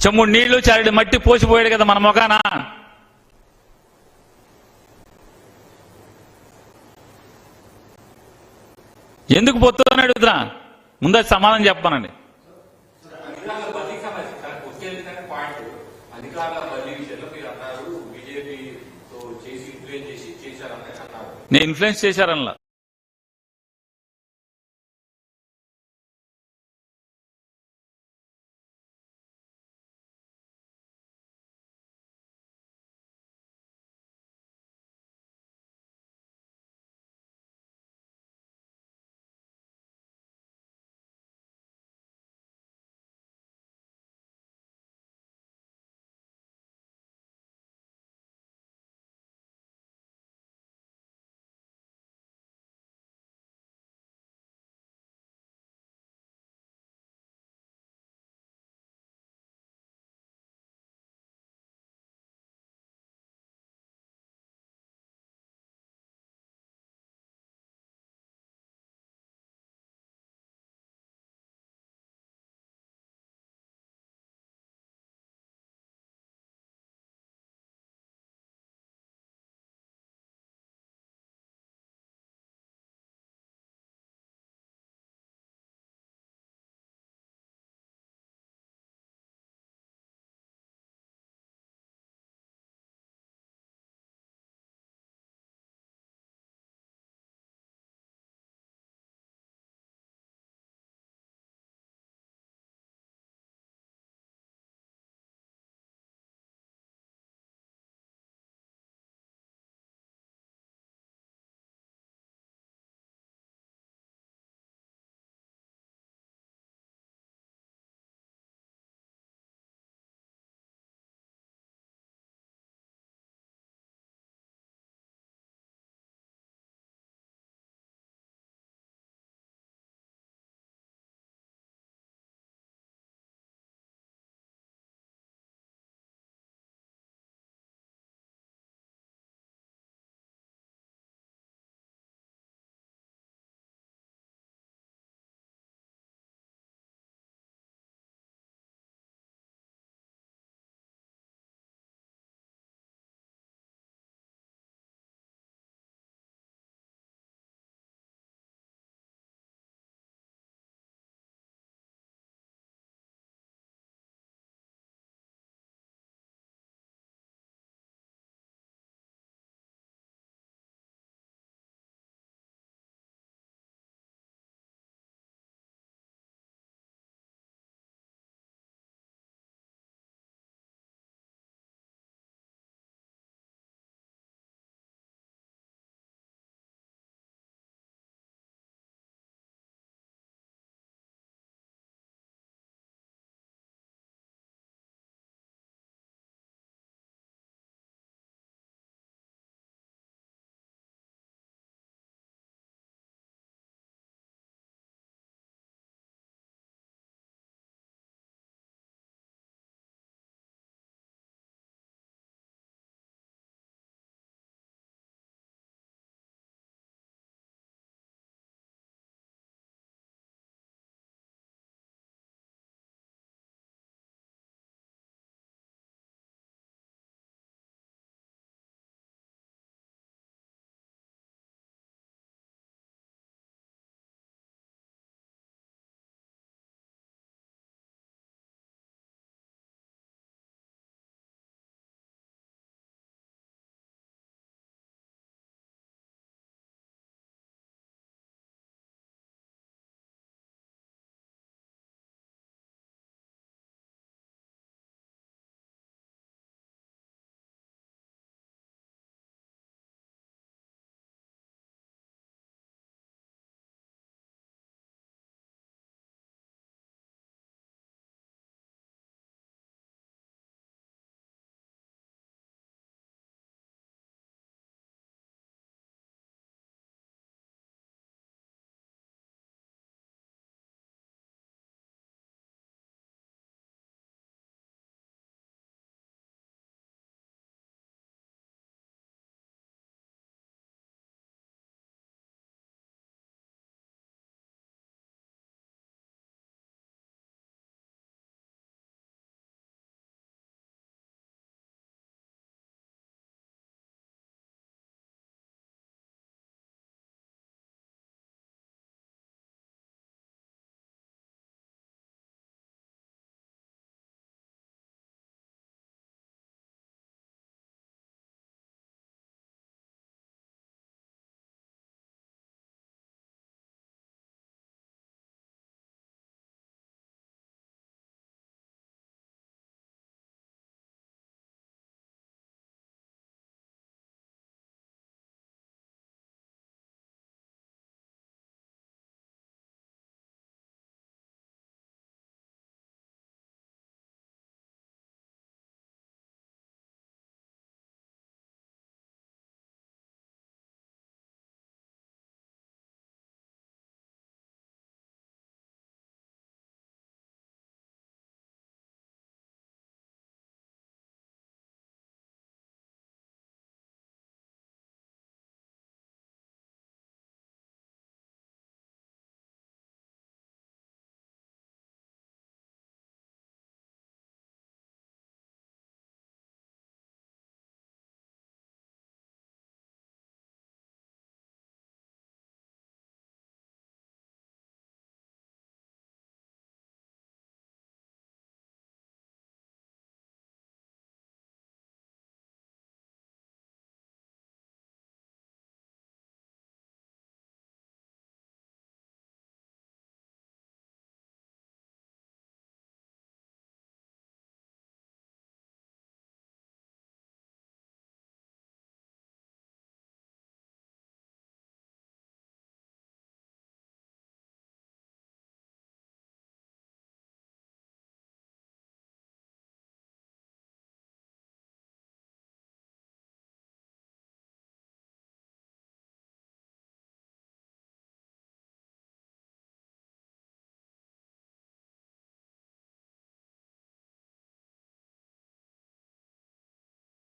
చెమ్ముడు నీళ్లు చారెడు మట్టి పోసిపోయాడు కదా మన మొఖాన. ఎందుకు పొత్తు అని అడుగుతున్నా, ముందు సమాధానం చెప్పానండి. నేను ఇన్ఫ్లుయెన్స్ చేశారనలా.